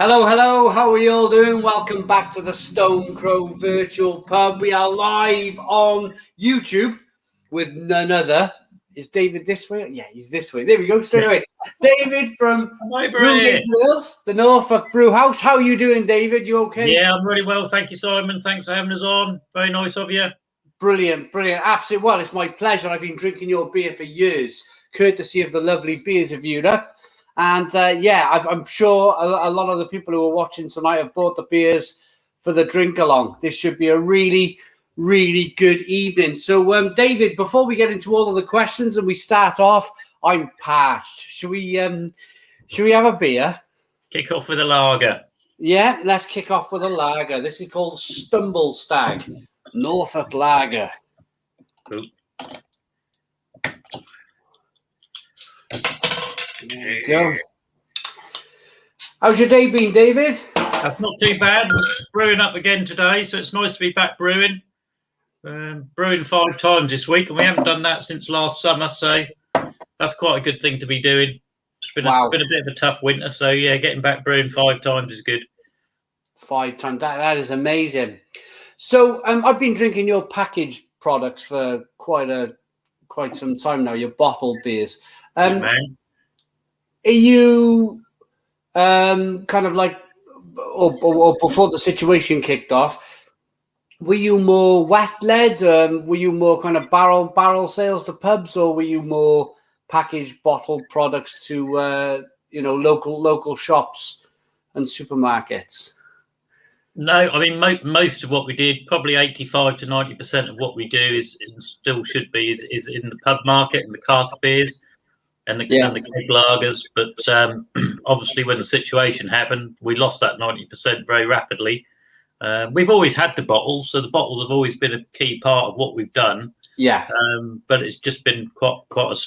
Hello, hello. How are you all doing? Welcome back to the Stone Crow Virtual Pub. We are live on YouTube with none other. Is David this way? Yeah, he's this way. There we go, straight away. David from Moongazer, the Norfolk Brewhouse. How are you doing, David? You okay? Yeah, I'm really well. Thank you, Simon. Thanks for having us on. Very nice of you. Brilliant, brilliant. Absolutely. Well, it's my pleasure. I've been drinking your beer for years, courtesy of the lovely Beers of Europe. And I'm sure a lot of the people who are watching tonight have bought the beers for the drink along. This should be a really, really good evening. So, David, before we get into all of the questions and we start off, I'm parched. Should we have a beer? Kick off with a lager. Yeah, let's kick off with a lager. This is called Stumble Stag, Norfolk Lager. Cool. There we go. How's your day been, David? That's not too bad. Brewing up again today, so it's nice to be back brewing. Brewing 5 times this week, and we haven't done that since last summer, so that's quite a good thing to be doing. It's been, a bit of a tough winter, so yeah, getting back brewing 5 times is good. 5 times, that is amazing. So I've been drinking your packaged products for quite some time now, your bottled beers. Are you kind of like, or before the situation kicked off, were you more wet led? Were you more kind of barrel sales to pubs, or were you more packaged bottled products to local shops and supermarkets? No, I mean most of what we did, probably 85 to 90% of what we do is, and still should be, is in the pub market and the cask beers. And the keg lagers, but obviously when the situation happened, we lost that 90% very rapidly. We've always had the bottles, so the bottles have always been a key part of what we've done. Yeah. But it's just been quite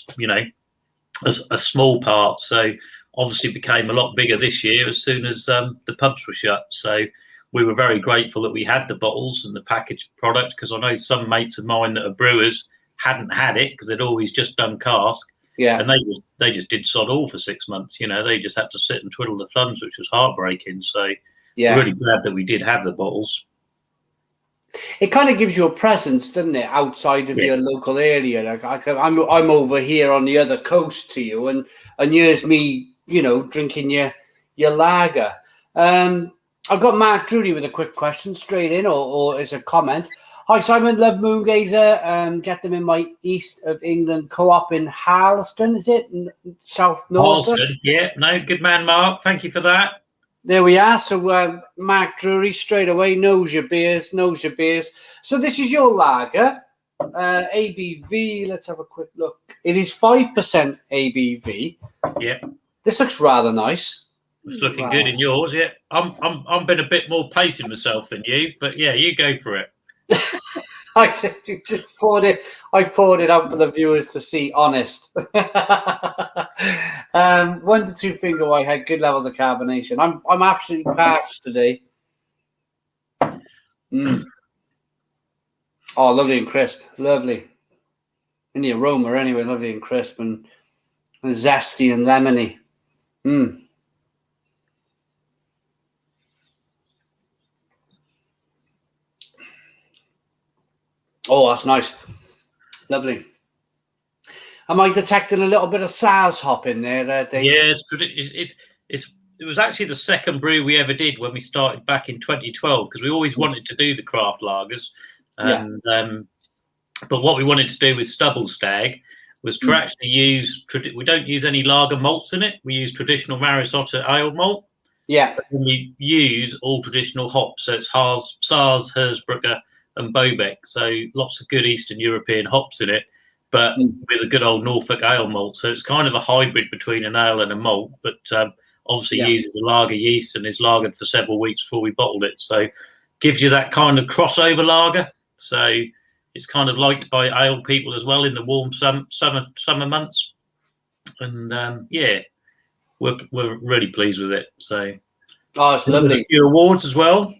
a small part. So obviously became a lot bigger this year as soon as the pubs were shut. So we were very grateful that we had the bottles and the packaged product, because I know some mates of mine that are brewers hadn't had it because they'd always just done cask. Yeah, and they just did sod all for 6 months. They just had to sit and twiddle the thumbs, which was heartbreaking. So yeah, really glad that we did have the bottles. It kind of gives you a presence, doesn't it, outside of your local area? Like I'm over here on the other coast to you, and here's me, drinking your lager. I've got Mark Drury with a quick question straight in, or as a comment. Hi, Simon. Love Moongazer. Get them in my East of England co-op in Harleston, is it? In South Norfolk? Harleston, yeah. No, good man, Mark. Thank you for that. There we are. So Mark Drury straight away knows your beers. So this is your lager. ABV, let's have a quick look. It is 5% ABV. Yeah. This looks rather nice. It's looking good in yours, yeah. I'm been a bit more pacing myself than you, but yeah, you go for it. I just poured it. I poured it out for the viewers to see. Honest. 1 to 2 finger whitehead, good levels of carbonation. I'm absolutely parched today. Oh, lovely and crisp. Lovely. In the aroma, anyway, lovely and crisp and zesty and lemony. Oh, that's nice. Lovely. Am I detecting a little bit of SARS hop in there, Dave? Yeah, it was actually the second brew we ever did when we started back in 2012, because we always wanted to do the craft lagers. And but what we wanted to do with Stubble Stag was to actually use, we don't use any lager malts in it. We use traditional Maris Otter ale malt. Yeah. And we use all traditional hops. So it's Saaz, Hersbrucker, and Bobek, so lots of good Eastern European hops in it, but with a good old Norfolk ale malt. So it's kind of a hybrid between an ale and a malt, but obviously uses a lager yeast and is lagered for several weeks before we bottled it. So gives you that kind of crossover lager. So it's kind of liked by ale people as well in the warm summer months. And we're really pleased with it. So it's lovely. A few awards as well.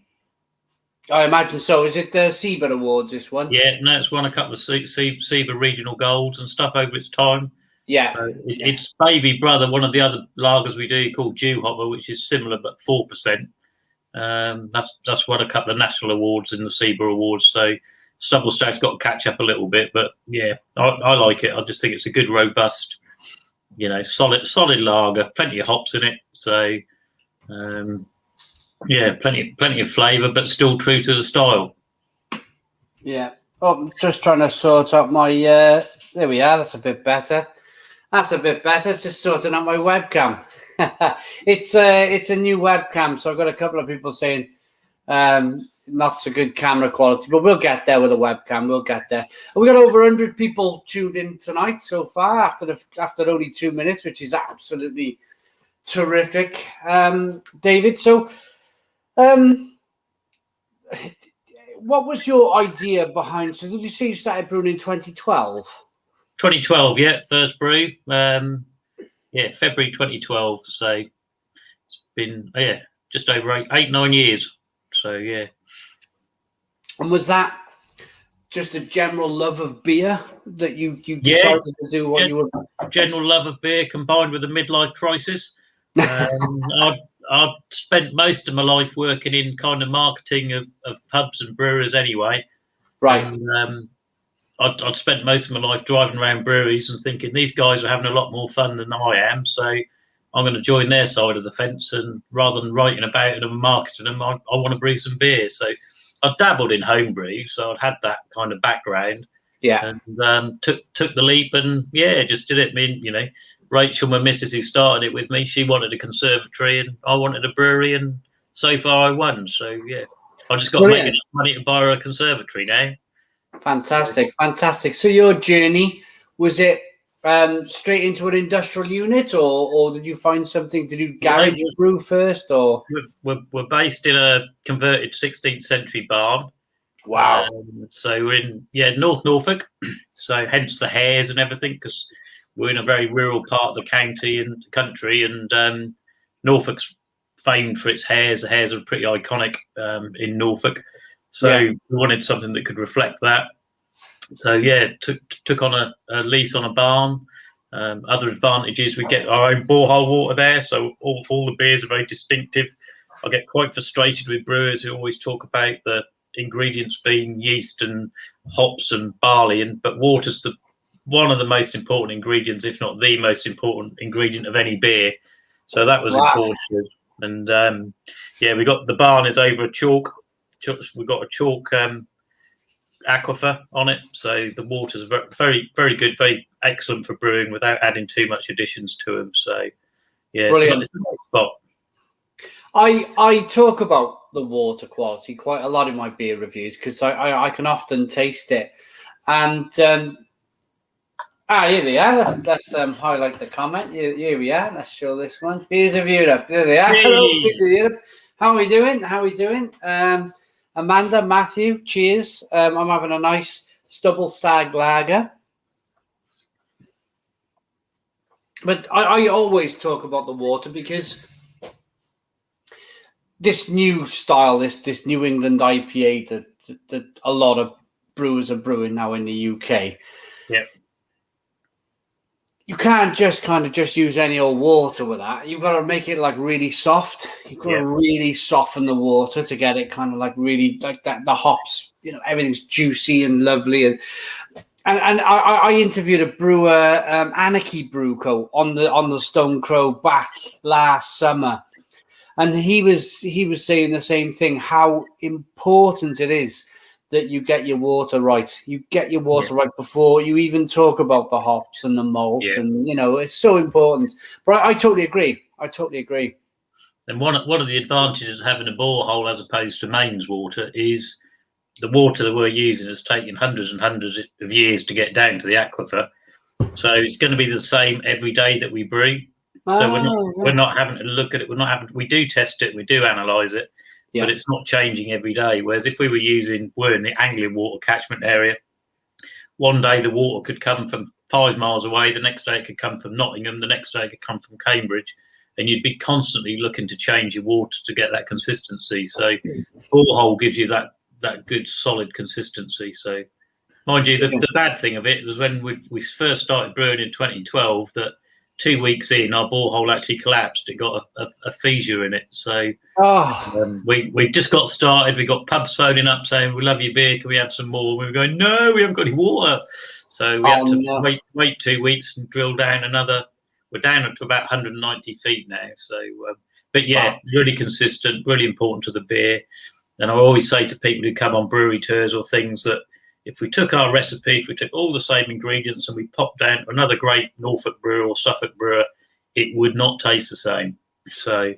I imagine so. Is it the SEBA Awards, this one? Yeah, no, it's won a couple of SEBA regional golds and stuff over its time. Yeah. So it's baby brother, one of the other lagers we do called Dew Hopper, which is similar but 4%. That's won a couple of national awards in the SEBA Awards. So Stubble Stout's got to catch up a little bit, but yeah, I like it. I just think it's a good, robust, solid lager, plenty of hops in it. So plenty of flavour, but still true to the style. Yeah. Oh, I'm just trying to sort out my. There we are. That's a bit better. Just sorting out my webcam. It's a new webcam, so I've got a couple of people saying not so good camera quality, but we'll get there with a webcam. We'll get there. We got over 100 people tuned in tonight so far after only 2 minutes, which is absolutely terrific. David, so what was your idea behind? So did you say you started brewing in 2012? 2012, yeah, first brew. February 2012. So it's been just over 9 years. So yeah. And was that just a general love of beer that you decided to do what you were? General love of beer combined with a midlife crisis. I'd spent most of my life working in kind of marketing of pubs and brewers anyway. Right. And, I'd spent most of my life driving around breweries and thinking these guys are having a lot more fun than I am. So I'm going to join their side of the fence. And rather than writing about them and marketing them, I want to brew some beer. So I dabbled in homebrew. So I'd had that kind of background. Yeah. And took the leap and, just did it. I mean, Rachel, my missus who started it with me, she wanted a conservatory and I wanted a brewery. And so far I won. So, yeah, I just got to make enough money to buy her a conservatory now. Fantastic. So your journey, was it straight into an industrial unit or did you find something to do garage brew first? Or we're based in a converted 16th century barn. Wow. So we're in North Norfolk, so hence the hares and everything, because we're in a very rural part of the county and country, and Norfolk's famed for its hares. The hares are pretty iconic in Norfolk. So we wanted something that could reflect that. So took on a lease on a barn. Other advantages, we get our own borehole water there, so all the beers are very distinctive. I get quite frustrated with brewers who always talk about the ingredients being yeast and hops and barley, but water's one of the most important ingredients, if not the most important ingredient of any beer. So that was important. And we got the barn is over a chalk. We've got a chalk aquifer on it, so the water's very, very good, very excellent for brewing without adding too much additions to them. So brilliant. It's a nice spot. I talk about the water quality quite a lot in my beer reviews because I can often taste it. And here we are. Let's highlight the comment. Here we are. Let's show this one. Here's a view up. There they are. Hey. Hello, how are we doing? Amanda, Matthew, cheers. I'm having a nice Stubble Stag lager. But I always talk about the water because this new style, this New England IPA that a lot of brewers are brewing now in the UK. Yeah. You can't just use any old water with that. You've got to make it like really soft. You've got to really soften the water to get it kind of like really like that. The hops, everything's juicy and lovely. And I interviewed a brewer, Anarchy Brew Co. on the Stone Crow back last summer, and he was saying the same thing. How important it is that you get your water right. You get your water right before you even talk about the hops and the malt, and it's so important. But I totally agree. And one of the advantages of having a borehole as opposed to mains water is the water that we're using has taken hundreds and hundreds of years to get down to the aquifer. So it's going to be the same every day that we brew. So we're not having to look at it. We do test it. We do analyse it. But it's not changing every day. Whereas if we're in the Anglian water catchment area, one day the water could come from 5 miles away, the next day it could come from Nottingham, the next day it could come from Cambridge, and you'd be constantly looking to change your water to get that consistency. So borehole gives you that good solid consistency. So Mind you, the bad thing of it was when we first started brewing in 2012 that 2 weeks in, our borehole actually collapsed. It got a fissure in it. So we just got started. We got pubs phoning up saying, "We love your beer. Can we have some more?" We were going, "No, we haven't got any water." So we had to wait 2 weeks and drill down another. We're down up to about 190 feet now. So, but yeah, really consistent, really important to the beer. And I always say to people who come on brewery tours or things that if we took our recipe, if we took all the same ingredients and we popped down to another great Norfolk brewer or Suffolk brewer, it would not taste the same. So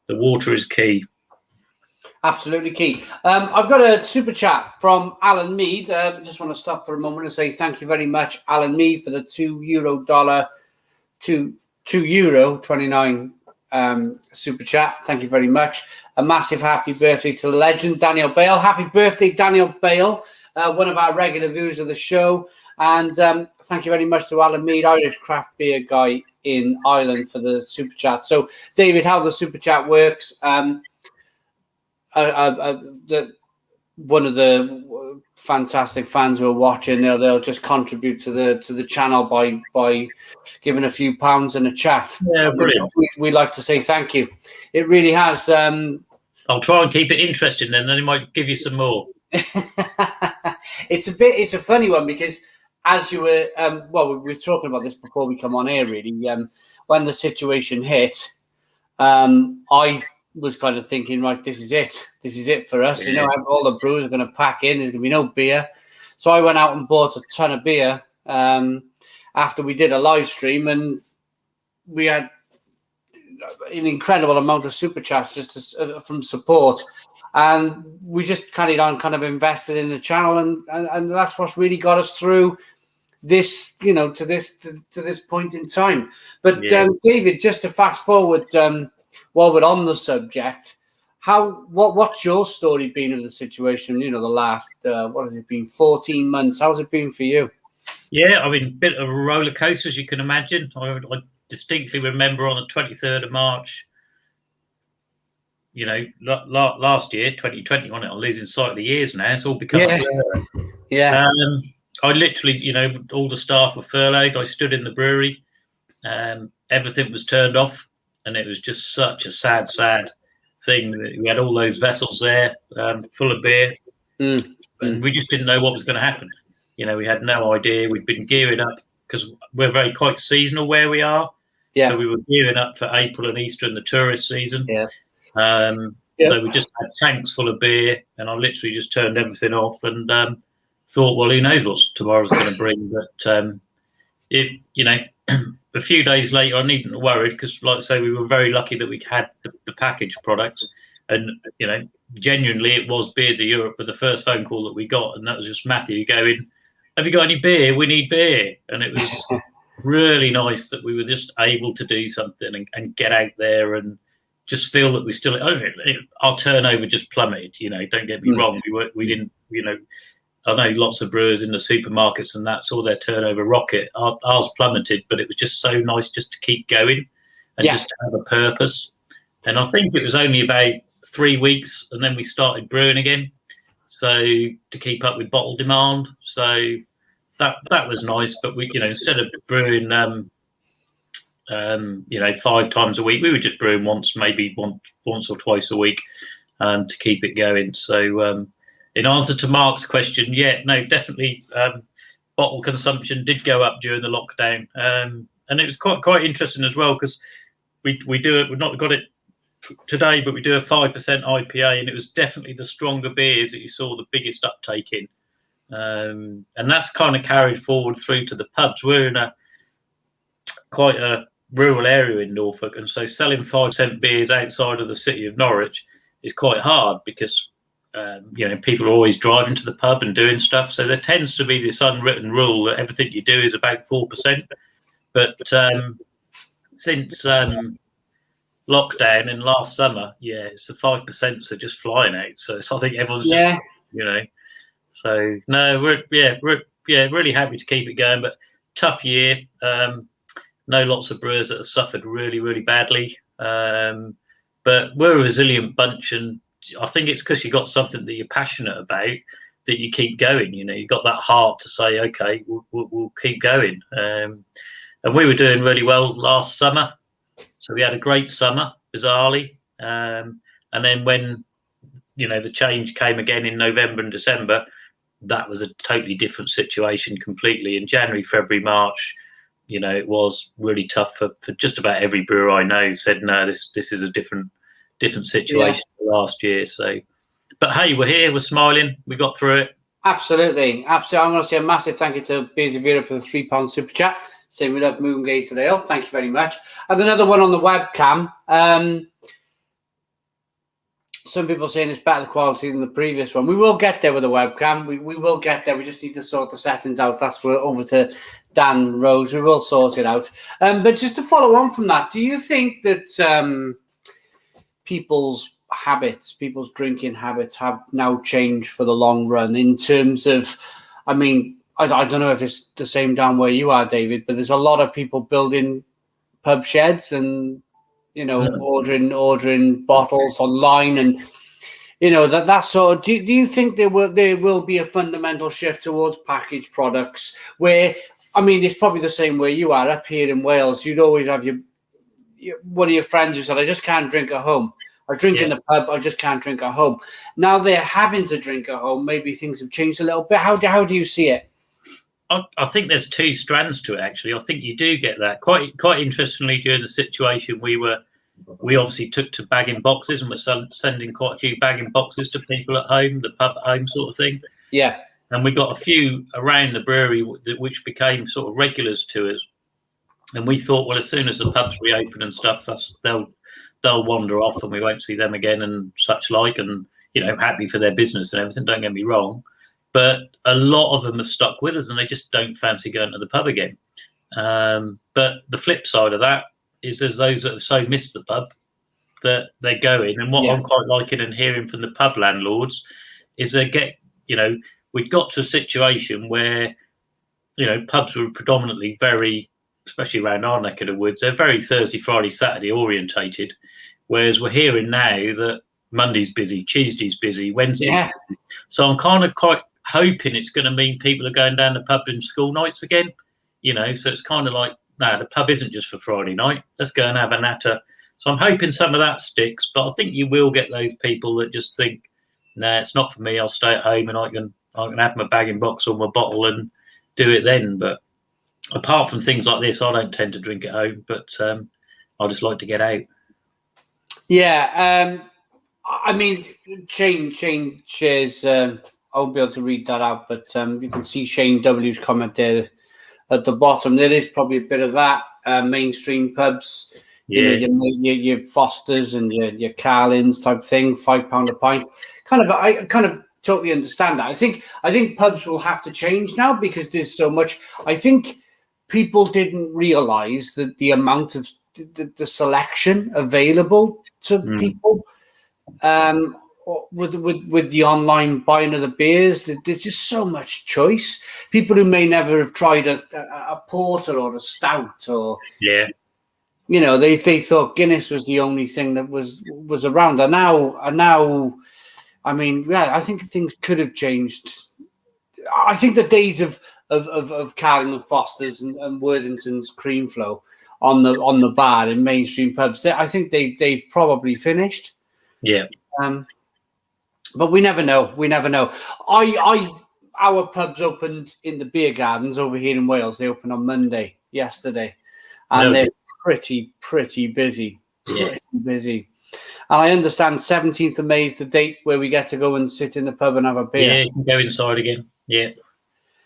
the water is key. Absolutely key. I've got a super chat from Alan Mead. Just want to stop for a moment and say thank you very much, Alan Mead, for the €2.29 super chat. Thank you very much. A massive happy birthday to the legend, Daniel Bale. Happy birthday, Daniel Bale, one of our regular viewers of the show. And thank you very much to Alan Mead, Irish craft beer guy in Ireland, for the super chat. So, David, how the super chat works, one of the fantastic fans who are watching, they'll just contribute to the channel by giving a few pounds in a chat. Yeah, brilliant. We'd like to say thank you. It really has. I'll try and keep it interesting, then he might give you some more. It's a funny one because as you were, we were talking about this before we come on air. Really, when the situation hit, I was kind of thinking, right, this is it for us. Yeah. All the brewers are going to pack in. There's going to be no beer. So I went out and bought a ton of beer after we did a live stream, and we had an incredible amount of super chats just from support. And we just carried on, kind of invested in the channel, and that's what's really got us through this, to this point in time. But David, just to fast forward, while we're on the subject, what's your story been of the situation? The last what has it been? 14 months. How's it been for you? Yeah, I mean, a bit of a roller coaster, as you can imagine. I distinctly remember on the 23rd of March. Last year, 2020, on it, I'm losing sight of the years now. It's all become a blur. Yeah. I literally, all the staff were furloughed. I stood in the brewery. Everything was turned off, and it was just such a sad thing. We had all those vessels there full of beer, and we just didn't know what was going to happen. We had no idea. We'd been gearing up because we're quite seasonal where we are. Yeah. So we were gearing up for April and Easter and the tourist season. Yeah. So we just had tanks full of beer, and I literally just turned everything off and thought, well, who knows what tomorrow's going to bring. But a few days later, I needn't have worried because, like I say, we were very lucky that we had the packaged products. And, genuinely, it was Beers of Europe with the first phone call that we got. And that was just Matthew going, "Have you got any beer? We need beer." And it was really nice that we were just able to do something and get out there and just feel that we still, our turnover just plummeted. Don't get me wrong. We didn't, I know lots of brewers in the supermarkets and that saw their turnover rocket. Ours plummeted, but it was just so nice just to keep going and just to have a purpose. And I think it was only about 3 weeks, and then we started brewing again. So to keep up with bottle demand. So that was nice. But we, instead of brewing, 5 times a week, we were just brewing once or twice a week to keep it going. So in answer to Mark's question, definitely bottle consumption did go up during the lockdown, and it was quite interesting as well because we do it. We've not got it today, but we do a 5% IPA, and it was definitely the stronger beers that you saw the biggest uptake in, and that's kind of carried forward through to the pubs. We're in quite a rural area in Norfolk, and so selling 5% beers outside of the city of Norwich is quite hard because people are always driving to the pub and doing stuff. So there tends to be this unwritten rule that everything you do is about 4%. But since lockdown in last summer, it's the 5% are just flying out. So I think everyone's just, So no, we're really happy to keep it going. But tough year. Know lots of brewers that have suffered really, really badly. But we're a resilient bunch, and I think it's because you got something that you're passionate about, that you keep going. You know, you've got that heart to say, okay, we'll keep going. And we were doing really well last summer. So we had a great summer, bizarrely. And then when, you know, the change came again in November and December, that was a totally different situation completely. In January, February, March, you know, it was really tough for just about every brewer I know. Said, no, this is a different situation last year. So, but hey, we're here, we're smiling, we got through it. Absolutely. I'm going to say a massive thank you to Beers Vera for the £3 super chat. Saying we love Moongazer Ale. Thank you very much. And another one on the webcam. Some people saying it's better quality than the previous one. We will get there with the webcam. We will get there. We just need to sort the settings out. That's where over to Dan Rose. We will sort it out. But just to follow on from that, do you think that people's drinking habits have now changed for the long run in terms of, I mean, I don't know if it's the same down where you are, David, but there's a lot of people building pub sheds and, you know, ordering bottles online, and you know that sort of. Do you think there will be a fundamental shift towards packaged products? Where, I mean, it's probably the same where you are up here in Wales. You'd always have one of your friends who said, "I just can't drink at home. I drink in the pub. I just can't drink at home." Now they're having to drink at home. Maybe things have changed a little bit. How do you see it? I think there's two strands to it, actually. I think you do get that. Quite interestingly, during the situation, we obviously took to bagging boxes, and we're sending quite a few bagging boxes to people at home, the pub at home sort of thing. Yeah. And we got a few around the brewery which became sort of regulars to us. And we thought, well, as soon as the pubs reopen and stuff, they'll wander off and we won't see them again and such like. And, you know, happy for their business and everything, don't get me wrong. But a lot of them have stuck with us and they just don't fancy going to the pub again. But the flip side of that is there's those that have so missed the pub that they go in. And what I'm quite liking and hearing from the pub landlords is they get, you know, we'd got to a situation where, you know, pubs were predominantly very, especially around our neck of the woods, they're very Thursday, Friday, Saturday orientated. Whereas we're hearing now that Monday's busy, Tuesday's busy, Wednesday's busy. So I'm kind of quite hoping it's going to mean people are going down the pub in school nights again, you know. So it's kind of like, no, the pub isn't just for Friday night. Let's go and have a natter. So I'm hoping some of that sticks, but I think you will get those people that just think, nah, it's not for me. I'll stay at home and I can have my bagging box or my bottle and do it then. But apart from things like this, I don't tend to drink at home, but I just like to get out. Yeah, I mean, Shane shares. I won't be able to read that out, but you can see Shane W's comment there at the bottom. There is probably a bit of that mainstream pubs. You know, your Fosters and your Carlins type thing, £5 a pint. I kind of totally understand that. I think pubs will have to change now because there's so much. I think people didn't realise that the amount of the selection available to people with the online buying of the beers. There's just so much choice. People who may never have tried a porter or a stout or you know, they thought Guinness was the only thing that was around. And now, I mean, I think things could have changed. I think the days of Carling and Foster's and Worthington's Cream Flow on the bar in mainstream pubs, I think they've probably finished. Yeah. But we never know. Our pubs opened in the beer gardens over here in Wales. They opened on Monday, yesterday, and they're pretty busy. Pretty busy. And I understand 17th of May is the date where we get to go and sit in the pub and have a beer. Yeah, you can go inside again. Yeah.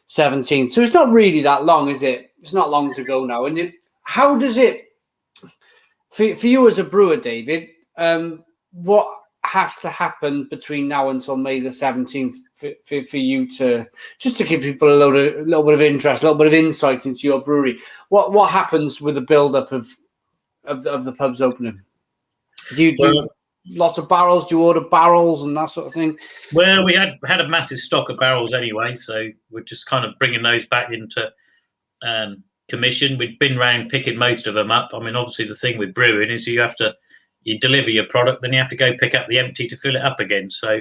17th. So it's not really that long, is it? It's not long to go now. And how does it, for you as a brewer, David, what has to happen between now until May the 17th for you to, just to give people a little bit of interest, a little bit of insight into your brewery? What happens with the build-up of the pubs opening? Do you do lots of barrels? Do you order barrels and that sort of thing? Well, we had a massive stock of barrels anyway, so we're just kind of bringing those back into commission. We'd been round picking most of them up. I mean, obviously the thing with brewing is you deliver your product, then you have to go pick up the empty to fill it up again. So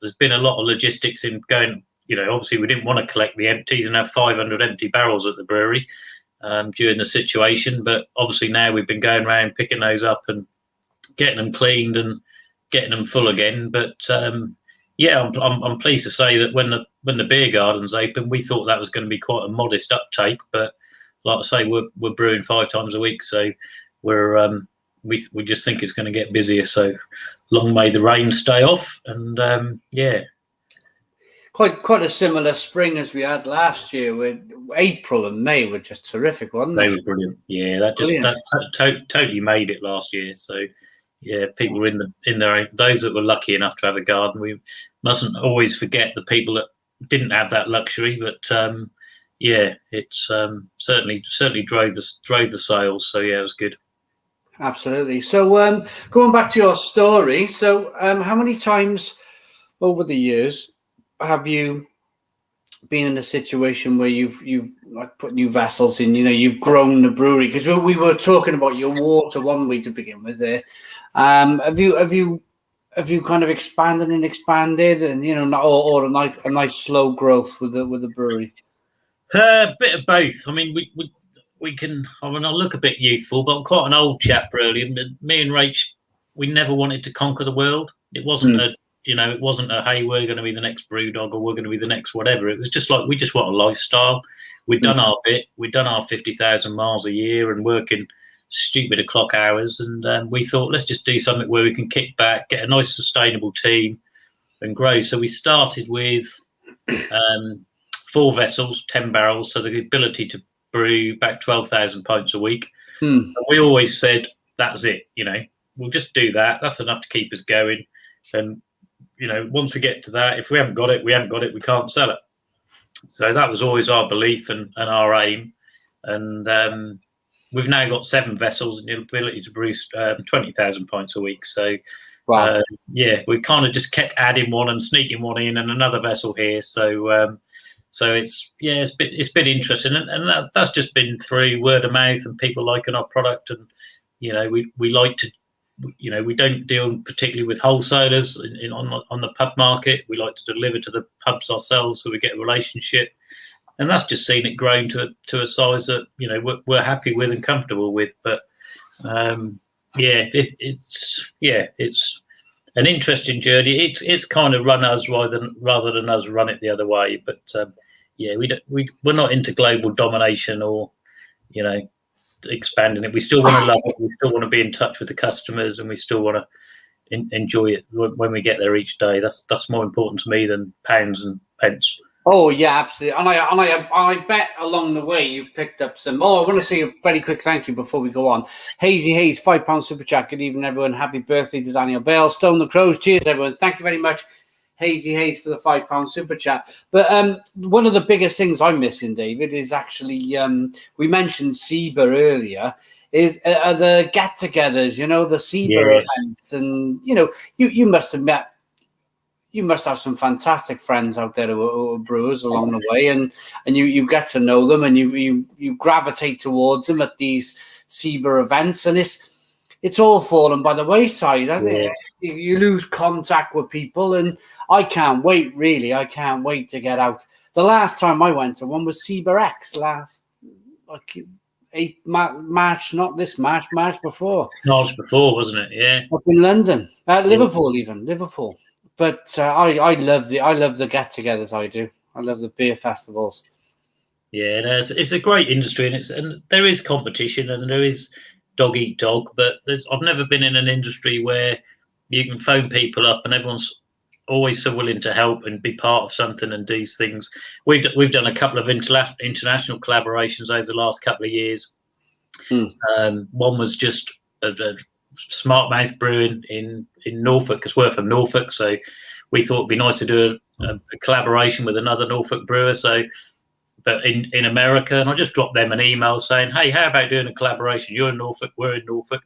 there's been a lot of logistics in going. Obviously we didn't want to collect the empties and have 500 empty barrels at the brewery during the situation, but obviously now we've been going around picking those up and getting them cleaned and getting them full again. But I'm pleased to say that when the beer garden's open, we thought that was going to be quite a modest uptake, but like I say, we're brewing 5 times a week, so we're we just think it's going to get busier. So long may the rain stay off, and Quite a similar spring as we had last year. With April and May were just terrific, weren't they? They were brilliant. Yeah, that totally made it last year. So yeah, people in their those that were lucky enough to have a garden. We mustn't always forget the people that didn't have that luxury, but it's certainly drove the sales. So yeah, it was good. Absolutely. So going back to your story, so how many times over the years have you been in a situation where you've like put new vessels in? You've grown the brewery, because we were talking about your water one week to begin with. There, have you kind of expanded, and or a nice slow growth with the brewery? A bit of both. I mean, we can. I mean, I look a bit youthful, but I'm quite an old chap, really. Me and Rach, we never wanted to conquer the world. It wasn't it wasn't a, hey, we're going to be the next Brewdog or we're going to be the next whatever. It was just like, we just want a lifestyle. We'd done our bit. We'd done our 50,000 miles a year and working stupid o'clock hours. And we thought, let's just do something where we can kick back, get a nice sustainable team and grow. So we started with 4 vessels, 10 barrels. So the ability to brew back 12,000 pints a week. And we always said, that's it. We'll just do that. That's enough to keep us going. And once we get to that, if we haven't got it, we can't sell it. So that was always our belief and our aim. And we've now got 7 vessels and the ability to brew 20,000 pints a week. So, wow. We kind of just kept adding one and sneaking one in and another vessel here. So it's been interesting. And that's just been through word of mouth and people liking our product. And, we like to, we don't deal particularly with wholesalers on the pub market. We like to deliver to the pubs ourselves, so we get a relationship, and that's just seen it grown to a size that we're happy with and comfortable with. But it's an interesting journey. It's kind of run us rather than us run it the other way. But we're not into global domination or expanding it. We still want to love it. We still want to be in touch with the customers, and we still want to enjoy it when we get there each day. That's more important to me than pounds and pence. Oh yeah, absolutely. And I bet along the way you've picked up some. I want to say a very quick thank you before we go on. Hazy Hayes, £5 super chat. Good evening, everyone. Happy birthday to Daniel Bale. Stone the Crows. Cheers, everyone. Thank you very much, Hazy Hayes, for the £5 super chat. But one of the biggest things I'm missing, David, is actually we mentioned SEBA earlier. Is the get-togethers, the SEBA events, and you must have met. You must have some fantastic friends out there who are brewers along the way, and you get to know them, and you gravitate towards them at these SEBA events, and it's all fallen by the wayside, hasn't it? You lose contact with people, and I can't wait, really. I can't wait to get out. The last time I went to one was SEBA X March, not this March, March before. March before, wasn't it? Yeah. Up in London, Liverpool. But I love the get-togethers. I do. I love the beer festivals. Yeah, it's a great industry, and there is competition and there is dog eat dog. But I've never been in an industry where you can phone people up and everyone's always so willing to help and be part of something and do things. We've done a couple of international collaborations over the last couple of years. One was just a Smart Mouth Brewing in Norfolk, because we're from Norfolk, so we thought it'd be nice to do a collaboration with another Norfolk brewer. So, but in America, and I just dropped them an email saying, "Hey, how about doing a collaboration? You're in Norfolk, we're in Norfolk."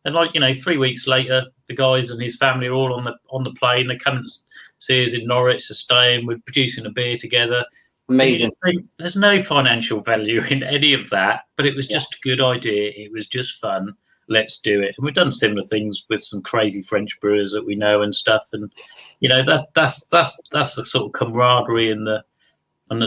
And 3 weeks later, the guys and his family are all on the plane. They come and see us in Norwich to stay, and we're producing a beer together. Amazing. There's no financial value in any of that, but it was just a good idea. It was just fun. let's do it. And we've done similar things with some crazy French brewers that we know and stuff. And that's the sort of camaraderie and the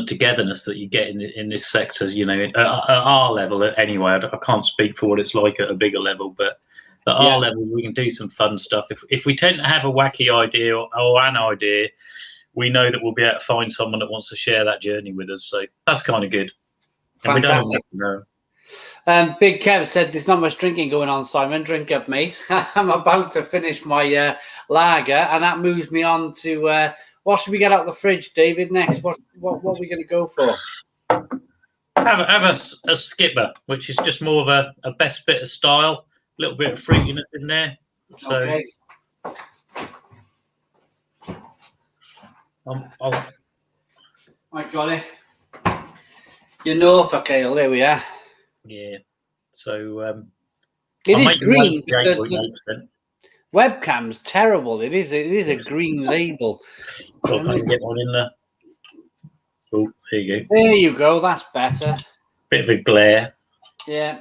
togetherness that you get in this sector. At our level anyway. I can't speak for what it's like at a bigger level, but at our level, we can do some fun stuff. If we tend to have a wacky idea or an idea, we know that we'll be able to find someone that wants to share that journey with us. So that's kind of good. Fantastic. Big Kev said there's not much drinking going on, Simon. Drink up, mate. I'm about to finish my lager, and that moves me on to what should we get out of the fridge, David, next? What are we going to go for? Have a skipper, which is just more of a best bit of style. A little bit of fruitiness in there. So okay. I got it. Your Norfolk ale, there we are. Yeah. So it is green. The webcam's terrible. It is a green label. Well, I can get one in there. Oh, here you go. There you go. That's better. Bit of a glare. Yeah.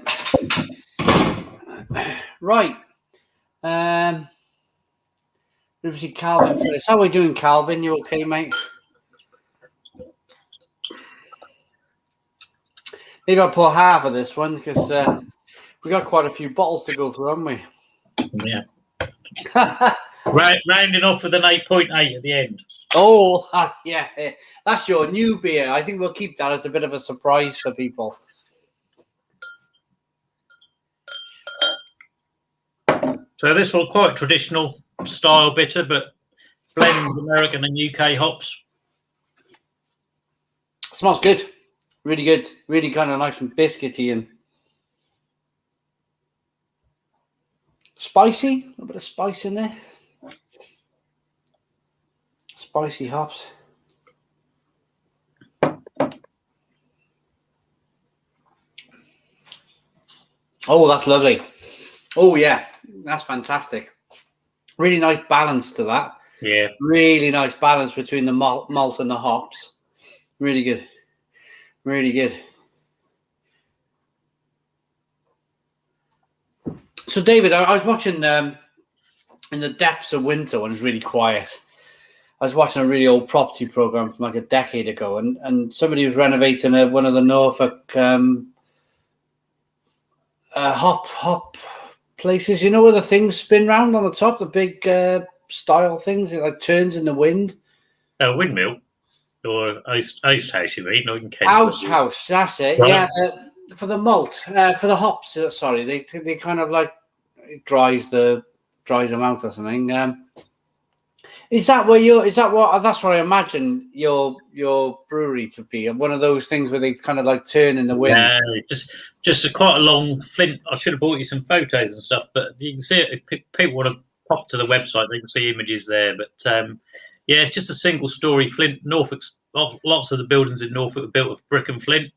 Right. Obviously, Calvin first. How are we doing, Calvin? You okay, mate? Maybe I'll pour half of this one because we got quite a few bottles to go through, haven't we? Yeah. Rounding off with an 8.8 at the end. Oh, yeah. That's your new beer. I think we'll keep that as a bit of a surprise for people. So this one quite traditional style bitter, but blends American and UK hops. Smells good. Really good. Really kind of nice and biscuity and spicy. A little bit of spice in there. Spicy hops. Oh, that's lovely. Oh, yeah. That's fantastic. Really nice balance to that. Yeah. Really nice balance between the malt and the hops. Really good. Really good. So, David, I was watching in the depths of winter when it was really quiet. I was watching a really old property program from like a decade ago, and somebody was renovating one of the Norfolk hop places. You know where the things spin round on the top, the big style things, it like turns in the wind. A windmill or ice house, you mean? House, that's it. Right. Yeah, for the malt, for the hops. Sorry, they kind of like it dries them out or something. Is that where that's what I imagine your brewery to be? One of those things where they kind of like turn in the wind. Yeah, just quite a long flint. I should have bought you some photos and stuff, but you can see it. If people want to pop to the website, they can see images there. But yeah, it's just a single story flint. Norfolk's lots of the buildings in Norfolk are built of brick and flint,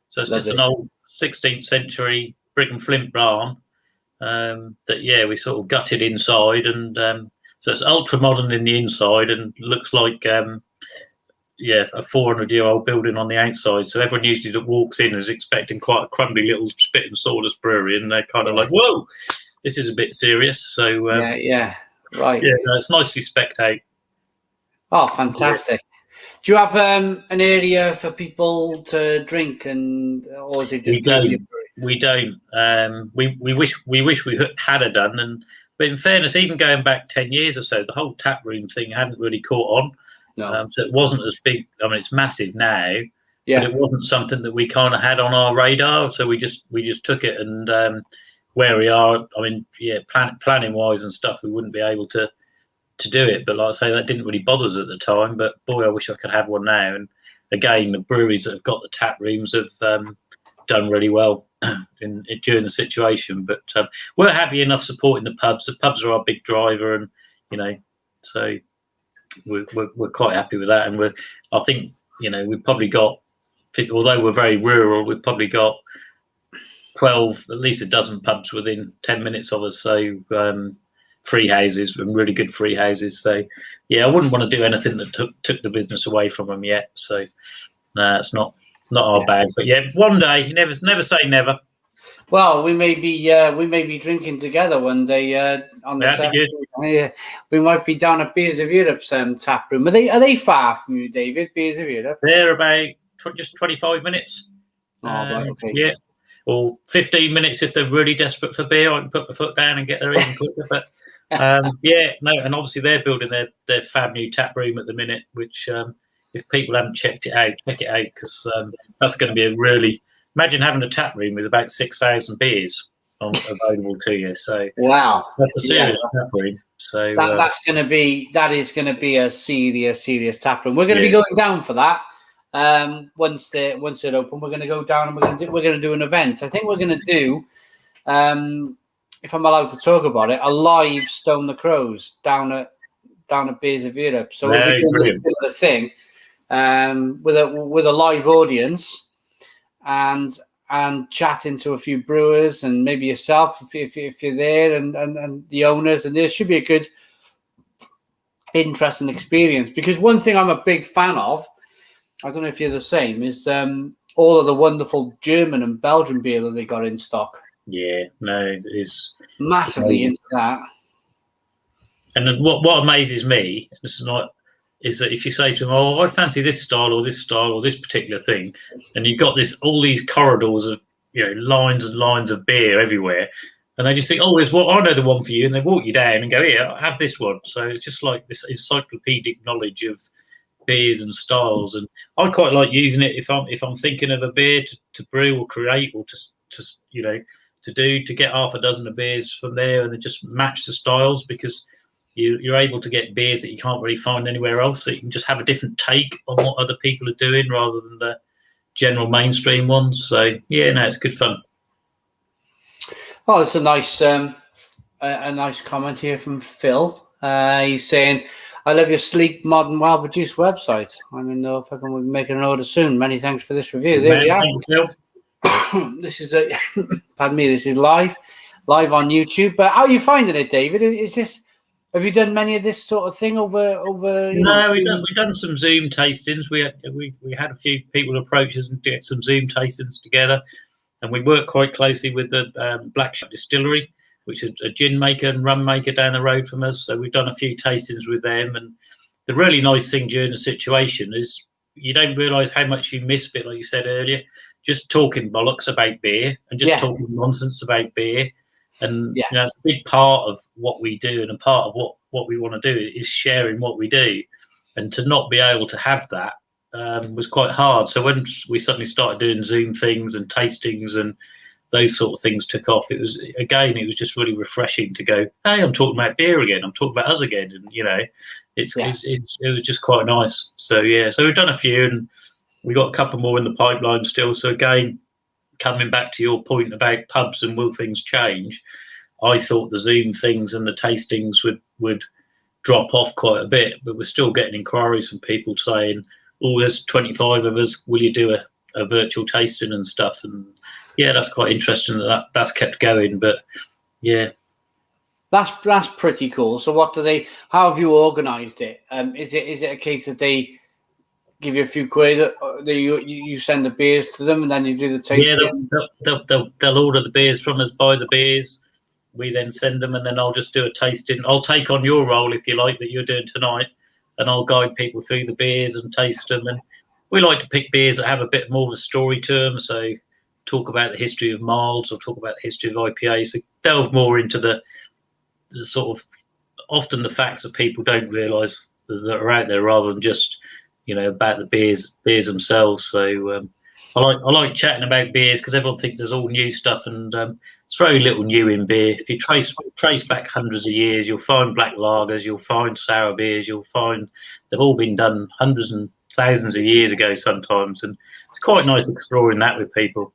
so it's just an old 16th century brick and flint barn that we sort of gutted inside, and so it's ultra modern in the inside and looks like a 400-year-old building on the outside. So everyone usually that walks in is expecting quite a crumbly little spit and sawdust brewery, and they're kind of like, "Whoa, this is a bit serious." So right. Yeah, it's nicely specced out. Oh, fantastic! Do you have an area for people to drink, or is it just we don't. We wish we had a done, but in fairness, even going back 10 years or so, the whole tap room thing hadn't really caught on. No. So it wasn't as big. I mean, it's massive now, but it wasn't something that we kind of had on our radar. So we just took it, and where we are, I mean, planning wise and stuff, we wouldn't be able to do it. But like I say, that didn't really bother us at the time. But boy, I wish I could have one now. And again, the breweries that have got the tap rooms have done really well during the situation. But we're happy enough supporting the pubs. The pubs are our big driver, and so we're quite happy with that. And I think we've probably got, although we're very rural, we've probably got 12, at least a dozen pubs within 10 minutes of us. So free houses, and really good free houses. So I wouldn't want to do anything that took the business away from them yet. So it's not our bag. But one day, you never say never. Well, we may be drinking together one day on the That'd be set. Yeah, we might be down at Beers of Europe's tap room. Are they far from you, David? Beers of Europe? They're about just 25 minutes. Oh, right, okay. Yeah, or 15 minutes if they're really desperate for beer. I can put my foot down and get there even quicker. But yeah, no, and obviously they're building their fab new tap room at the minute, which if people haven't checked it out, check it out, because that's going to be a really, imagine having a tap room with about 6,000 beers available to you. So wow, that's a serious tap room. So that is going to be a serious tap room. We're going to be going down for that. Once they're open, we're going to go down and we're going to do an event. I think we're going to do, if I'm allowed to talk about it, a live Stone the Crows down at Beers of Europe. So we'll be doing a similar thing with a live audience and chatting to a few brewers and maybe yourself if you're there and the owners, and there should be a good, interesting experience. Because one thing I'm a big fan of, I don't know if you're the same, is all of the wonderful German and Belgian beer that they got in stock. Yeah, no, it is massively into that. And what amazes me, is that if you say to them, "Oh, I fancy this style or this particular thing," and you've got all these corridors of lines and lines of beer everywhere, and they just think, "Oh, there's I know the one for you," and they walk you down and go, "Here, have this one." So it's just like this encyclopedic knowledge of beers and styles, and I quite like using it if I'm thinking of a beer to brew or create or to get half a dozen of beers from there, and then just match the styles, because you're able to get beers that you can't really find anywhere else, so you can just have a different take on what other people are doing rather than the general mainstream ones. So yeah, no, it's good fun. Oh, it's a nice comment here from Phil. He's saying, "I love your sleek, modern, well-produced website. I'm in Norfolk and we'll be making an order soon. Many thanks for this review." There we are. This is pardon me. This is live on YouTube. But how are you finding it, David? Have you done many of this sort of thing over? No, we've done some Zoom tastings. We had a few people approach us and get some Zoom tastings together, and we work quite closely with the Black Shot Distillery, which is a gin maker and rum maker down the road from us. So we've done a few tastings with them, and the really nice thing during the situation is you don't realise how much you miss, bit like you said earlier, just talking bollocks about beer and just talking nonsense about beer. And it's a big part of what we do, and a part of what we want to do is sharing what we do. And to not be able to have that was quite hard. So when we suddenly started doing Zoom things and tastings and those sort of things took off, it was just really refreshing to go, "Hey, I'm talking about beer again. I'm talking about us again." And it was just quite nice. So so we've done a few, and we got a couple more in the pipeline still. So again, coming back to your point about pubs and will things change, I thought the Zoom things and the tastings would drop off quite a bit, but we're still getting inquiries from people saying, "Oh, there's 25 of us. Will you do a virtual tasting and stuff?" And yeah, that's quite interesting that's kept going. But yeah, that's pretty cool. So how have you organised it? Is it a case that they give you a few quid, you send the beers to them and then you do the tasting? Yeah, they'll order the beers from us, buy the beers, we then send them, and then I'll just do a tasting. I'll take on your role, if you like, that you're doing tonight, and I'll guide people through the beers and taste them. And we like to pick beers that have a bit more of a story to them, so talk about the history of malts or talk about the history of IPA, so delve more into the sort of often the facts that people don't realise that are out there, rather than just about the beers themselves. So I like chatting about beers, because everyone thinks there's all new stuff, and it's very little new in beer. If you trace back hundreds of years, you'll find black lagers, you'll find sour beers, you'll find they've all been done hundreds and thousands of years ago sometimes, and it's quite nice exploring that with people.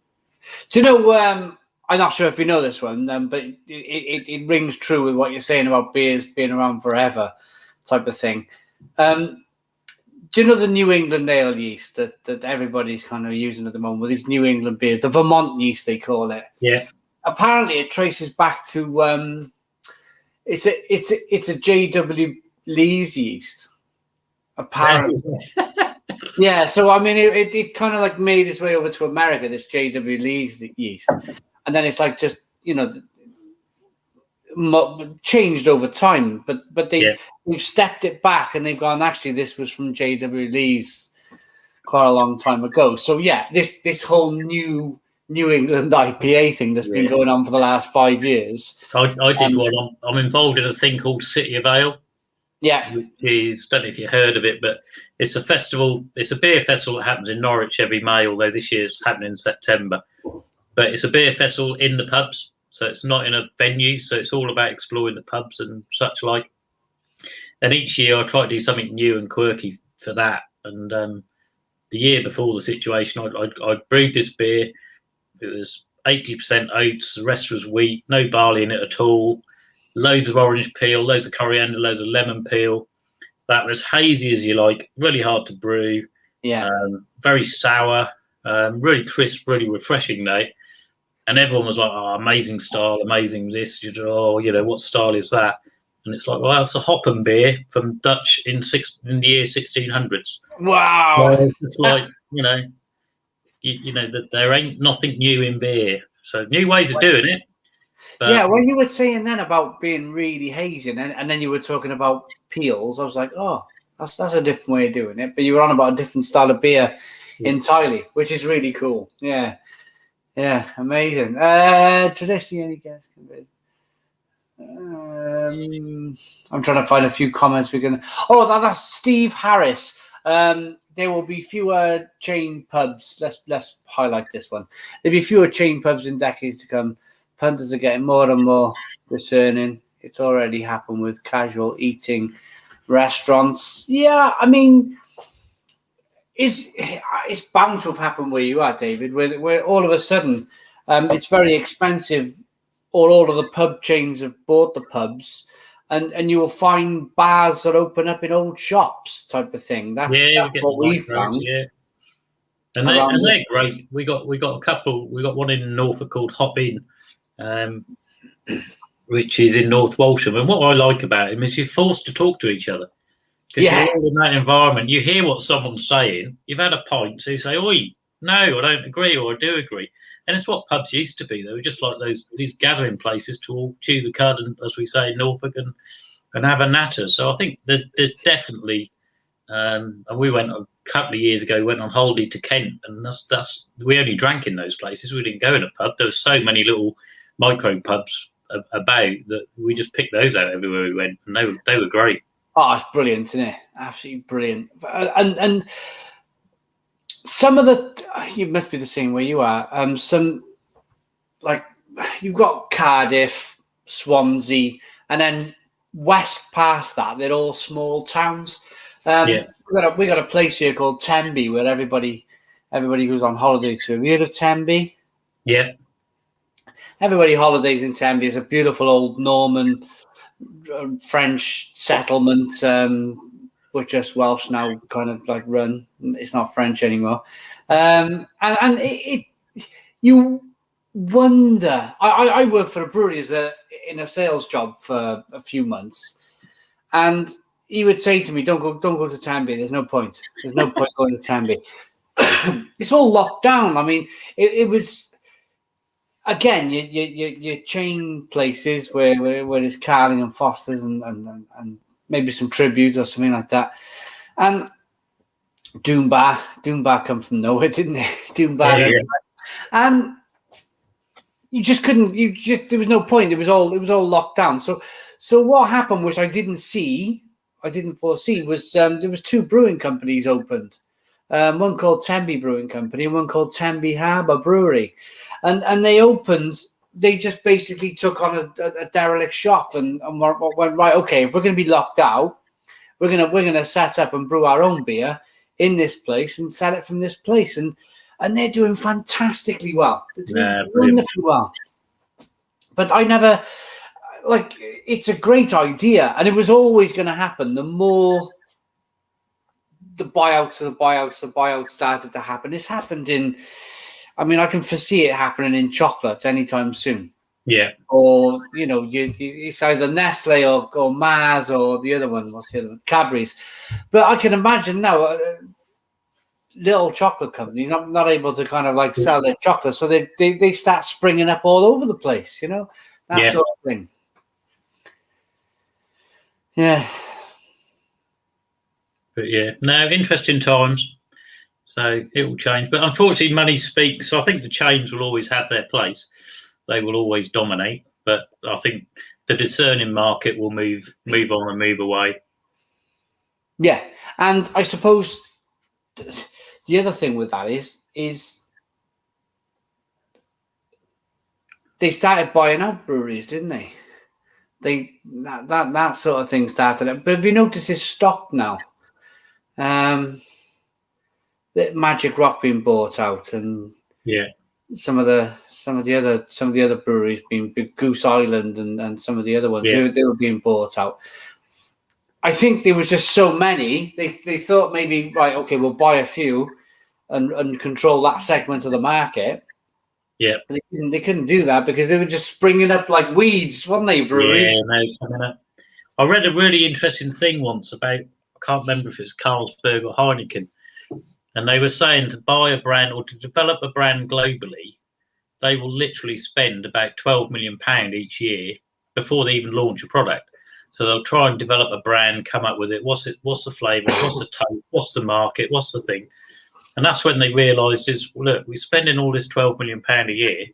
Do you know, I'm not sure if you know this one, but it rings true with what you're saying about beers being around forever type of thing. Do you know the New England ale yeast that everybody's kind of using at the moment with these New England beers, the Vermont yeast they call it? Yeah. Apparently, it traces back to it's a J.W. Lee's yeast. Apparently, yeah. So I mean, it kind of like made its way over to America. This J.W. Lee's yeast, and then it's like just changed over time. But they've stepped it back and they've gone, actually, this was from J.W. Lee's quite a long time ago. So yeah, this whole New England IPA thing that's been going on for the last 5 years. I did one. I'm involved in a thing called City of Ale. Yeah. Which is, don't know if you heard of it, but it's a festival. It's a beer festival that happens in Norwich every May, although this year it's happening in September. But it's a beer festival in the pubs, so it's not in a venue. So it's all about exploring the pubs and such like. And each year I try to do something new and quirky for that. And the year before the situation, I brewed this beer. It was 80% oats, the rest was wheat, no barley in it at all. Loads of orange peel, loads of coriander, loads of lemon peel. That was hazy as you like, really hard to brew. Yeah. Very sour, really crisp, really refreshing night. And everyone was like, oh, amazing style, amazing this. What style is that? And it's like, well, that's a Hoppen beer from Dutch in the year 1600s. Wow. So it's like, that there ain't nothing new in beer. So new ways of doing it. But, yeah, when you were saying then about being really hazy, and then you were talking about peels, I was like, oh, that's a different way of doing it. But you were on about a different style of beer entirely, which is really cool. Yeah, amazing. Traditionally, any guess can be. I'm trying to find a few comments we can. Oh, that's Steve Harris. There will be fewer chain pubs. Let's highlight this one. There'll be fewer chain pubs in decades to come. Punters are getting more and more discerning. It's already happened with casual eating restaurants. Yeah, I mean, it's bound to have happened where you are, David, where all of a sudden it's very expensive, or all of the pub chains have bought the pubs, and you will find bars that open up in old shops type of thing. That's what we found. Yeah. And they're great. We got a couple. We got one in Norfolk called Hop In, which is in North Walsham. And what I like about him is you're forced to talk to each other. Because you're all in that environment. You hear what someone's saying. You've had a pint, so you say, oi, no, I don't agree, or I do agree. And it's what pubs used to be. They were just like these gathering places to all chew the cud, and, as we say in Norfolk, and have a natter. So I think there's definitely, and we went a couple of years ago, went on holiday to Kent, and that's we only drank in those places. We didn't go in a pub. There were so many little micro pubs about that we just picked those out everywhere we went, and they were great. Oh, it's brilliant, isn't it? Absolutely brilliant. And some of you must be the same where you are. Some, like, you've got Cardiff, Swansea, and then west past that, they're all small towns. We got a place here called Tenby where everybody goes on holiday to. Have you heard of Tenby? Yeah. Everybody holidays in Tenby. It's a beautiful old Norman French settlement, which just Welsh now kind of like run. It's not French anymore. And you wonder. I worked for a brewery in a sales job for a few months, and he would say to me, "Don't go to Tenby. There's no point. There's no point going to Tenby. It's all locked down." I mean, it was. Again, your chain places where there's Carling and Foster's and maybe some Tribute or something like that. And Doombar come from nowhere, didn't it? Doombar. Yeah. And you just couldn't. There was no point. It was all locked down. So what happened, which I didn't foresee, was there was two brewing companies opened. One called Tenby Brewing Company and one called Tenby Harbour Brewery. And they opened, they just basically took on a derelict shop and went, right, okay, if we're going to be locked out, we're going to set up and brew our own beer in this place and sell it from this place. And they're doing fantastically well. They're doing wonderfully well. But I never, it's a great idea. And it was always going to happen. The more the buyouts started to happen. It's happened I can foresee it happening in chocolate anytime soon. Yeah. Or, it's either Nestle or Mars or the other one. What's the other one? Cadbury's. But I can imagine now, little chocolate companies not able to kind of like sell their chocolate, so they start springing up all over the place, that sort of thing. Yeah. But yeah, no, interesting times. So it will change. But unfortunately, money speaks. So I think the chains will always have their place. They will always dominate. But I think the discerning market will move on and move away. Yeah. And I suppose the other thing with that is they started buying out breweries, didn't they? That sort of thing started. But have you noticed it's stopped now? The Magic Rock being bought out, and some of the other breweries being Goose Island and some of the other ones they were being bought out. I think there was just so many. They thought maybe, right, okay, we'll buy a few and control that segment of the market. Yeah, they couldn't do that because they were just springing up like weeds, weren't they, breweries? Yeah, no, I read a really interesting thing once about, I can't remember if it's Carlsberg or Heineken, and they were saying to buy a brand or to develop a brand globally, they will literally spend about £12 million each year before they even launch a product. So they'll try and develop a brand, come up with it. What's the flavour? What's the taste? What's the market? What's the thing? And that's when they realised look, we're spending all this £12 million a year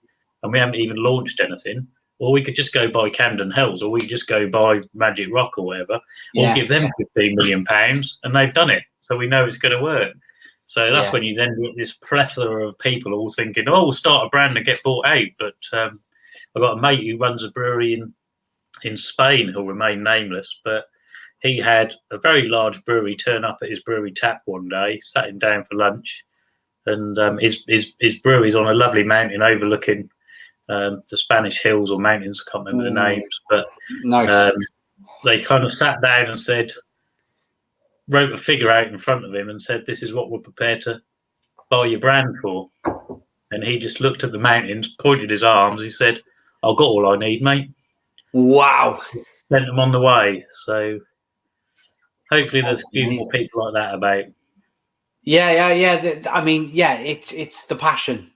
and we haven't even launched anything. Or we could just go buy Camden Hells, or we could just go buy Magic Rock or whatever, or give them £15 million, and they've done it. So we know it's going to work. So that's when you then get this plethora of people all thinking, oh, we'll start a brand and get bought out. But I've got a mate who runs a brewery in Spain who'll remain nameless, but he had a very large brewery turn up at his brewery tap one day, sat him down for lunch, and his brewery's on a lovely mountain overlooking the Spanish hills or mountains. I can't remember the names, but nice. They kind of sat down and said, wrote a figure out in front of him and said, this is what we're prepared to buy your brand for. And he just looked at the mountains, pointed his arms. He said, I've got all I need, mate. Wow. Sent them on the way. So hopefully there's a few more people like that about. Yeah. I mean, it's the passion.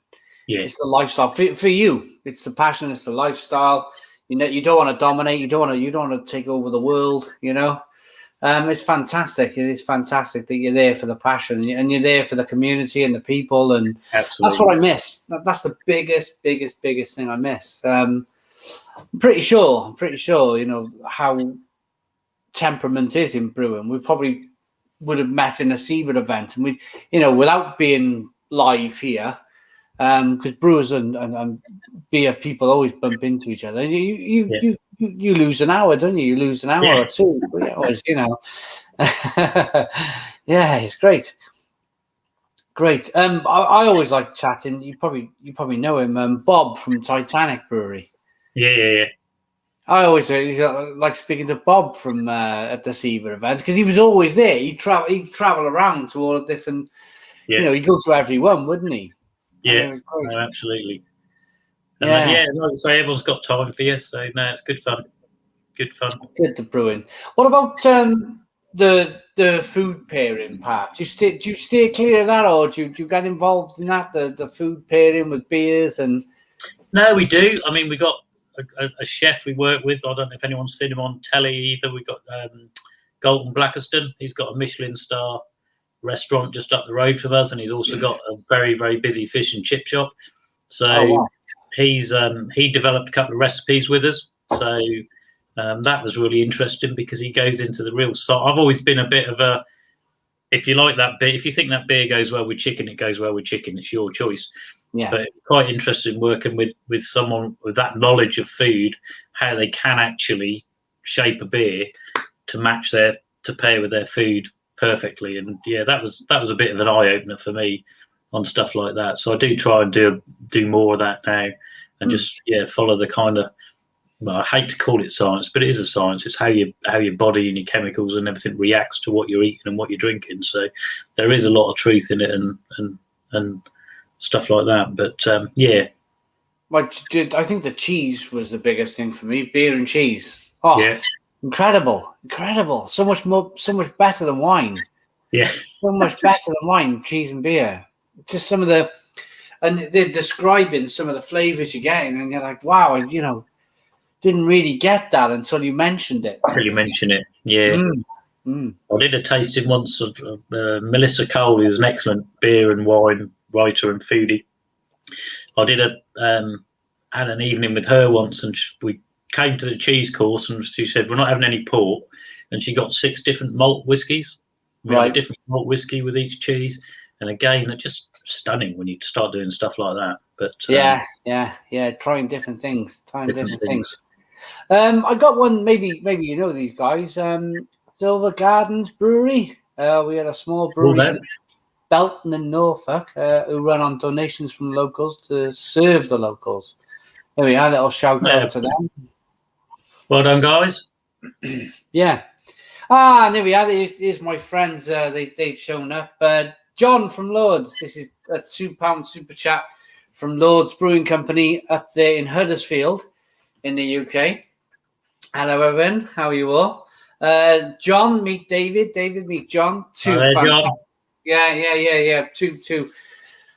Yeah. It's the lifestyle. For you, it's the passion, it's the lifestyle. You don't want to dominate, you don't want to take over the world, It's fantastic. It is fantastic that you're there for the passion and you're there for the community and the people, and absolutely. That's what I miss. That's the biggest thing I miss. I'm pretty sure, how temperament is in brewing. We probably would have met in a Seabird event, and we, without being live here, because brewers and beer people always bump into each other. You lose an hour, don't you? You lose an hour or two. But always, yeah, it's great. I always like chatting. You probably know him, Bob from Titanic Brewery. Yeah. I always like speaking to Bob from at the Seabird event because he was always there. He'd travel around to all the different. He'd go to every one, wouldn't he? Yeah, no, absolutely. And so everyone's got time for you. So no, it's good fun. Good fun. Good to brewing. What about the food pairing part? Do you stay clear of that, or do you get involved in that? The food pairing with beers and. No, we do. I mean, we got a chef we work with. I don't know if anyone's seen him on telly either. We've got Galton Blackiston. He's got a Michelin star restaurant just up the road from us, and he's also got a very, very busy fish and chip shop. So he developed a couple of recipes with us. So that was really interesting because he goes into the real side. I've always been a bit of a, if you like that beer, if you think that beer goes well with chicken, it goes well with chicken. It's your choice. Yeah. But it's quite interesting working with someone with that knowledge of food, how they can actually shape a beer to pair with their food perfectly. And that was a bit of an eye opener for me on stuff like that. So I do try and do more of that now, and just follow the kind of, well, I hate to call it science, but it is a science. It's how your body and your chemicals and everything reacts to what you're eating and what you're drinking. So there is a lot of truth in it and stuff like that. But I think the cheese was the biggest thing for me. Beer and cheese. Oh, yeah. Incredible. So much better than wine. Yeah. So much better than wine, cheese and beer. Just some of the, and they're describing some of the flavors you're getting, and you're like, wow, didn't really get that until you mentioned it. Until you mention it, yeah. I did a tasting once of Melissa Cole, who's an excellent beer and wine writer and foodie. I did had an evening with her once, and we came to the cheese course, and she said, we're not having any port, and she got 6 different malt whiskies. We had a different malt whiskey with each cheese, and again, it's just stunning when you start doing stuff like that. But trying different things, different things. I got one. Maybe you know these guys. Silver Gardens Brewery. We had a small brewery in Belton in Norfolk who run on donations from locals to serve the locals. There we are. A little shout out to them. Well done, guys. Yeah. And there we are. Here's my friends. They've shown up. John from Lords. This is a £2 super chat from Lords Brewing Company up there in Huddersfield in the UK. Hello, everyone. How are you all? John, meet David. David, meet John. John. Yeah. Two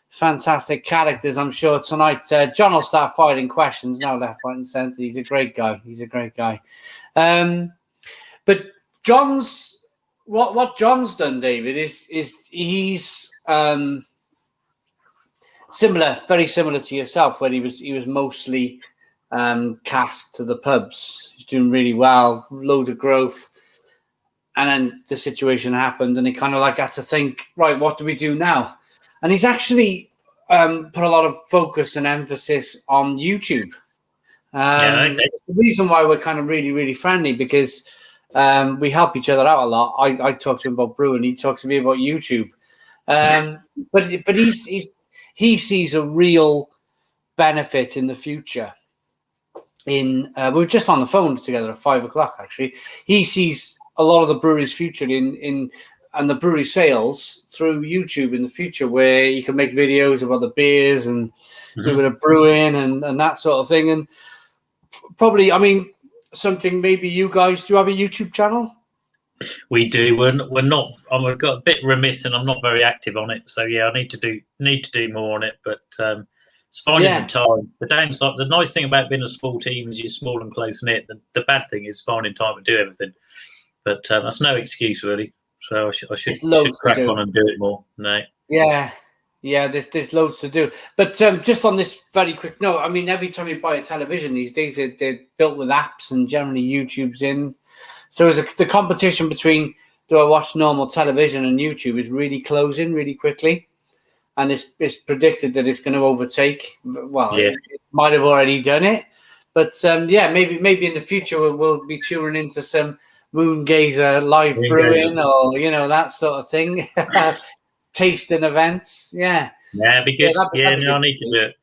fantastic characters, I'm sure, tonight. John will start firing questions now, left, right, and centre. He's a great guy. But John's what John's done, David, is he's very similar to yourself, where he was mostly cask to the pubs. He's doing really well, loads of growth. And then the situation happened, and he kind of like had to think, right, what do we do now? And he's actually put a lot of focus and emphasis on YouTube. It's the reason why we're kind of really, really friendly, because we help each other out a lot. I talk to him about brewing, he talks to me about YouTube. But he sees a real benefit in the future. We were just on the phone together at 5:00 actually. He sees a lot of the brewery's future and the brewery sales through YouTube in the future, where you can make videos about the beers and do a bit of brewing and that sort of thing. And probably, I mean, something maybe you guys do have a YouTube channel? We do. We're not. I've got a bit remiss, and I'm not very active on it. So yeah, I need to do more on it. But it's finding the time. The downside, the nice thing about being a small team is you're small and close knit. The bad thing is finding time to do everything. But that's no excuse really. So I should crack on and do it more. No. Yeah. There's loads to do. But just on this very quick note, I mean, every time you buy a television these days, they're built with apps, and generally YouTube's in. So the competition between do I watch normal television and YouTube is really closing really quickly, and it's predicted that it's going to overtake. Well, it might have already done it, but maybe in the future we'll be tuning into some Moongazer live brewing or that sort of thing. Tasting events, yeah, be good. I need to do it.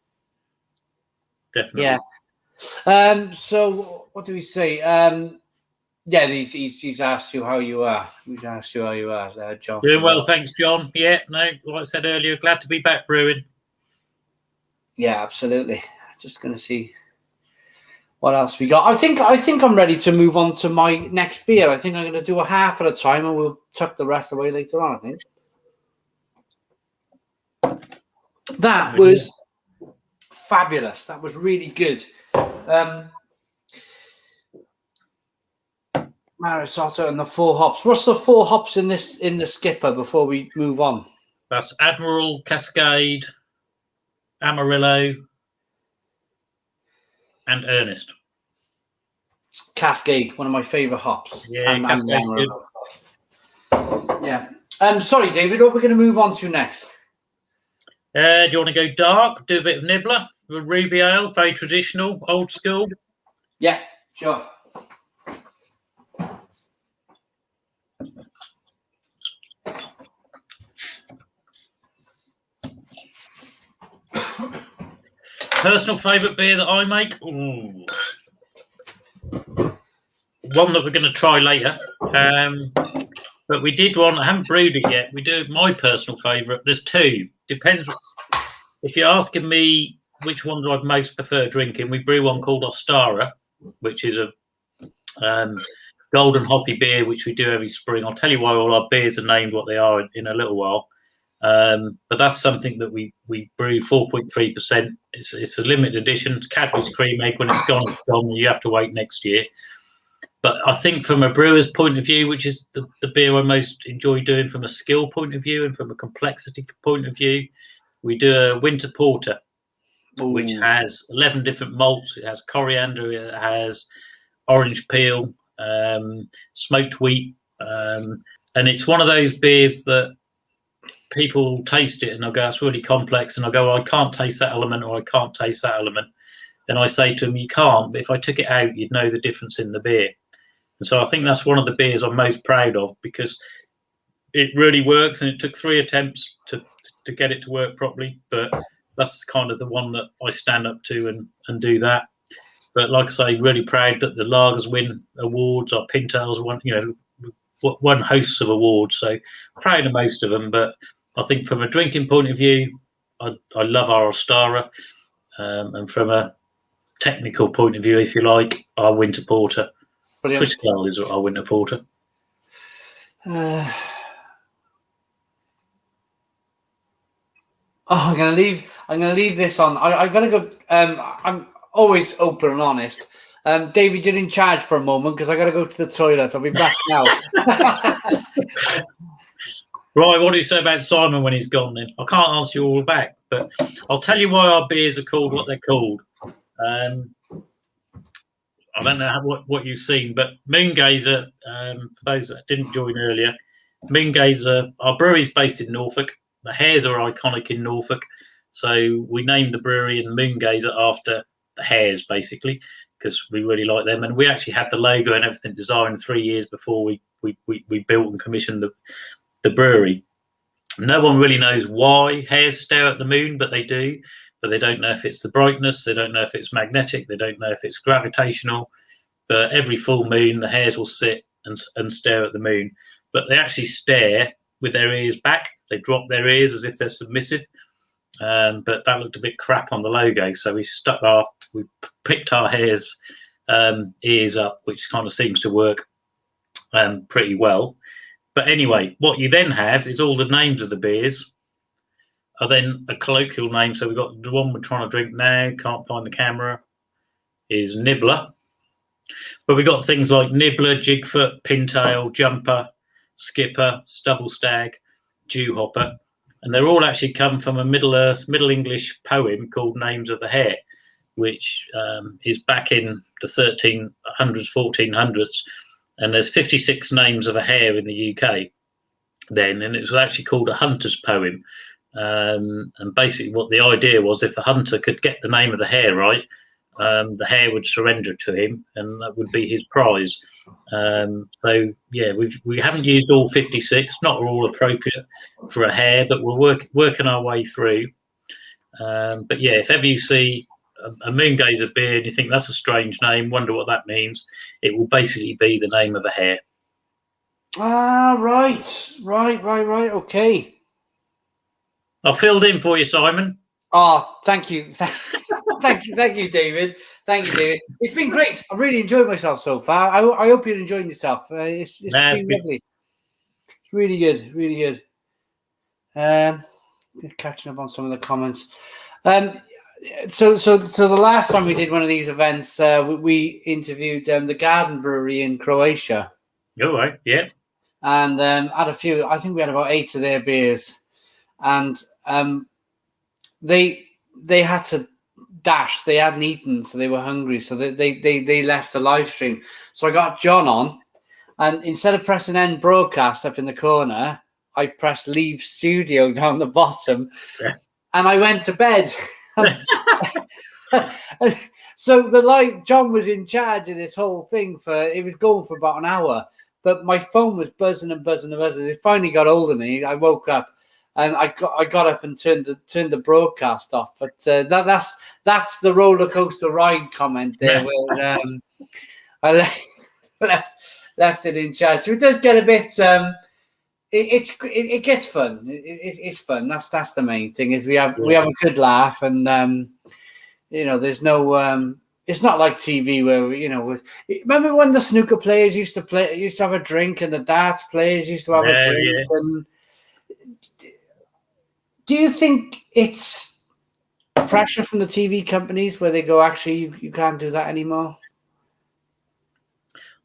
Definitely. Yeah. So what do we say? He's asked you how you are. He's asked you how you are, John. Doing well, thanks, John. Yeah, no, like I said earlier, glad to be back brewing. Yeah, absolutely. Just going to see what else we got. I think I'm ready to move on to my next beer. I think I'm going to do a half at a time, and we'll tuck the rest away later on, I think. That was fabulous. That was really good. Marisotto and the 4 hops. What's the 4 hops in the skipper before we move on? That's Admiral, Cascade, Amarillo, and Ernest. Cascade, one of my favourite hops. Yeah, Cascade's good. Yeah. Sorry, David, what we're going to move on to next? Do you want to go dark? Do a bit of nibbler with ruby ale, very traditional, old school. Yeah, sure. Personal favourite beer that I make? Ooh. One that we're going to try later. But we did one. I haven't brewed it yet. We do my personal favourite. There's 2. Depends. If you're asking me which ones I'd most prefer drinking, we brew one called Ostara, which is a golden hoppy beer, which we do every spring. I'll tell you why all our beers are named what they are in a little while. But that's something that we brew 4.3%. It's a limited edition. It's Cadbury's cream egg. When it's gone, it's gone. You have to wait next year. But I think from a brewer's point of view, which is the beer I most enjoy doing from a skill point of view and from a complexity point of view, we do a winter porter, which has 11 different malts. It has coriander, it has orange peel, smoked wheat. And it's one of those beers that people taste it and they'll go, it's really complex. And I'll go, I can't taste that element, or I can't taste that element. Then I say to them, you can't, but if I took it out, you'd know the difference in the beer. And so I think that's one of the beers I'm most proud of, because it really works, and it took 3 attempts to get it to work properly. But that's kind of the one that I stand up to and do that. But like I say, really proud that the lagers win awards. Our Pintails won hosts of awards. So proud of most of them. But I think from a drinking point of view, I love our Ostara. And from a technical point of view, if you like, our winter porter. Crystal is our winter porter. I'm gonna leave this on. I gotta go. I'm always open and honest. David, you're in charge for a moment because I gotta go to the toilet. I'll be back now. Right, what do you say about Simon when he's gone then? I can't answer you all back, but I'll tell you why our beers are called what they're called. I don't know what you've seen, but Moongazer, for those that didn't join earlier, Moongazer, our brewery is based in Norfolk. The hares are iconic in Norfolk. So we named the brewery in Moongazer after the hares, basically, because we really like them. And we actually had the logo and everything designed 3 years before we built and commissioned the brewery. No one really knows why hares stare at the moon, but they do. But they don't know if it's the brightness. They don't know if it's magnetic. They don't know if it's gravitational. But every full moon, the hares will sit and stare at the moon. But they actually stare with their ears back. They drop their ears as if they're submissive. But that looked a bit crap on the logo. So we picked our hares' ears up, which kind of seems to work pretty well. But anyway, what you then have is all the names of the beers are then a colloquial name. So we've got the one we're trying to drink now, can't find the camera, is Nibbler. But we've got things like Nibbler, Jigfoot, Pintail, Jumper, Skipper, Stubble Stag, Dewhopper. And they're all actually come from a Middle English poem called Names of the Hare, which is back in the 1300s, 1400s. And there's 56 names of a hare in the UK then, and it was actually called a hunter's poem. And basically what the idea was, if a hunter could get the name of the hare right, the hare would surrender to him, and that would be his prize. So yeah, we haven't used all 56, not all appropriate for a hare, but we're working our way through. But yeah, if ever you see a Moongazer beer and you think that's a strange name, wonder what that means, it will basically be the name of a hare. Right. Okay. I filled in for you, Simon. Oh, thank you. Thank you, David. Thank you, David. It's been great. I've really enjoyed myself so far. I hope you're enjoying yourself. It's been lovely. It's really good. Catching up on some of the comments. So the last time we did one of these events, we interviewed the Garden Brewery in Croatia. All right, yeah. And had a few. I think we had about 8 of their beers, and they had to dash. They hadn't eaten, so they were hungry. So they left the live stream. So I got John on, and instead of pressing end broadcast up in the corner, I pressed leave studio down the bottom, and I went to bed. So John was in charge of this whole thing it was going for about an hour, but my phone was buzzing. They finally got hold of me. I woke up and I got up and turned the broadcast off. But that's the roller coaster ride comment there. Where I left it in charge. So it does get a bit. It gets fun. It's fun. That's the main thing. Is we have a good laugh, and there's no It's not like TV where remember when the snooker players used to have a drink, and the darts players used to have a drink. Yeah. And do you think it's pressure from the TV companies where they go, actually, you can't do that anymore?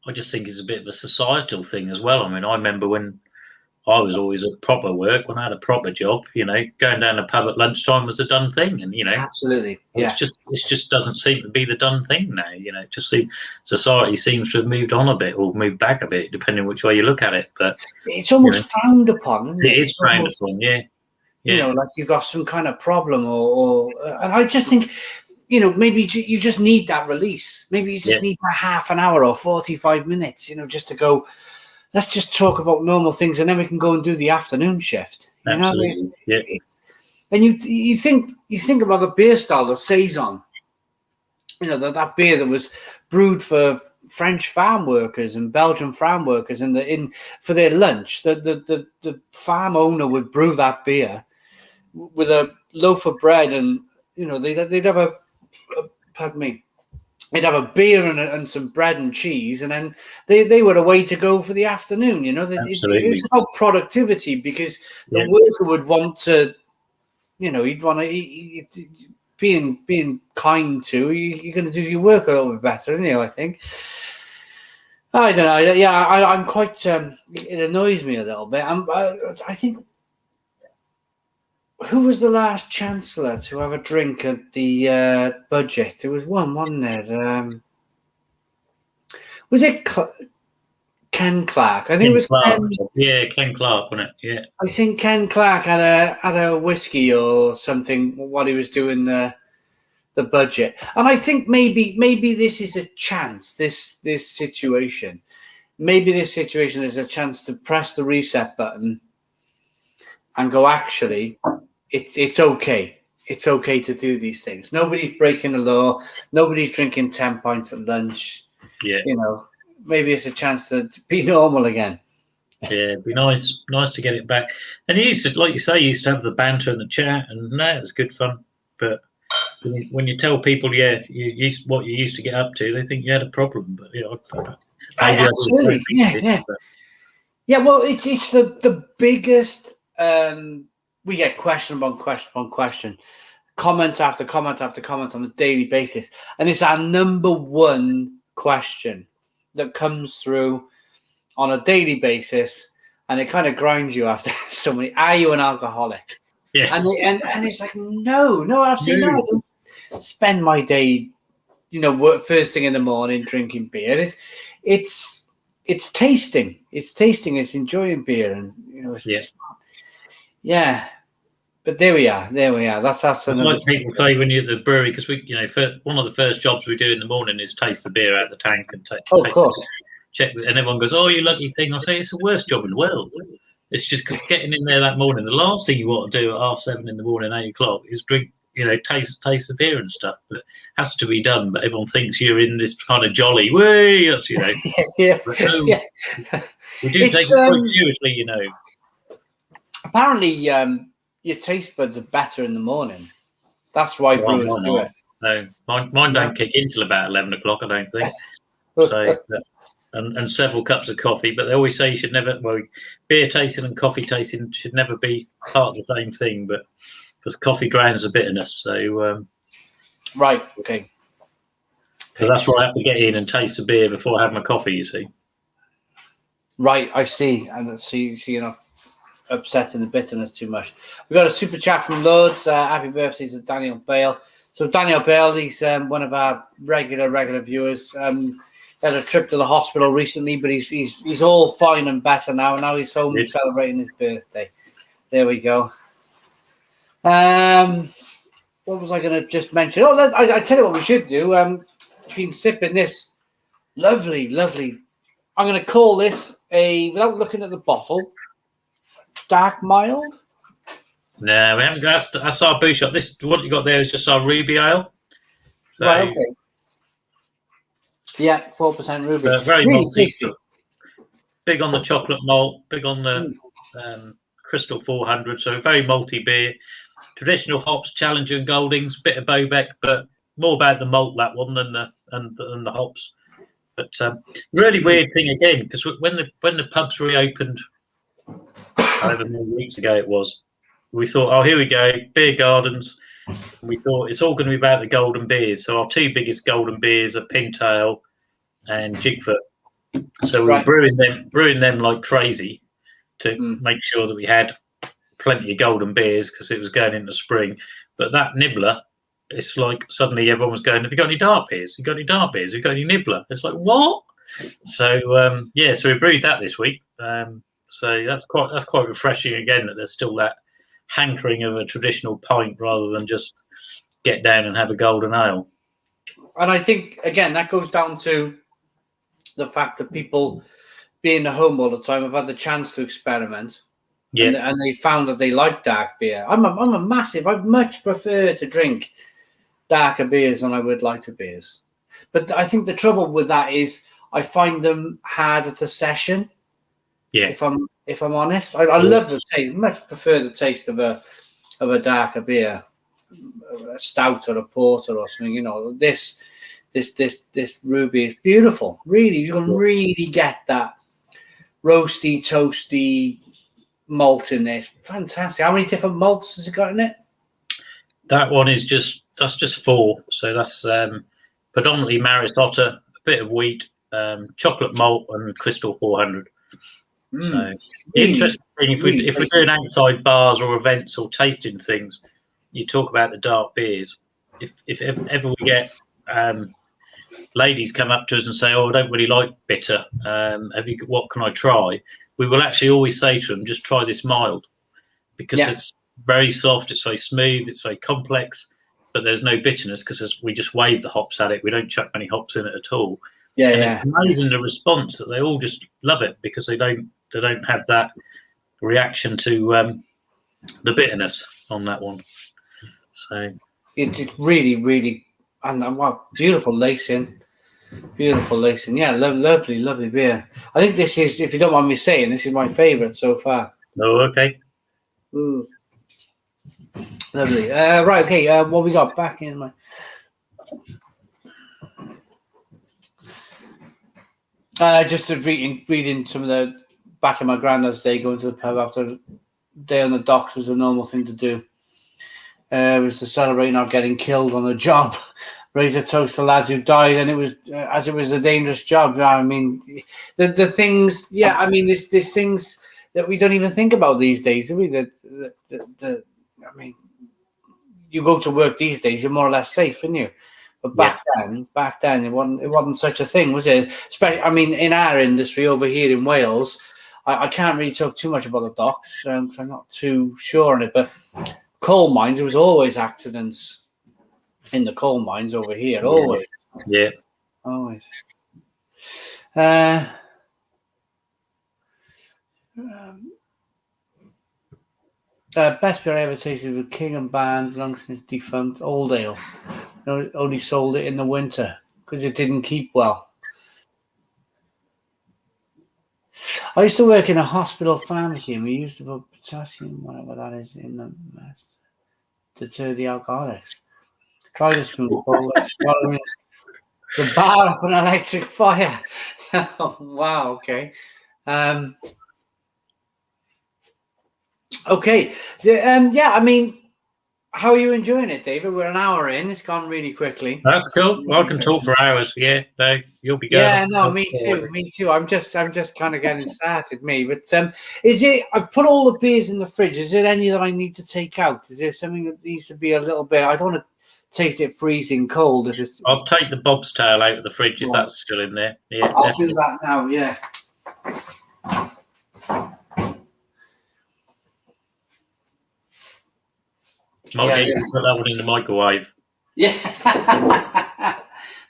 I just think it's a bit of a societal thing as well. I mean, I remember when I was always at proper work, when I had a proper job, going down the pub at lunchtime was a done thing. And, Absolutely. Yeah. It just doesn't seem to be the done thing now. It just society seems to have moved on a bit, or moved back a bit, depending which way you look at it. But it's almost frowned upon. Isn't it? It is frowned upon, yeah. Like you've got some kind of problem, and I just think, maybe you just need that release. Maybe you just need that half an hour or 45 minutes, just to go, let's just talk about normal things, and then we can go and do the afternoon shift. Absolutely. Yeah. And you think about the beer style, the Saison, that beer that was brewed for French farm workers and Belgian farm workers, and for their lunch, the farm owner would brew that beer with a loaf of bread, and they'd have they'd have a beer and some bread and cheese, and then they were away to go for the afternoon. It was about productivity, because the worker would want to, he'd want to being kind to you're going to do your work a little bit better, I think. I don't know. Yeah, I'm quite. It annoys me a little bit. I think. Who was the last chancellor to have a drink at the budget? There was one, wasn't there? Was it Ken Clark? I think it was Clark. Ken. Yeah, Ken Clark, wasn't it? Yeah. I think Ken Clark had a whiskey or something while he was doing the budget, and I think maybe this is a chance. This situation, maybe this situation is a chance to press the reset button and go, actually, it's okay. It's okay to do these things. Nobody's breaking the law. Nobody's drinking 10 pints at lunch. Yeah. Maybe it's a chance to be normal again. Yeah, it'd be nice to get it back. And you used to, like you say, you used to have the banter and the chat, and it was good fun. But when you tell people, what you used to get up to, they think you had a problem. But absolutely, yeah. Yeah, well, it's the biggest. We get question upon question upon question, comment after comment after comment on a daily basis, and it's our number one question that comes through on a daily basis, and it kind of grinds you after so many. Are you an alcoholic? Yeah, and it's like, no, absolutely not. I don't spend my day, first thing in the morning drinking beer. It's tasting. It's enjoying beer, and it's not. Yeah, but there we are. That's another. Like people say when you're at the brewery, because one of the first jobs we do in the morning is taste the beer out of the tank and of course, check, and everyone goes, "Oh, you lucky thing." I say it's the worst job in the world. It's just getting in there that morning. The last thing you want to do at 7:30 in the morning, 8 o'clock, is drink. Taste the beer and stuff, but it has to be done. But everyone thinks you're in this kind of jolly way, yeah. But no, we do take it quite seriously, Apparently, your taste buds are better in the morning. That's why brewers do it. No, mine don't kick in till about 11 o'clock, I don't think. So, and several cups of coffee. But they always say you should never. Well, beer tasting and coffee tasting should never be part of the same thing. But because coffee drowns the bitterness, so right, okay. So that's why I have to get in and taste the beer before I have my coffee. You see. Right, I see, and so you're not upsetting the bitterness too much. We got a super chat from Lourdes. Happy birthday to Daniel Bale. So Daniel Bale, he's one of our regular viewers. Had a trip to the hospital recently, but he's all fine and better now. Now he's home and celebrating his birthday. There we go. What was I going to just mention? I tell you what we should do. Been sipping this lovely. I'm going to call this without looking at the bottle, dark mild. No, we haven't got. That's our booth shop. This what you got there is just our ruby ale. So, right. Okay. Yeah, 4% ruby. Very really malty. tasty. Big on the chocolate malt. Big on the Crystal 400. So very malty beer. Traditional hops, Challenger and Goldings. Bit of Bobek, but more about the malt, that one, than the hops. But really weird thing again, because when the pubs reopened, however many weeks ago it was, we thought, oh, here we go, beer gardens. And we thought it's all going to be about the golden beers. So our two biggest golden beers are Pintail and Jigfoot. So we were brewing them like crazy to make sure that we had plenty of golden beers because it was going into spring. But that nibbler, it's like suddenly everyone was going, have you got any dark beers? You got any dark beers? You got any nibbler? It's like, what? So so we brewed that this week. So that's quite refreshing again, that there's still that hankering of a traditional pint rather than just get down and have a golden ale. And I think again that goes down to the fact that people being at home all the time have had the chance to experiment. Yeah, and they found that they like dark beer. I'm a massive. I much prefer to drink darker beers than I would lighter beers. But I think the trouble with that is I find them harder to session. Yeah, if I'm honest, I love the taste. Much prefer the taste of a darker beer, a stout or a porter or something. You know, this ruby is beautiful. Really, you can really get that roasty, toasty malt in it. Fantastic. How many different malts has it got in it? That one is just 4. So that's predominantly Maris Otter, a bit of wheat, chocolate malt, and Crystal 400. So interesting thing, if we're doing outside bars or events or tasting things, you talk about the dark beers. If ever we get ladies come up to us and say, "Oh, I don't really like bitter. What can I try?" We will actually always say to them, "Just try this mild," because it's very soft, it's very smooth, it's very complex, but there's no bitterness because we just wave the hops at it. We don't chuck many hops in it at all. It's amazing the response that they all just love it because they don't have that reaction to the bitterness on that one. So it's really, really, and wow, beautiful lacing. Beautiful lacing. Yeah, lovely beer. I think this is, if you don't mind me saying, this is my favourite so far. Oh, okay. Ooh. Lovely. Right, okay, what we got back in my... just reading some of the back in my granddad's day, going to the pub after a day on the docks was a normal thing to do. It was to celebrate not getting killed on the job. Raise a toast to lads who died, and it was as it was a dangerous job. I mean, the things. Yeah, I mean, there's things that we don't even think about these days, do we? I mean, you go to work these days, you're more or less safe, aren't you? But back then, it wasn't such a thing, was it? Especially, I mean, in our industry over here in Wales, I can't really talk too much about the docks because I'm not too sure on it. But coal mines, there was always accidents in the coal mines over here, always. Yeah. Always. Best beer I ever tasted with King and Barnes, long since defunct, Old Ale. Only sold it in the winter because it didn't keep well. I used to work in a hospital pharmacy and we used to put potassium, whatever that is, in the mess to deter the alcoholics. Try the spoonful, swallowing the bar of an electric fire. Oh, wow, okay. Okay. Yeah, I mean, how are you enjoying it, David? We're an hour in. It's gone really quickly. That's cool. Well, I can talk for hours. Yeah, no, you'll be going. Yeah, no, me too. Me too. I'm just kind of getting started, me. But is it? I put all the beers in the fridge. Is there any that I need to take out? Is there something that needs to be a little bit? I don't want to taste it freezing cold. If it's... I'll take the Bob's tail out of the fridge if that's still in there. Yeah, I'll do that now. Yeah. Might need to put that one in the microwave. Yeah,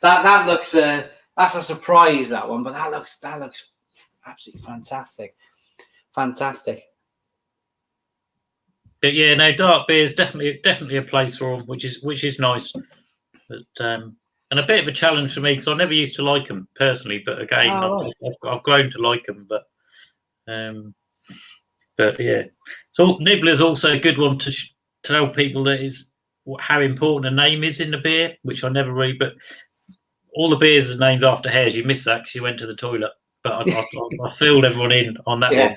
that looks that's a surprise, that one, but that looks absolutely fantastic. But yeah, no, dark beer is definitely a place for them, which is nice. But and a bit of a challenge for me because I never used to like them personally, but again, I've grown to like them. But yeah, so Nibbler's also a good one to tell people that is how important a name is in the beer, which I never really. But all the beers are named after hares. You missed that because you went to the toilet. But I filled everyone in on that one.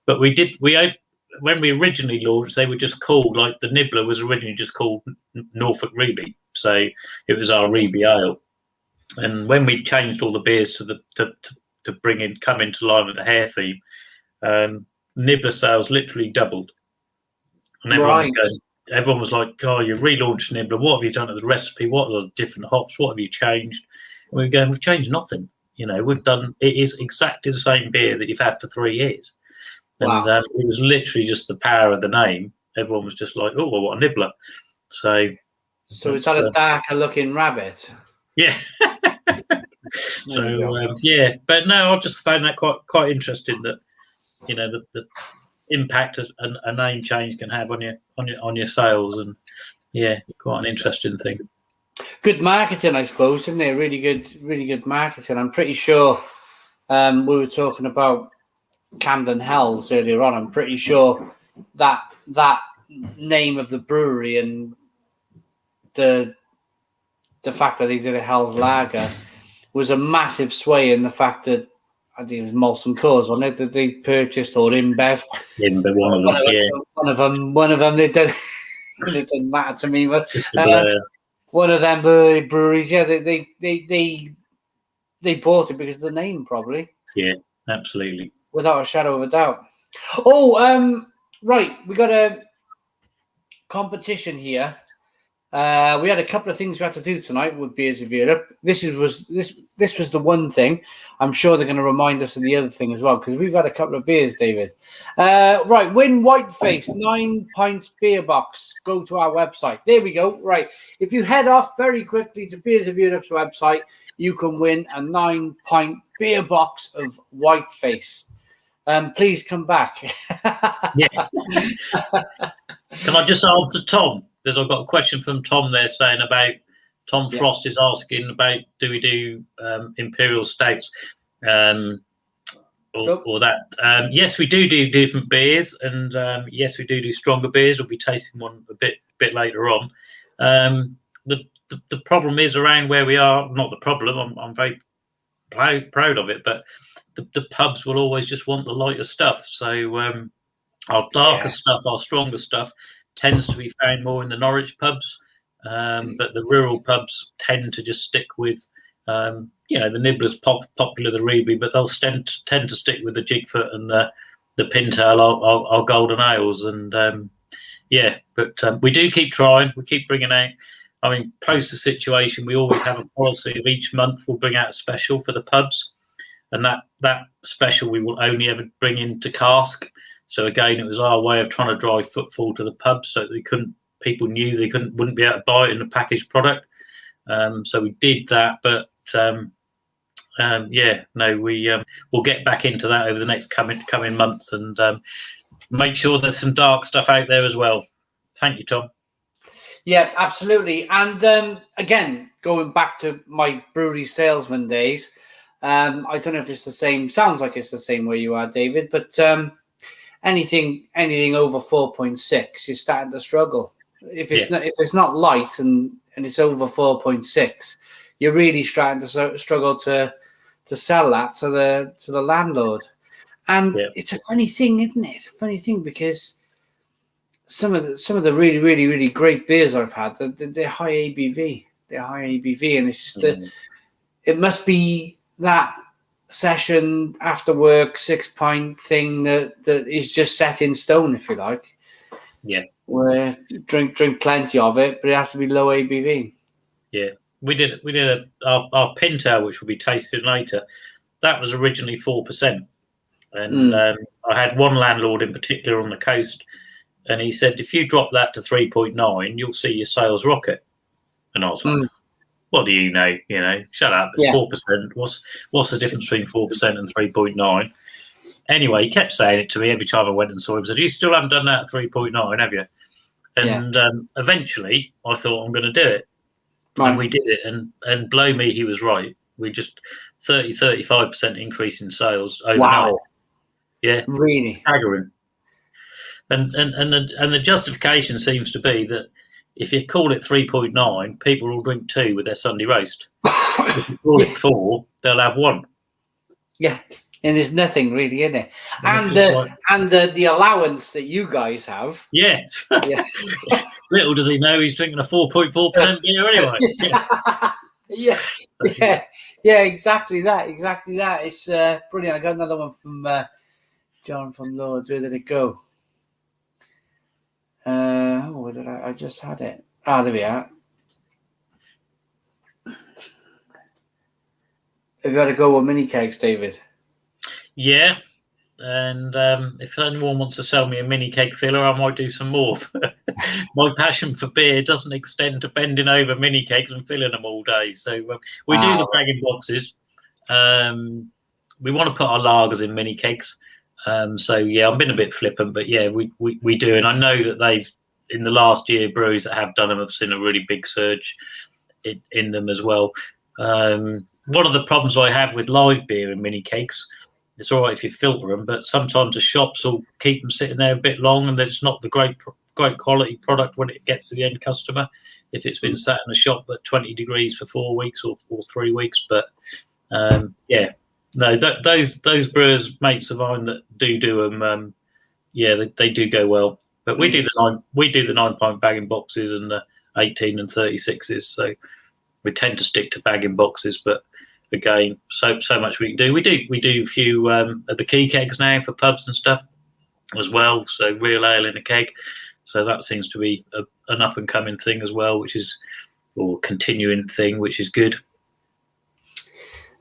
But when we originally launched, they were just called, like the Nibbler was originally just called Norfolk Ruby, so it was our Ruby Ale. And when we changed all the beers to come into line with the hare theme, Nibbler sales literally doubled, and everyone was like, "Oh, you relaunched Nibbler. What have you done to the recipe? What are the different hops? What have you changed?" And we were going, "We've changed nothing. It is exactly the same beer that you've had for 3 years." And it was literally just the power of the name. Everyone was just like, "Oh, well, what a Nibbler!" So it's had a darker looking rabbit. Yeah. But no, I just found that quite interesting that the impact a name change can have on your sales, and quite an interesting thing. Good marketing, I suppose, isn't it? Really good marketing. I'm pretty sure we were talking about Camden Hells earlier on. I'm pretty sure that name of the brewery and the fact that they did a Hell's Lager was a massive sway in the fact that I think it was Molson Coors on it that they purchased, or InBev. One of them. It didn't matter to me, but one of them breweries. Yeah, they bought it because of the name, probably. Yeah, absolutely. Without a shadow of a doubt. Oh, right. We got a competition here. We had a couple of things we had to do tonight with Beers of Europe. This was the one thing. I'm sure they're going to remind us of the other thing as well, because we've had a couple of beers, David. Right, win Whiteface 9 pints beer box. Go to our website. There we go. Right, if you head off very quickly to Beers of Europe's website, you can win a 9-pint beer box of Whiteface. Please come back. Yeah. Can I just answer Tom? Because I've got a question from Tom there saying about Tom Frost is asking about do we do imperial stouts or that. Yes, we do different beers, and yes, we do stronger beers. We'll be tasting one a bit later on. The problem is around where we are. Not the problem. I'm very proud of it, but the pubs will always just want the lighter stuff. So our darker stuff, our stronger stuff, tends to be found more in the Norwich pubs, but the rural pubs tend to just stick with, the Nibbler's popular, the Ruby, but they'll tend to stick with the Jigfoot and the Pintail, our golden ales, and but we do keep trying. We keep bringing out. I mean, post the situation, we always have a policy of each month we'll bring out a special for the pubs, and that special we will only ever bring into cask. So again, it was our way of trying to drive footfall to the pubs, so people knew they wouldn't be able to buy it in a packaged product. So we did that, but we'll get back into that over the next coming months, and make sure there's some dark stuff out there as well. Thank you, Tom. Yeah, absolutely. And again, going back to my brewery salesman days, I don't know if it's the same. Sounds like it's the same where you are, David, but anything over 4.6, you're starting to struggle. If it's not light and it's over 4.6, you're really starting to struggle to sell that to the landlord. And it's a funny thing, isn't it? It's a funny thing because some of the really, really, really great beers I've had, they're high ABV. They're high ABV, and it's just it must be that session after work 6-pint thing that is just set in stone, if you like. Yeah. Where drink plenty of it, but it has to be low ABV. Yeah. We did our Pintail, which will be tasted later. That was originally 4%. And I had one landlord in particular on the coast, and he said, if you drop that to 3.9, you'll see your sales rocket. And I was like, what do you know? Shut up. It's 4%. What's the difference between 4% and 3.9? Anyway, he kept saying it to me every time I went and saw him. He said, you still haven't done that at 3.9, have you? And eventually I thought, I'm going to do it. Right. And we did it. And blow me, he was right. We just 35% increase in sales overnight. Wow. Yeah. Really? Staggering. And the justification seems to be that if you call it 3.9, people will drink 2 with their Sunday roast. If you call it 4, they'll have 1. Yeah, and there's nothing really in it. And the allowance that you guys have. Yeah. Yeah. Little does he know he's drinking a 4.4% beer anyway. Yeah, exactly that. It's brilliant. I got another one from John from Lords. Where did it go? Where did I just had it. There we are. Have you had a go with mini kegs, David? Yeah. And if anyone wants to sell me a mini keg filler, I might do some more. My passion for beer doesn't extend to bending over mini kegs and filling them all day. So we do the bag in boxes. We want to put our lagers in mini kegs. So yeah, I've been a bit flippant, but yeah, we do. And I know that they've, in the last year, breweries that have done them have seen a really big surge in them as well. One of the problems I have with live beer in mini kegs, it's all right if you filter them, but sometimes the shops will keep them sitting there a bit long, and it's not the great quality product when it gets to the end customer. If it's been sat in the shop at 20 degrees for 4 weeks or 3 weeks, but those brewers, mates of mine that do them, they do go well. But we do the 9-pint bagging boxes and the 18 and 36s, so we tend to stick to bagging boxes, but. Again, so much we can do. We do a few of the key kegs now for pubs and stuff as well. So real ale in a keg. So that seems to be an up and coming thing as well, or continuing thing, which is good.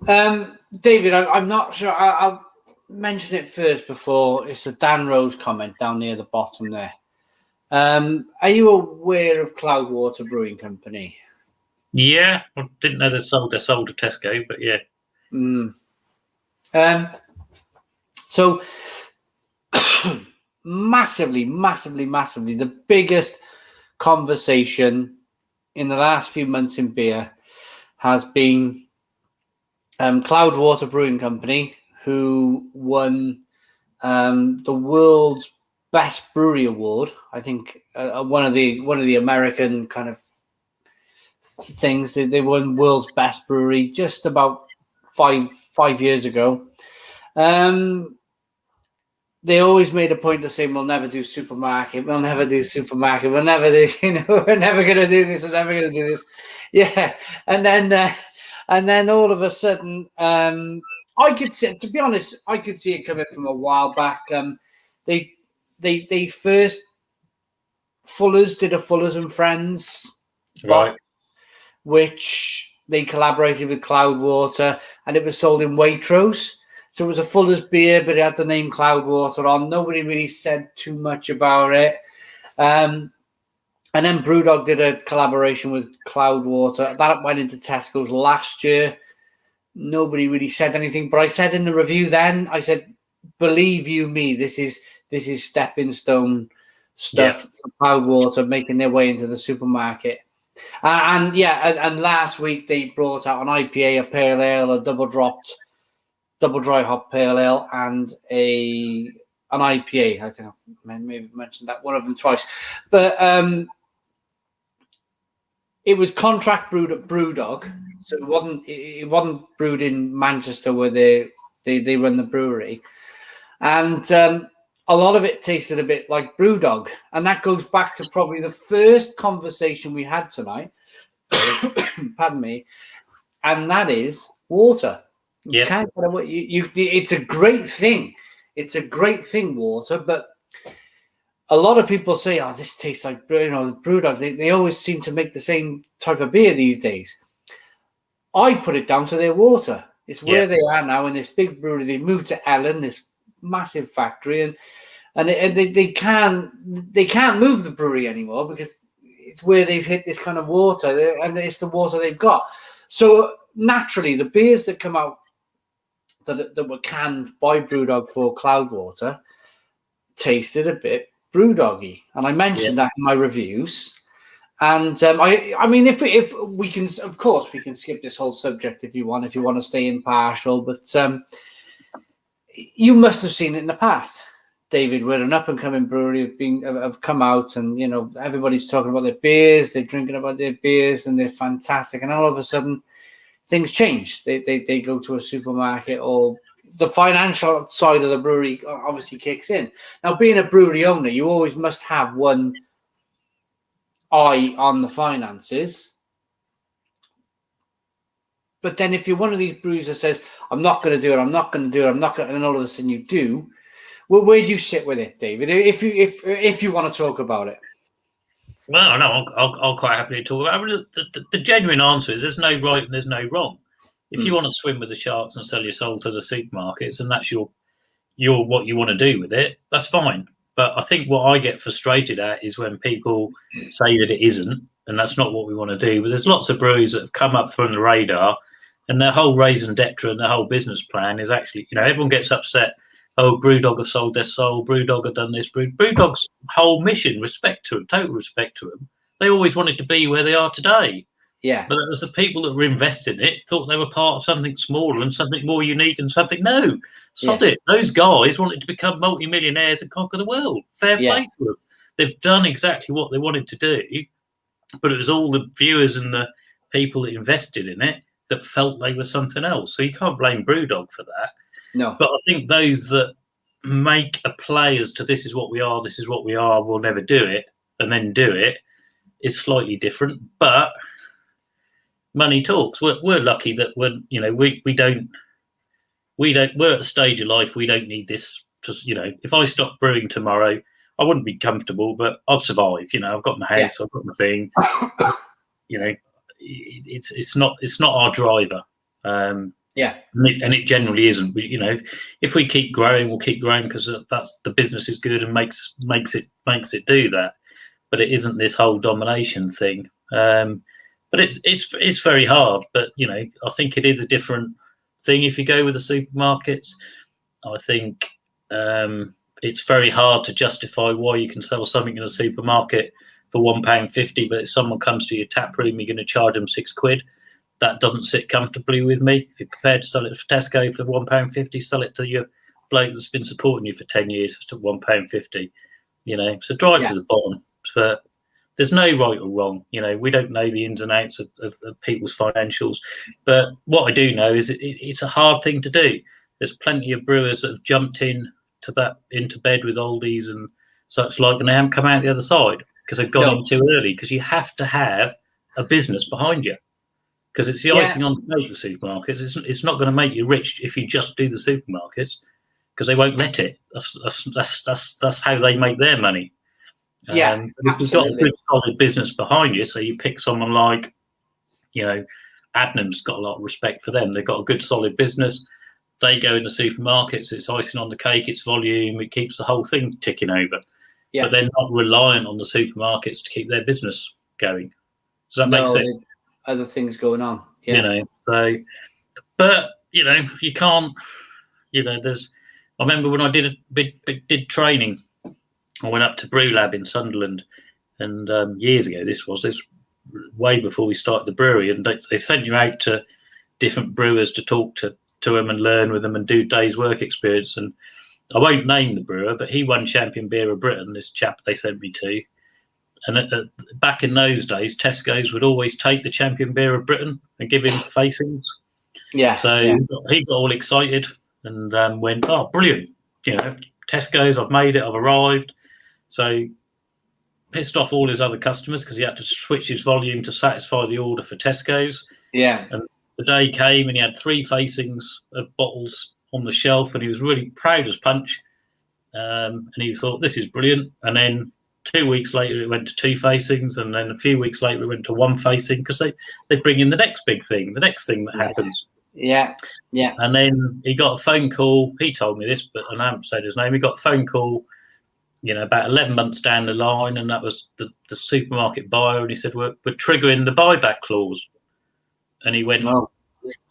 David, I'm not sure. I'll mention it first before. It's a Dan Rose comment down near the bottom there. Are you aware of Cloudwater Brewing Company? Yeah, I didn't know they sold to Tesco, but yeah. So massively, the biggest conversation in the last few months in beer has been Cloudwater Brewing Company, who won the world's best brewery award. I think one of the American kind of things. They won world's best brewery just about five years ago. They always made a point of saying, we'll never do supermarket. We're never going to do this. We're never going to do this. Yeah. And then all of a sudden, I could see, to be honest, I could see it coming from a while back. They first, Fuller's did a Fuller's and Friends box, which they collaborated with Cloudwater, and it was sold in Waitrose. So it was a Fuller's beer, but it had the name Cloudwater on. Nobody really said too much about it. And then Brewdog did a collaboration with Cloudwater. That went into Tesco's last year. Nobody really said anything, but I said in the review then, I said, believe you me, this is stepping stone stuff for Cloudwater making their way into the supermarket. And last week they brought out an IPA, a pale ale, a double dry hop pale ale, and an IPA. I think I maybe mentioned that one of them twice, but it was contract brewed at Brewdog, so it wasn't brewed in Manchester where they run the brewery, and a lot of it tasted a bit like Brewdog, and that goes back to probably the first conversation we had tonight. Pardon me, and that is water. You can't get away. It's a great thing. It's a great thing, water. But a lot of people say, "Oh, this tastes like Brewdog." They always seem to make the same type of beer these days. I put it down to their water. It's where they are now in this big brewery. They moved to Ellen, this massive factory, and they can't move the brewery anymore because it's where they've hit this kind of water, and it's the water they've got. So naturally, the beers that come out that were canned by Brewdog for Cloudwater tasted a bit Brewdoggy, and I mentioned that in my reviews. And I mean, if we can, of course, we can skip this whole subject if you want to stay impartial. But you must have seen it in the past, David, we're an up and coming brewery, have come out, and everybody's talking about their beers, they're drinking about their beers, and they're fantastic. And all of a sudden, things change. They go to a supermarket, or the financial side of the brewery obviously kicks in. Now, being a brewery owner, you always must have one eye on the finances. But then if you're one of these brewers that says, I'm not going to do it, I'm not going to do it, I'm not going to, and all of a sudden you do, well, where do you sit with it, David? If you want to talk about it. Well, no, I'll quite happily talk about it. The genuine answer is there's no right and there's no wrong. If you want to swim with the sharks and sell your soul to the supermarkets, and that's your what you want to do with it, that's fine. But I think what I get frustrated at is when people say that it isn't, and that's not what we want to do. But there's lots of breweries that have come up from the radar, and their whole raison d'etre and their whole business plan is actually, everyone gets upset. Oh, Brewdog have sold their soul. Brewdog have done this. Brewdog's whole mission, respect to them, total respect to them. They always wanted to be where they are today. Yeah. But it was the people that were invested in it thought they were part of something smaller and something more unique and something. No, sod it. Those guys wanted to become multimillionaires and conquer the world. Fair play to them. They've done exactly what they wanted to do, but it was all the viewers and the people that invested in it that felt they were something else. So you can't blame Brewdog for that. No. But I think those that make a play as to this is what we are, we'll never do it, and then do it, is slightly different. But money talks. We're lucky that we're at a stage of life we don't need this. If I stopped brewing tomorrow, I wouldn't be comfortable, but I'll survive. I've got my house, I've got my thing. It's not our driver. And it generally isn't. If we keep growing, we'll keep growing because that's the business is good and makes it do that. But it isn't this whole domination thing. But it's very hard. But I think it is a different thing if you go with the supermarkets. I think it's very hard to justify why you can sell something in a supermarket for £1.50, but if someone comes to your tap room, you're going to charge them £6. That doesn't sit comfortably with me. If you're prepared to sell it for Tesco for £1.50, sell it to your bloke that's been supporting you for 10 years for £1.50. So drive to the bottom. But there's no right or wrong. We don't know the ins and outs of people's financials. But what I do know is it's a hard thing to do. There's plenty of brewers that have jumped into bed with oldies and such like, and they haven't come out the other side because they've gone in too early. Because you have to have a business behind you. Because it's the icing on the cake, the supermarkets. It's not going to make you rich if you just do the supermarkets, because they won't let it. That's how they make their money. If you've got a good solid business behind you, so you pick someone like, Adnam's got a lot of respect for them. They've got a good solid business. They go in the supermarkets. It's icing on the cake. It's volume. It keeps the whole thing ticking over. But they're not reliant on the supermarkets to keep their business going. Does that make sense? Other things going on, but you can't. There's. I remember when I did did training, I went up to Brew Lab in Sunderland, and years ago this was way before we started the brewery, and they sent you out to different brewers to talk to them and learn with them and do days work experience. And I won't name the brewer, but he won Champion Beer of Britain. This chap they sent me to. And back in those days, Tesco's would always take the Champion Beer of Britain and give him facings. So he got all excited and went, "Oh, brilliant! Tesco's, I've made it, I've arrived." So pissed off all his other customers because he had to switch his volume to satisfy the order for Tesco's. And the day came and he had 3 facings of bottles on the shelf, and he was really proud as punch. And he thought, "This is brilliant." And then 2 weeks later, it went to 2 facings, and then a few weeks later, it went to 1 facing because they bring in the next big thing, the next thing that happens. And then he got a phone call. He told me this, but I haven't said his name. He got a phone call, about 11 months down the line, and that was the supermarket buyer, and he said, we're triggering the buyback clause. And he went,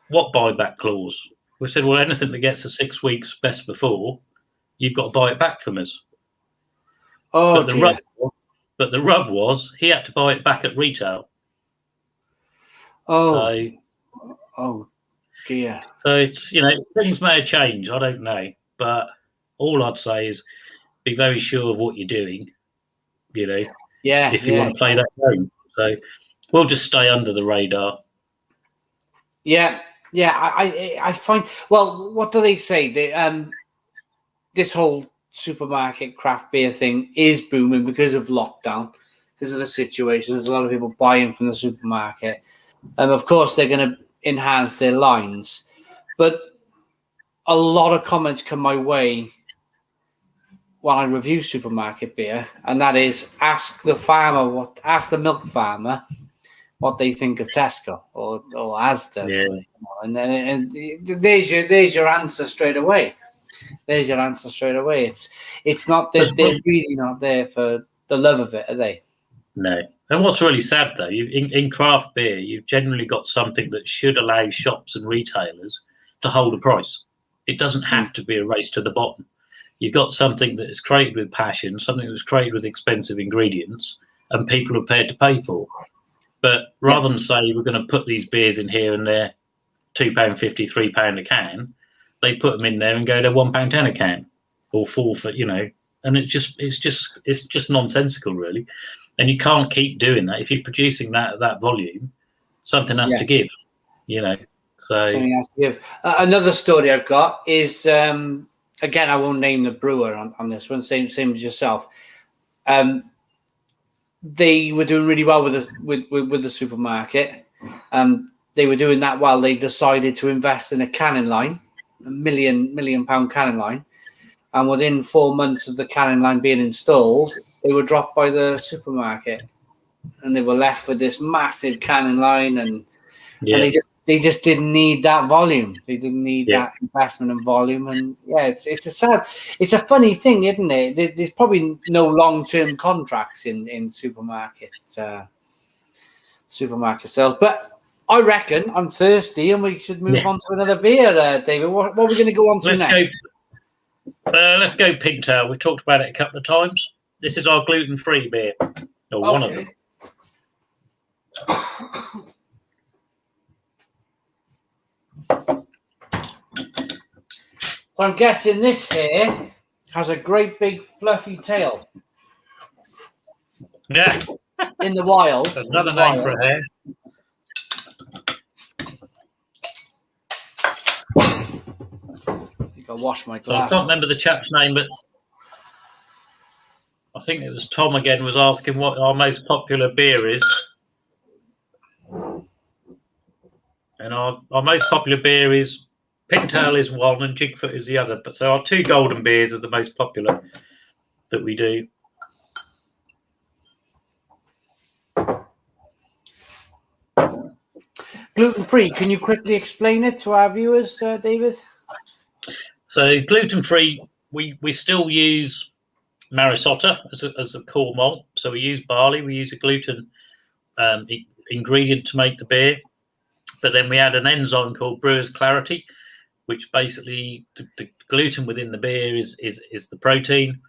"What buyback clause?" We said, "Well, anything that gets to 6 weeks best before, you've got to buy it back from us." But the rub was he had to buy it back at retail. Dear. So it's things may have changed. I don't know, but all I'd say is be very sure of what you're doing, if you want to play that game. So we'll just stay under the radar. Yeah. I find, well, what do they say? This whole supermarket craft beer thing is booming because of lockdown, because of the situation. There's a lot of people buying from the supermarket. And of course, they're going to enhance their lines. But a lot of comments come my way when I review supermarket beer, and that is ask the milk farmer what they think of Tesco or Asda. Yeah. And then there's your answer straight away. There's your answer straight away. It's not that they're really not there for the love of it, are they? No. And what's really sad, though, in craft beer, you've generally got something that should allow shops and retailers to hold a price. It doesn't have to be a race to the bottom. You've got something that is created with passion, something that was created with expensive ingredients, and people are prepared to pay for. But rather than say we're going to put these beers in here and they're £2.50, £3 a can, they put them in there and go to £1.10 a can, or £4 for, and it's just nonsensical, really. And you can't keep doing that if you're producing that at that volume. Something has to give, So something has to give. Another story I've got is again, I won't name the brewer on this one. Same as yourself. They were doing really well with the supermarket. They were doing that while they decided to invest in a canning line, a £1 million canning line. And within 4 months of the canning line being installed, they were dropped by the supermarket, and they were left with this massive canning line, and they just didn't need that volume. They didn't need that investment and volume. And it's a funny thing, isn't it? There's probably no long-term contracts in supermarket sales. But I reckon I'm thirsty, and we should move on to another beer, David. What are we going to go on to next? Let's go Pigtail. We talked about it a couple of times. This is our gluten-free beer, or one of them. So I'm guessing this here has a great big fluffy tail. Yeah. In the wild. Another name for a hare. I think I'll wash my So glass. I can't remember the chap's name, but I think it was Tom again was asking what our most popular beer is. And our most popular beer is Pintail is one and Jigfoot is the other. But so our two golden beers are the most popular that we do. Gluten-free, can you quickly explain it to our viewers, David? So gluten-free, we still use Marisota as the core malt. So we use barley, we use a gluten ingredient to make the beer. But then we add an enzyme called brewer's clarity, which basically the gluten within the beer is the protein.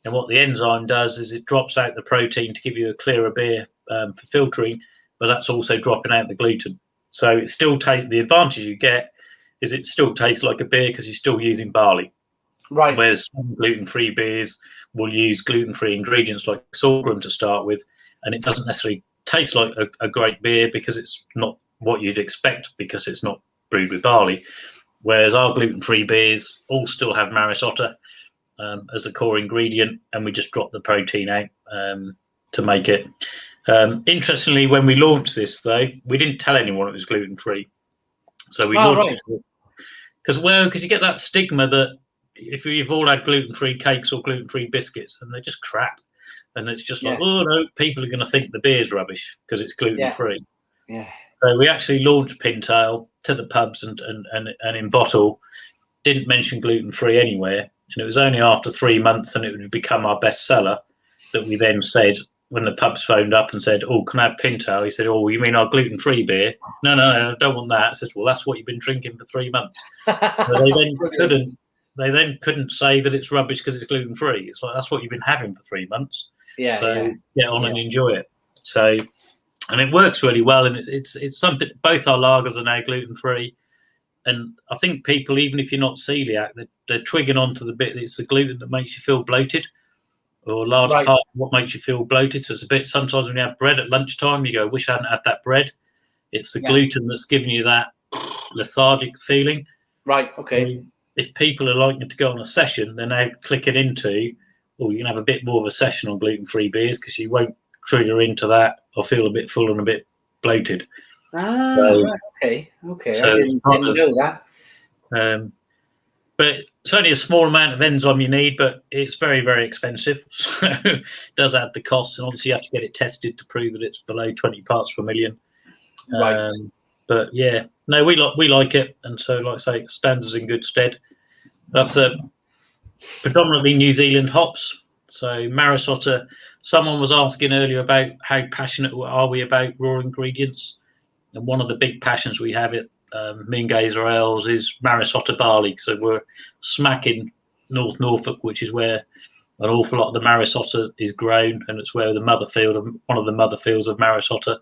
And what the enzyme does is it drops out the protein to give you a clearer beer for filtering, but that's also dropping out the gluten. So it still tastes, the advantage you get is it still tastes like a beer because you're still using barley. Right. Whereas some gluten-free beers will use gluten-free ingredients like sorghum to start with, and it doesn't necessarily taste like a great beer because it's not what you'd expect because it's not brewed with barley. Whereas our gluten-free beers all still have Marisota as a core ingredient, and we just drop the protein out to make it. Interestingly, when we launched this, though, we didn't tell anyone it was gluten-free. So we launched it because you get that stigma that if you've all had gluten-free cakes or gluten-free biscuits, and they're just crap. And it's just like, oh, no, people are going to think the beer's rubbish because it's gluten-free. Yeah. So we actually launched Pintail to the pubs and in bottle, didn't mention gluten-free anywhere. And it was only after 3 months and it would become our best seller that we then said, when the pubs phoned up and said, oh, can I have Pintail? He said, oh, you mean our gluten-free beer? No, I don't want that. I said, well, that's what you've been drinking for 3 months. So they then couldn't say that it's rubbish because it's gluten-free. It's like, that's what you've been having for 3 months. Get on and enjoy it. So, and it works really well. And it's something, both our lagers are now gluten-free. And I think people, even if you're not celiac, they're twigging onto the bit that it's the gluten that makes you feel bloated. or a large Right. part of what makes you feel bloated. So it's a bit, sometimes when you have bread at lunchtime, you go, wish I hadn't had that bread. It's the gluten that's giving you that lethargic feeling. Right. Okay. So if people are liking to go on a session, they're now clicking into, or you can have a bit more of a session on gluten-free beers because you won't trigger into that or feel a bit full and a bit bloated. Right. Okay. So I didn't know that. But it's only a small amount of enzyme you need, but it's very, very expensive. So it does add the costs, and obviously you have to get it tested to prove that it's below 20 parts per million. Right. But yeah, no, we like it, and so like I say, it stands us in good stead. That's predominantly New Zealand hops. So Maris Otter. Someone was asking earlier about how passionate are we about raw ingredients, and one of the big passions we have at Moongazer Ales is Maris Otter barley. So we're smacking North Norfolk, which is where an awful lot of the Maris Otter is grown, and it's where the mother field, one of the mother fields of Maris Otter,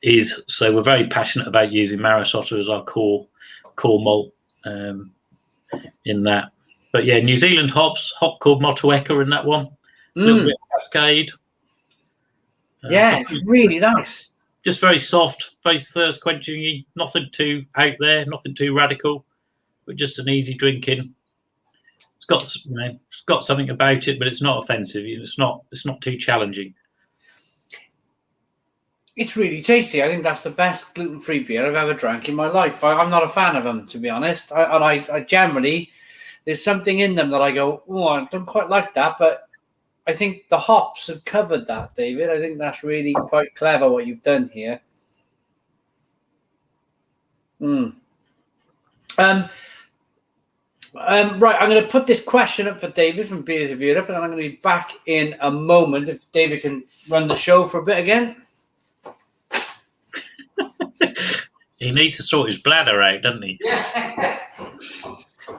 is. So we're very passionate about using Maris Otter as our core malt in that. But yeah, New Zealand hops, hop called Motueka in that one. A little bit of Cascade. Yeah, it's really nice. Just very soft, very thirst quenching. Nothing too out there, nothing too radical, but just an easy drinking. It's got something about it, but it's not offensive. It's not too challenging. It's really tasty. I think that's the best gluten-free beer I've ever drank in my life. I'm not a fan of them, to be honest. I generally, there's something in them that I go, oh, I don't quite like that, but I think the hops have covered that, David. I think that's really quite clever what you've done here. Right, I'm going to put this question up for David from Beers of Europe, and I'm going to be back in a moment if David can run the show for a bit again. He needs to sort his bladder out, doesn't he? Yeah.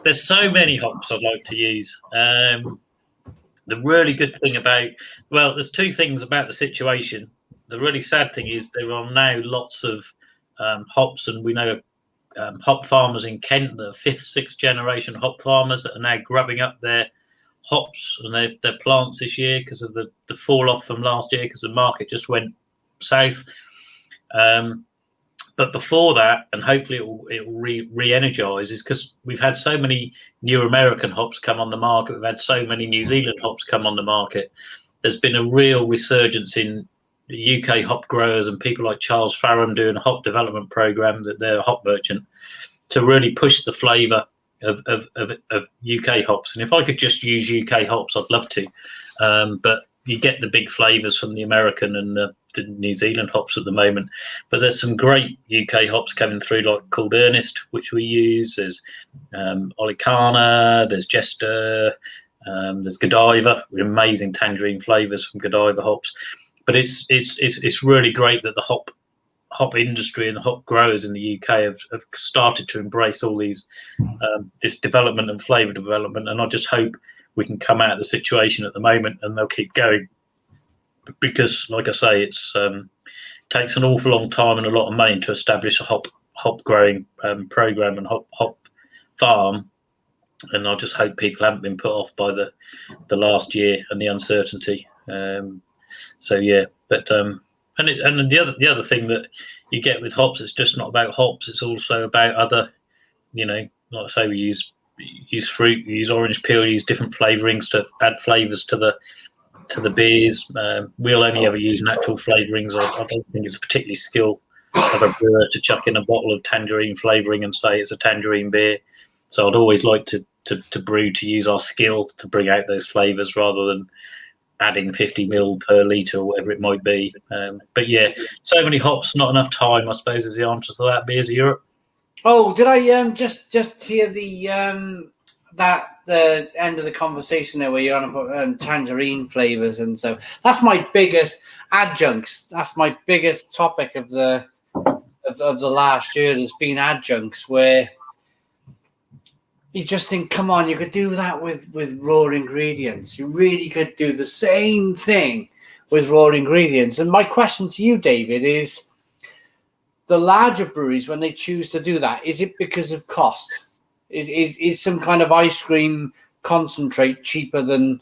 There's so many hops I'd like to use. The really good thing about, well, there's two things about the situation. The really sad thing is there are now lots of hops, and we know hop farmers in Kent, the 5th, 6th generation hop farmers that are now grubbing up their hops and their plants this year because of the fall off from last year because the market just went south. But before that, and hopefully it will re-energize, is because we've had so many new American hops come on the market. We've had so many New Zealand hops come on the market. There's been a real resurgence in the UK hop growers and people like Charles Farram doing a hop development program, that they're a hop merchant, to really push the flavour of UK hops. And if I could just use UK hops, I'd love to. But you get the big flavours from the American and the New Zealand hops at the moment. But there's some great UK hops coming through, like called Ernest, which we use. There's Olicana, there's Jester, there's Godiva, with amazing tangerine flavours from Godiva hops. But it's really great that the hop industry and the hop growers in the UK have started to embrace all these this development and flavour development. And I just hope we can come out of the situation at the moment and they'll keep going, because like I say, it's takes an awful long time and a lot of money to establish a hop growing program and hop farm. And I just hope people haven't been put off by the last year and the uncertainty. So yeah, but and the other thing that you get with hops, it's just not about hops. It's also about other, like I say, we use fruit, we use orange peel, we use different flavourings to add flavours to the beers. We'll only ever use natural flavourings. I don't think it's a particularly skill of a brewer to chuck in a bottle of tangerine flavouring and say it's a tangerine beer. So I'd always like to brew to use our skill to bring out those flavours rather than adding 50 ml per litre or whatever it might be. But yeah, so many hops, not enough time, I suppose, is the answer to that. Beers of Europe. Oh, did I just hear the end of the conversation there where you're on about tangerine flavours, and so that's my biggest adjuncts. That's my biggest topic of the last year. Has been adjuncts, where you just think, come on, you could do that with raw ingredients. You really could do the same thing with raw ingredients. And my question to you, David, is the larger breweries, when they choose to do that, is it because of cost? Is some kind of ice cream concentrate cheaper than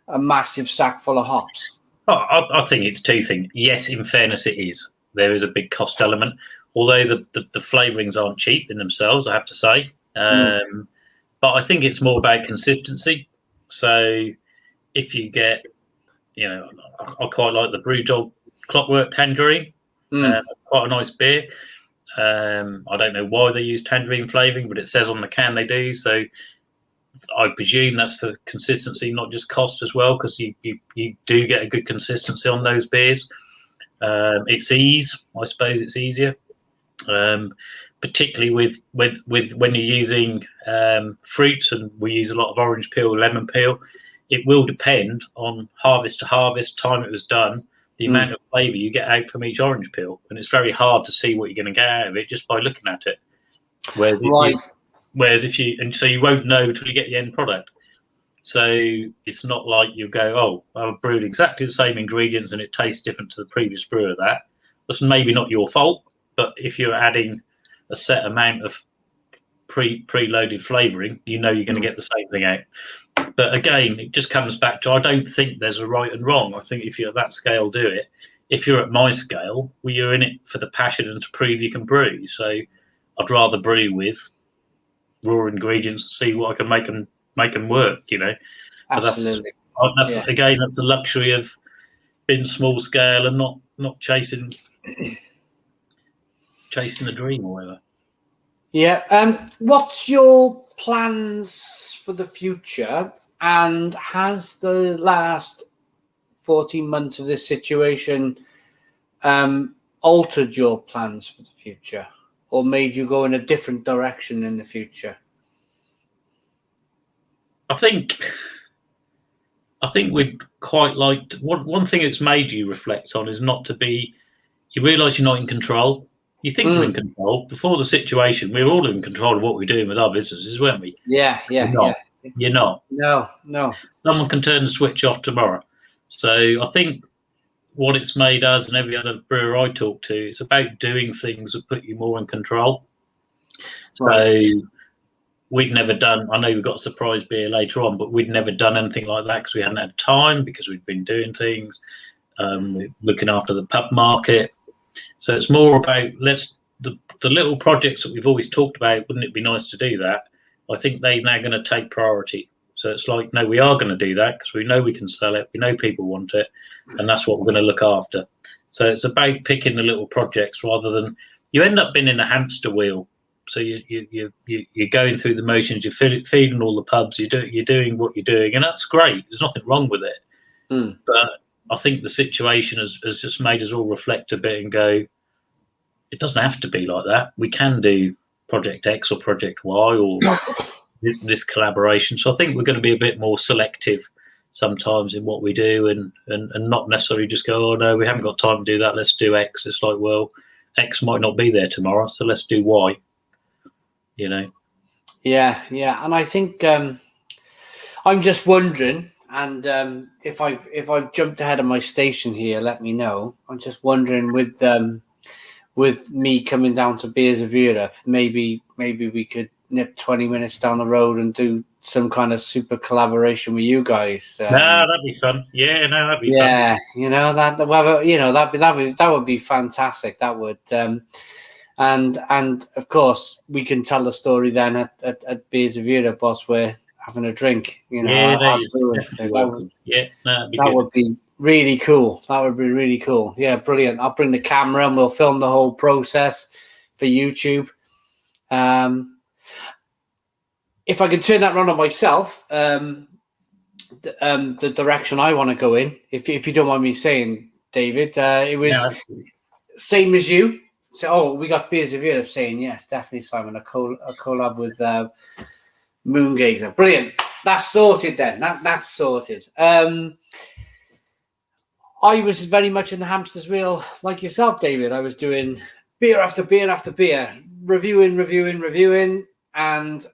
a massive sack full of hops? I think it's two things. Yes, in fairness, it is. There is a big cost element, although the flavourings aren't cheap in themselves, I have to say. But I think it's more about consistency. So if you get, I quite like the Brewdog Clockwork Tangerine. Quite a nice beer. I don't know why they use tangerine flavouring, but it says on the can they do. So I presume that's for consistency, not just cost as well, because you do get a good consistency on those beers. It's ease, I suppose it's easier, particularly with when you're using fruits, and we use a lot of orange peel, lemon peel. It will depend on harvest to harvest, time it was done, the amount of flavour you get out from each orange peel, and it's very hard to see what you're going to get out of it just by looking at it. Whereas if you won't know until you get the end product. So it's not like you go, oh, I've brewed exactly the same ingredients and it tastes different to the previous brew of that. That's maybe not your fault, but if you're adding a set amount of preloaded flavouring, you're going to get the same thing out. But again, it just comes back to, I don't think there's a right and wrong. I think if you're at that scale, do it. If you're at my scale, well, you're in it for the passion and to prove you can brew. So I'd rather brew with raw ingredients and see what I can make them work, Absolutely. But again, that's the luxury of being small scale and not chasing the dream or whatever. Yeah. What's your plans for the future? And has the last 14 months of this situation altered your plans for the future, or made you go in a different direction in the future? I think we'd quite like one thing it's made you reflect on is not to be. You realise you're not in control. You think you're in control. Before the situation, we were all in control of what we're doing with our businesses, weren't we? Yeah. You're not. No. Someone can turn the switch off tomorrow. So I think what it's made us and every other brewer I talk to, it's about doing things that put you more in control. Right. So we'd never done, I know we've got a surprise beer later on, but we'd never done anything like that because we hadn't had time, because we'd been doing things, looking after the pub market. So it's more about the little projects that we've always talked about, wouldn't it be nice to do that? I think they're now going to take priority. So it's like, no, we are going to do that because we know we can sell it. We know people want it. And that's what we're going to look after. So it's about picking the little projects rather than you end up being in a hamster wheel. So you're going through the motions, you're feeding all the pubs, you're doing what you're doing. And that's great. There's nothing wrong with it. But I think the situation has just made us all reflect a bit and go, it doesn't have to be like that. We can do Project X or Project Y or this collaboration. So I think we're going to be a bit more selective sometimes in what we do and not necessarily just go, oh, no, we haven't got time to do that. Let's do X. It's like, well, X might not be there tomorrow, so let's do Y, Yeah. And I think I'm just wondering, and if I've jumped ahead of my station here, let me know. I'm just wondering with me coming down to Beers of Europe, maybe we could nip 20 minutes down the road and do some kind of super collaboration with you guys. That'd be fun. Yeah, no, that'd be fun. Yeah, that would be fantastic. That would, and of course we can tell the story then at Beers of Europe whilst we're having a drink. That would be really cool. That would be really cool. Yeah, brilliant. I'll bring the camera and we'll film the whole process for YouTube. If I could turn that around on myself, the direction I want to go in, if you don't mind me saying, David, it was same as you. So, we got Beers of Europe saying yes, definitely, Simon, a collab with Moongazer. Brilliant. That's sorted then. That's sorted. I was very much in the hamster's wheel like yourself, David. I was doing beer after beer after beer, reviewing, and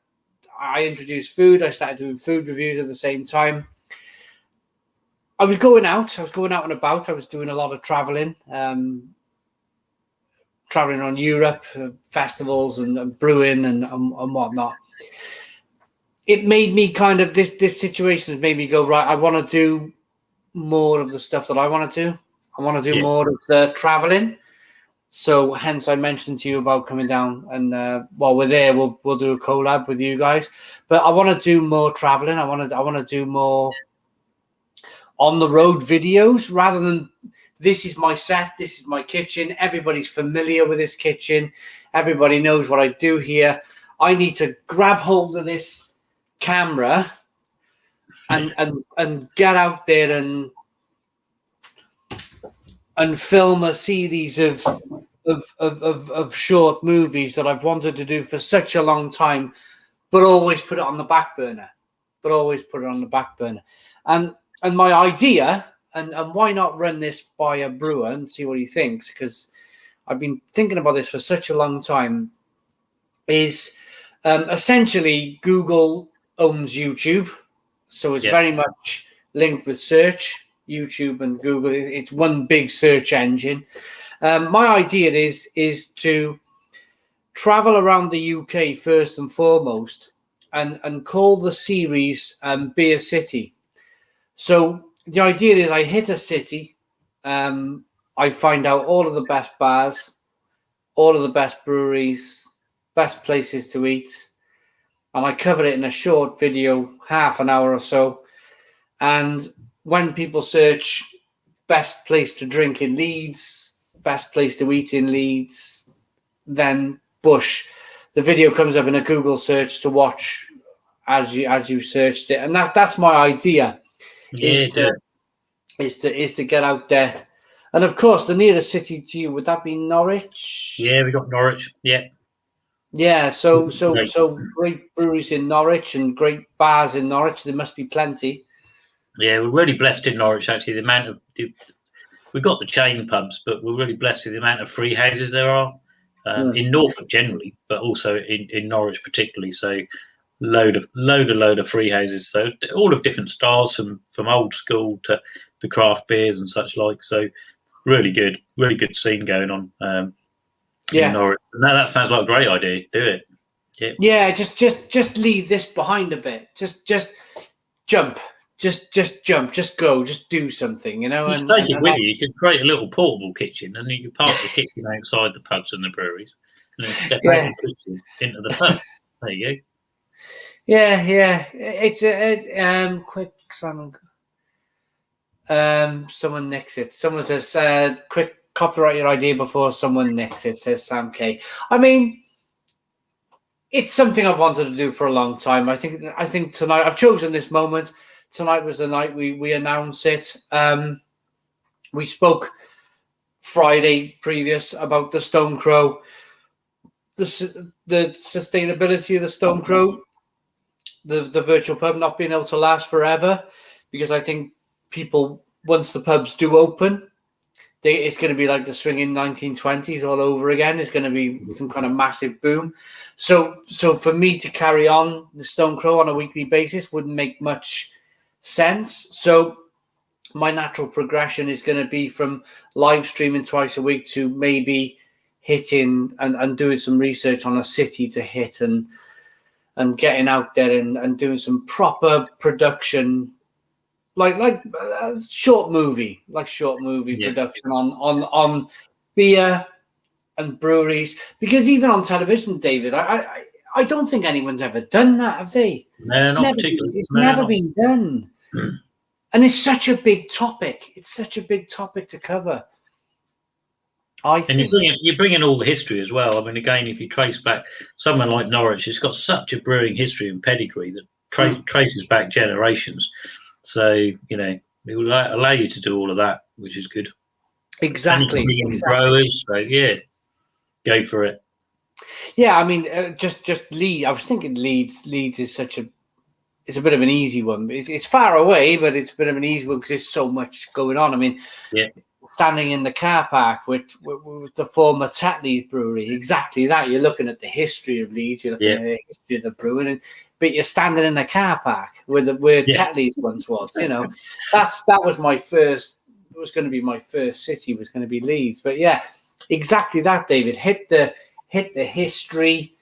I introduced food. I started doing food reviews at the same time. I was going out and about. I was doing a lot of traveling on Europe, festivals and brewing and whatnot. it made me kind of this situation has made me go, right, I want to do more of the stuff that I want to do. I want to do more of the traveling. So hence I mentioned to you about coming down, and while we're there, we'll do a collab with you guys. But I want to do more traveling. I want to do more on the road videos rather than this is my set, this is my kitchen. Everybody's familiar with this kitchen. Everybody knows what I do here. I need to grab hold of this camera and get out there and film a series of short movies that I've wanted to do for such a long time, but always put it on the back burner. And my idea, and why not run this by a brewer and see what he thinks, because I've been thinking about this for such a long time, is essentially Google owns YouTube. So it's very much linked with search. YouTube and Google, it's one big search engine. My idea is to travel around the UK first and foremost, and call the series Beer City. So the idea is I hit a city, I find out all of the best bars, all of the best breweries, best places to eat, and I cover it in a short video, half an hour or so. And when people search best place to drink in Leeds, best place to eat in Leeds, then Bush, the video comes up in a Google search to watch as you searched it. And that's my idea, is to get out there. And of course, the nearest city to you, would that be Norwich? Yeah, we got Norwich. Yeah, so great breweries in Norwich and great bars in Norwich. There must be plenty. Yeah, we're really blessed in Norwich, actually. The amount of we've got the chain pubs, but we're really blessed with the amount of free houses there are in Norfolk generally, but also in Norwich particularly. So load of free houses. So all of different styles, from old school to the craft beers and such like. So really good scene going on in Norwich. No, that sounds like a great idea. Do it. Yeah, just leave this behind a bit. Just jump. Just jump, just go, just do something, You take it with you. You can create a little portable kitchen, and you can park the kitchen outside the pubs and the breweries, and then step out the kitchen into the pub. There you go. Yeah. It's a quick Simon. Someone nicks it. Someone says, "Quick, copyright your idea before someone nicks it." Says Sam K. I mean, it's something I've wanted to do for a long time. I think tonight I've chosen this moment. Tonight was the night we announce it. We spoke Friday previous about the Stone Crow, the sustainability of the Stone Crow, the virtual pub not being able to last forever, because I think people, once the pubs do open, it's going to be like the swinging 1920s all over again. It's going to be some kind of massive boom. So for me to carry on the Stone Crow on a weekly basis wouldn't make much sense. So my natural progression is going to be from live streaming twice a week to maybe hitting and doing some research on a city to hit and getting out there and doing some proper production, like short movie production on beer and breweries. Because even on television, David, I don't think anyone's ever done that, have they? No, not particularly. It's never been done. And it's such a big topic. It's such a big topic to cover. I think. And you bring in all the history as well. I mean, again, if you trace back somewhere like Norwich, it's got such a brewing history and pedigree that traces back generations. So, it will allow you to do all of that, which is good. Exactly. Growers, so go for it. Yeah, I mean, just Leeds. I was thinking Leeds is it's a bit of an easy one. It's far away, but it's a bit of an easy one because there's so much going on. I mean, standing in the car park with the former Tetley's brewery, exactly that. You're looking at the history of Leeds, you're looking at the history of the brewing, but you're standing in a car park where Tetley's once was. That was my first. It was going to be my first city. Was going to be Leeds, but yeah, exactly that. David hit the history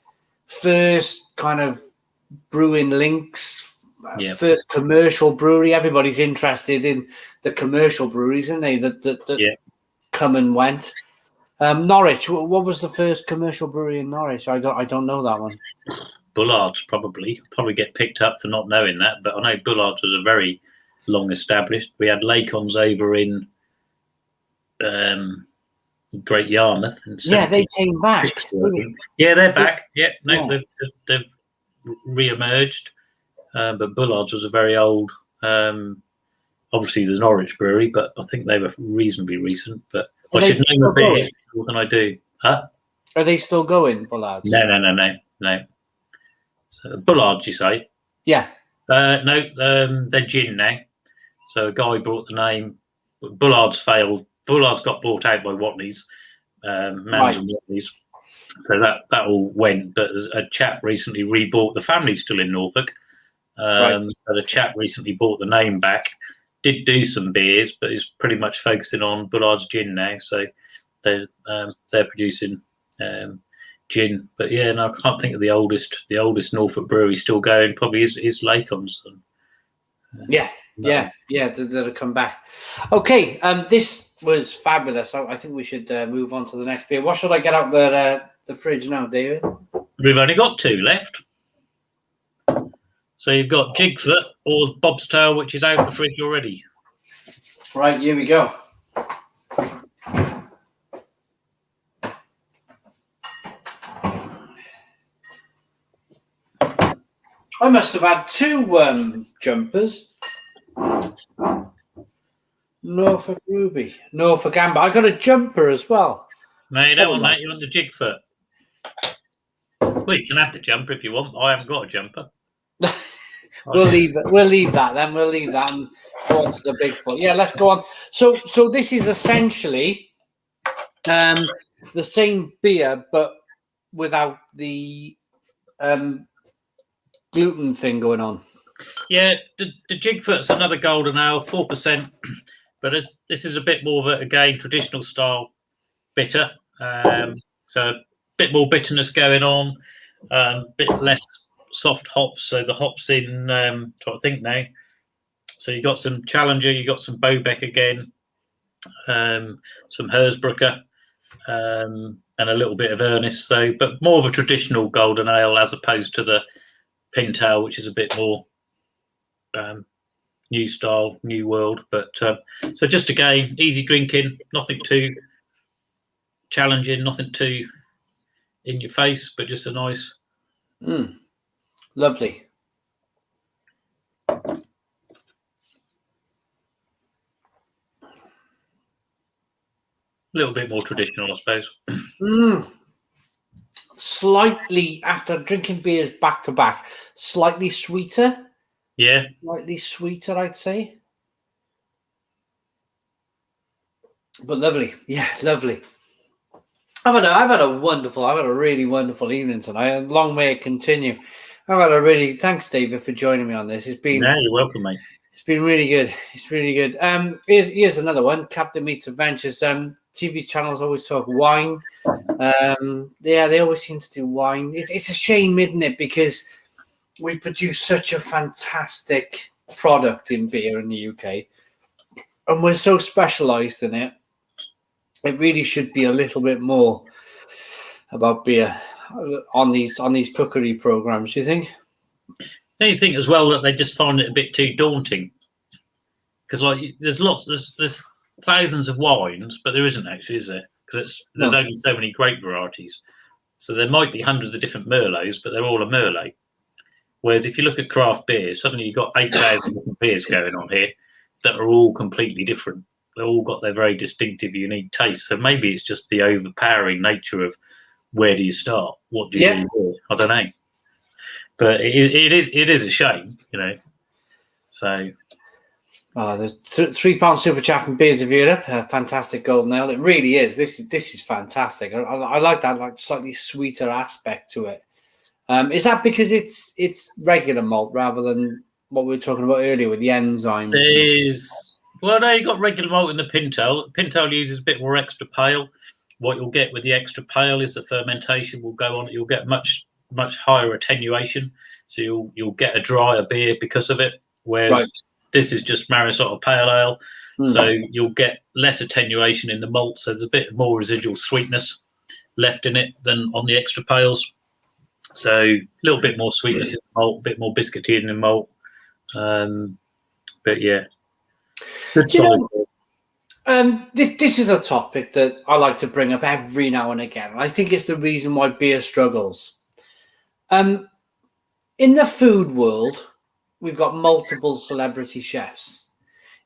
first, kind of brewing links. Yeah. First commercial brewery. Everybody's interested in the commercial breweries, isn't they? That come and went. Norwich. What was the first commercial brewery in Norwich? I don't know that one. Bullards probably get picked up for not knowing that, but I know Bullards was a very long established. We had Lacon's over in Great Yarmouth. They came back. Yeah, they're back. Yeah, no, yeah. They've re-emerged. But Bullards was a very old, obviously the Norwich brewery, but I think they were reasonably recent. But I should name a beer more than I do. Huh? Are they still going, Bullards? No. So, Bullards, you say? Yeah. No, they're gin now. So a guy brought the name. Bullards failed. Bullards got bought out by Watney's, Mans and Watney's. So that all went. But a chap recently rebought. The family's still in Norfolk. So the chap recently bought the name back. Did do some beers, but is pretty much focusing on Bullards gin now. So they're producing gin. But yeah, no, I can't think of the oldest Norfolk brewery still going. Probably is Lacon's. Yeah, that'll come back. Okay, this was fabulous. I think we should move on to the next beer. What should I get out the fridge now, David? We've only got 2 left. So you've got Jigfoot or Bob's Tail, which is out of the fridge already. Right, here we go. I must have had 2 jumpers. Norfolk Ruby, Norfolk Amber. I got a jumper as well. No, you don't want that. You want the Jigfoot. Well, you can have the jumper if you want. I haven't got a jumper. We'll leave that then. We'll leave that and go on to the Bigfoot. Yeah, let's go on. So this is essentially the same beer, but without the gluten thing going on. Yeah, the Jigfoot's another golden ale, 4%, but this is a bit more of a traditional style bitter. So a bit more bitterness going on, a bit less soft hops. So the hops in, trying to think now. So you got some Challenger, you got some Bobek again, some Hersbrucker, and a little bit of Ernest. So, but more of a traditional golden ale as opposed to the Pintail, which is a bit more new style, new world. But so just again, easy drinking, nothing too challenging, nothing too in your face, but just a nice. Lovely. A little bit more traditional, I suppose. Slightly, after drinking beers back to back, slightly sweeter. Yeah. Slightly sweeter, I'd say. But lovely. Yeah, lovely. I've had a really wonderful evening tonight, and long may it continue. Thanks, David, for joining me on this. It's been. No, you're welcome, mate. It's been really good. It's really good. Here's another one. Captain Meets Adventures. TV channels always talk wine. They always seem to do wine. It's a shame, isn't it? Because we produce such a fantastic product in beer in the UK, and we're so specialised in it. It really should be a little bit more about beer on these cookery programs. Do you think? Don't you think as well that they just find it a bit too daunting? Because there's thousands of wines, but there isn't actually, is there? Because there's only so many grape varieties. So there might be hundreds of different Merlots, but they're all a Merlot. Whereas if you look at craft beers, suddenly you've got 8,000 different beers going on here that are all completely different. They've all got their very distinctive, unique taste. So maybe it's just the overpowering nature of where do you start? What do you do? I don't know. But it is a shame, you know. So, the £3 super chat from Beers of Europe, a fantastic golden ale. It really is. This is fantastic. I like that slightly sweeter aspect to it. Is that because it's regular malt rather than what we were talking about earlier with the enzymes? Well, no, you got regular malt in the Pintail. Pintail uses a bit more extra pale. What you'll get with the extra pale is the fermentation will go on. You'll get much much higher attenuation, so you'll get a drier beer because of it. Whereas this is just Marisotto Pale Ale, so you'll get less attenuation in the malt. So there's a bit more residual sweetness left in it than on the extra pales. So a little bit more sweetness in the malt, a bit more biscuity in the malt. But yeah, good solid. This is a topic that I like to bring up every now and again. I think it's the reason why beer struggles. In the food world, we've got multiple celebrity chefs.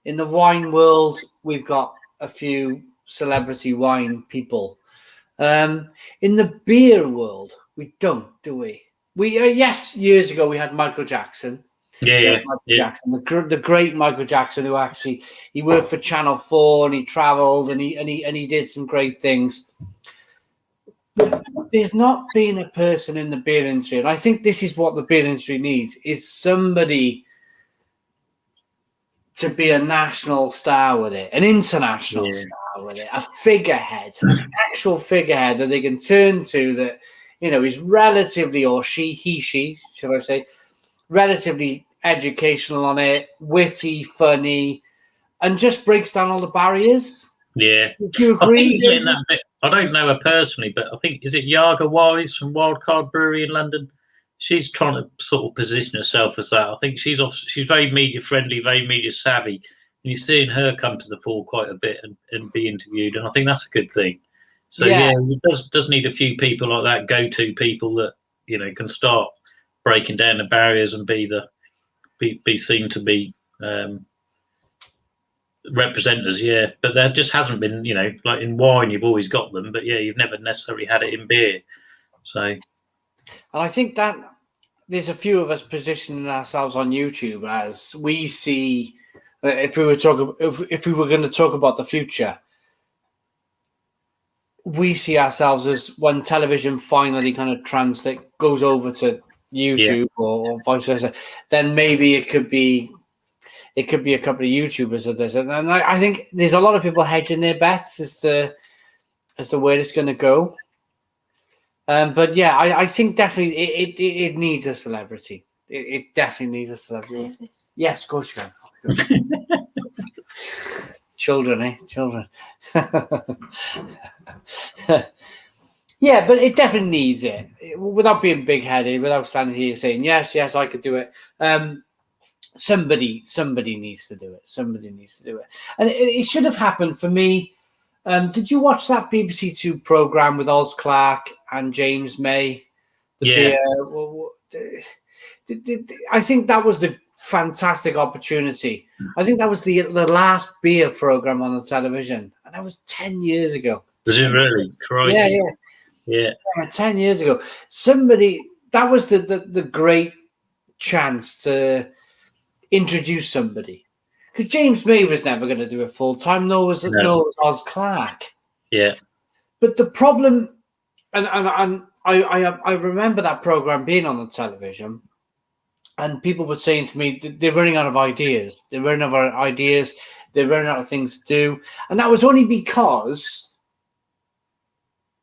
In the wine world, we've got a few celebrity wine people. In the beer world, we don't, do we? Yes, years ago we had Michael Jackson. Jackson, the great Michael Jackson, who actually he worked for Channel 4 and he travelled and he did some great things. But there's not been a person in the beer industry, and I think this is what the beer industry needs: is somebody to be a national star with it, an international star with it, a figurehead, an actual figurehead that they can turn to, that is relatively, or she, should I say, relatively educational on it, witty, funny, and just breaks down all the barriers. Yeah. Do you agree? I don't know her personally, but I think, is it Yaga Wise from Wildcard Brewery in London? She's trying to sort of position herself as that. I think she's very media friendly, very media savvy. And you're seeing her come to the fore quite a bit and be interviewed, and I think that's a good thing. So it does need a few people like that, go-to people that can start breaking down the barriers and be seen to be representatives. But there just hasn't been, like in wine you've always got them, but you've never necessarily had it in beer. So, and I think that there's a few of us positioning ourselves on YouTube as we see, if we were going to talk about the future, we see ourselves as when television finally kind of goes over to YouTube or vice versa, then maybe it could be a couple of YouTubers that does it. And I think there's a lot of people hedging their bets as to where it's going to go. But I think definitely it needs a celebrity. It definitely needs a celebrity. Yes, of course you can. Children. Yeah, but it definitely needs it. Without being big-headed, without standing here saying, yes, I could do it. Somebody needs to do it. Somebody needs to do it. And it should have happened for me. Did you watch that BBC Two programme with Oz Clarke and James May? I think that was the fantastic opportunity. I think that was the last beer programme on the television. And that was 10 years ago. Was it really? Crikey. Yeah, 10 years ago. That was the great chance to introduce somebody. Because James May was never going to do it full time, nor was Oz Clarke. Yeah. But the problem, and I remember that program being on the television, and people were saying to me, they're running out of ideas. They're running out of ideas. They're running out of things to do. And that was only because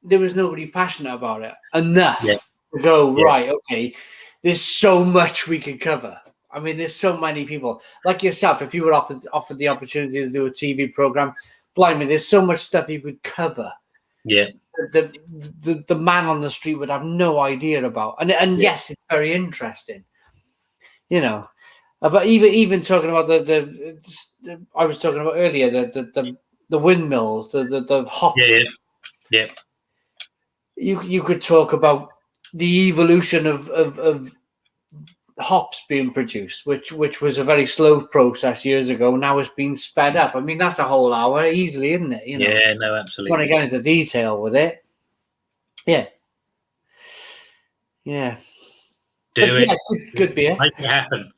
there was nobody passionate about it enough to go, right, okay, there's so much we could cover. I mean, there's so many people like yourself. If you were offered the opportunity to do a TV program, blimey, there's so much stuff you could cover. Yeah, the man on the street would have no idea about, and yes, it's very interesting. But even talking about the I was talking about earlier, the windmills, the hops. Yeah. You could talk about the evolution of hops being produced, which was a very slow process years ago. Now it's been sped up. I mean, that's a whole hour easily, isn't it? Yeah, no, absolutely. Want to get into detail with it? Yeah. Do it. Yeah, good beer. Make it happen.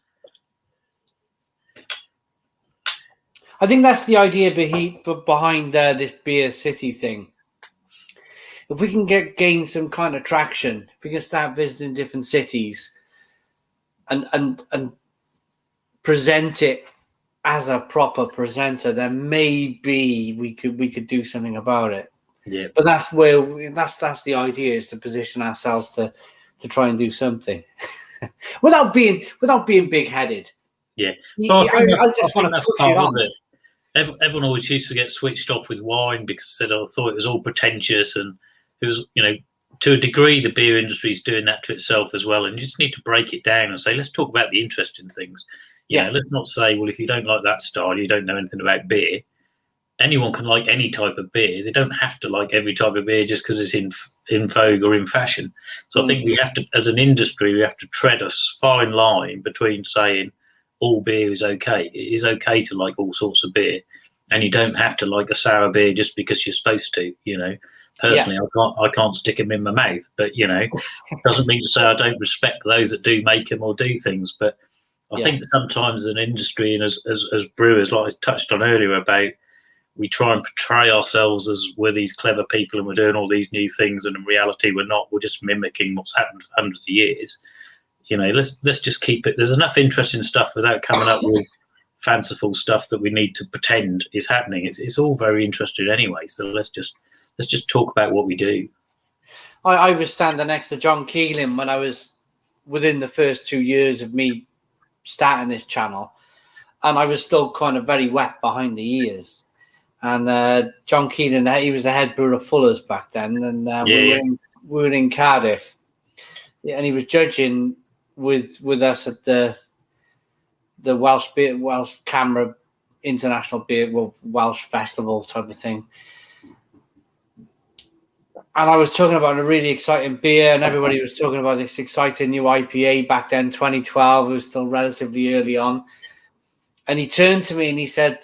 I think that's the idea behind this beer city thing. If we can gain some kind of traction, if we can start visiting different cities and present it as a proper presenter, then maybe we could do something about it. Yeah. But that's the idea, is to position ourselves to to try and do something without being big-headed. Yeah, I just want to push it on. Everyone always used to get switched off with wine because they thought it was all pretentious, and it was, to a degree, the beer industry is doing that to itself as well. And you just need to break it down and say, let's talk about the interesting things. Let's not say, well, if you don't like that style, you don't know anything about beer. Anyone can like any type of beer. They don't have to like every type of beer just because it's in vogue or in fashion. So I think we have to, as an industry, we have to tread a fine line between saying all beer is okay. It is okay to like all sorts of beer, and you don't have to like a sour beer just because you're supposed to. Personally, I can't stick them in my mouth, but doesn't mean to say I don't respect those that do make them or do things. But I think sometimes as an industry and as brewers, like I touched on earlier about, we try and portray ourselves as we're these clever people and we're doing all these new things, and in reality we're not. We're just mimicking what's happened for hundreds of years. Let's just keep it. There's enough interesting stuff without coming up with fanciful stuff that we need to pretend is happening. It's all very interesting anyway. So let's just talk about what we do. I was standing next to John Keelan when I was within the first 2 years of me starting this channel, and I was still kind of very wet behind the ears. And John Keelan, he was the head brewer of Fuller's back then, and we were in Cardiff, and he was judging with us at the Welsh Camera International Beer, Welsh Festival type of thing. And I was talking about a really exciting beer, and everybody was talking about this exciting new IPA back then, 2012. It was still relatively early on. And he turned to me and he said,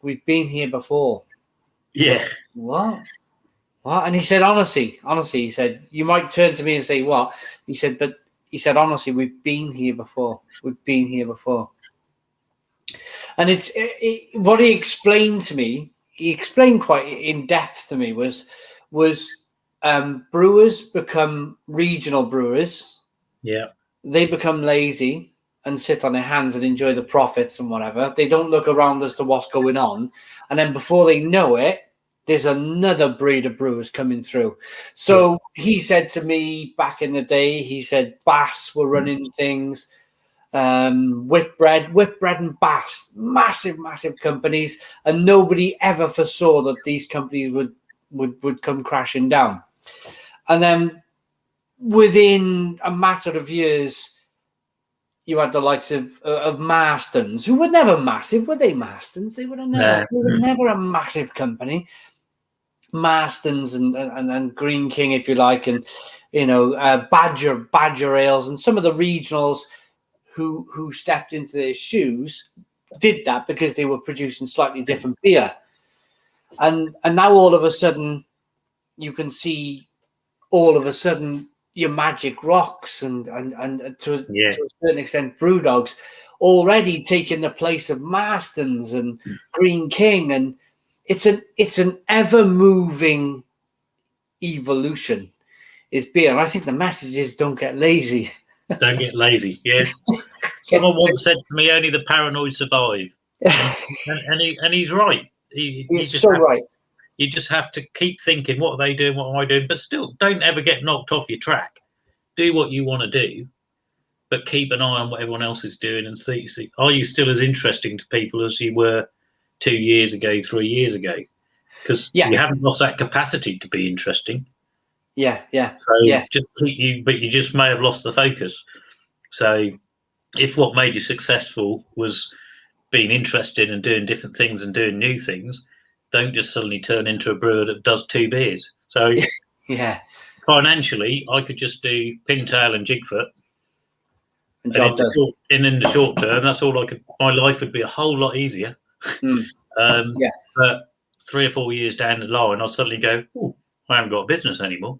we've been here before. Yeah. What? And he said, honestly, he said, you might turn to me and say, what? He said, honestly, we've been here before. We've been here before. And what he explained to me, he explained quite in depth to me, was brewers become regional brewers. Yeah. They become lazy and sit on their hands and enjoy the profits and whatever. They don't look around as to what's going on. And then before they know it, there's another breed of brewers coming through. So he said to me back in the day, he said Bass were running things, Whitbread and Bass, massive companies, and nobody ever foresaw that these companies would come crashing down. And then within a matter of years, you had the likes of Marston's, who were never massive, were they? Marston's, they were never a massive company. Marston's and Green King, if you like, and Badger Ales, and some of the regionals who stepped into their shoes did that because they were producing slightly different beer. And now all of a sudden you can see your Magic Rocks and to a certain extent Brewdogs already taking the place of Marston's and Green King, and it's an ever moving evolution is beer. And I think the message is don't get lazy. Don't get lazy. Yes. Someone once said to me, only the paranoid survive. and he's right. He's so right. You just have to keep thinking, what are they doing? What am I doing? But still, don't ever get knocked off your track. Do what you want to do, but keep an eye on what everyone else is doing and see, are you still as interesting to people as you were 2 years ago, 3 years ago? Because you haven't lost that capacity to be interesting. Just but you just may have lost the focus. So if what made you successful was being interested and doing different things and doing new things, don't just suddenly turn into a brewer that does 2 beers. So financially, I could just do Pintail and Jigfoot, and in the short term, that's all I could. My life would be a whole lot easier. But 3 or 4 years down the line, I'll suddenly go, "Oh, I haven't got a business anymore."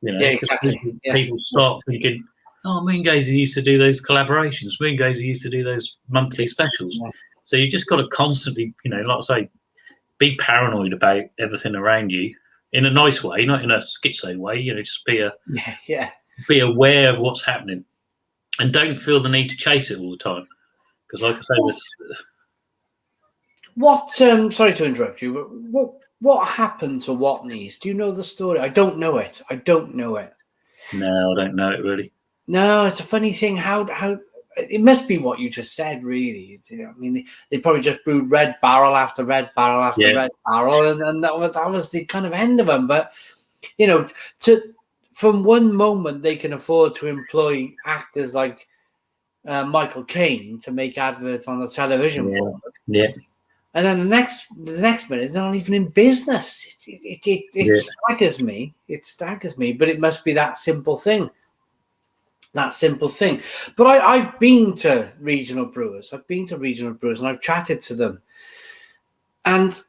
Exactly. People start thinking, "Oh, Moongazer used to do those collaborations. Moongazer used to do those monthly specials." Yeah. So you just got to constantly, like I say, be paranoid about everything around you in a nice way, not in a schizo way. Just be aware of what's happening, and don't feel the need to chase it all the time. Because, like I say, sorry to interrupt you, but what happened to Watney's? Do you know the story? I don't know it. No, I don't know it really. No, it's a funny thing. How it must be what you just said, really. I mean, they probably just brewed red barrel after red barrel after red barrel, and that was the kind of end of them. But from one moment they can afford to employ actors like Michael Caine to make adverts on the television for them. Yeah. And then the next minute, they're not even in business. It staggers me. It staggers me. But it must be that simple thing. That simple thing. But I've been to regional brewers. And I've chatted to them. And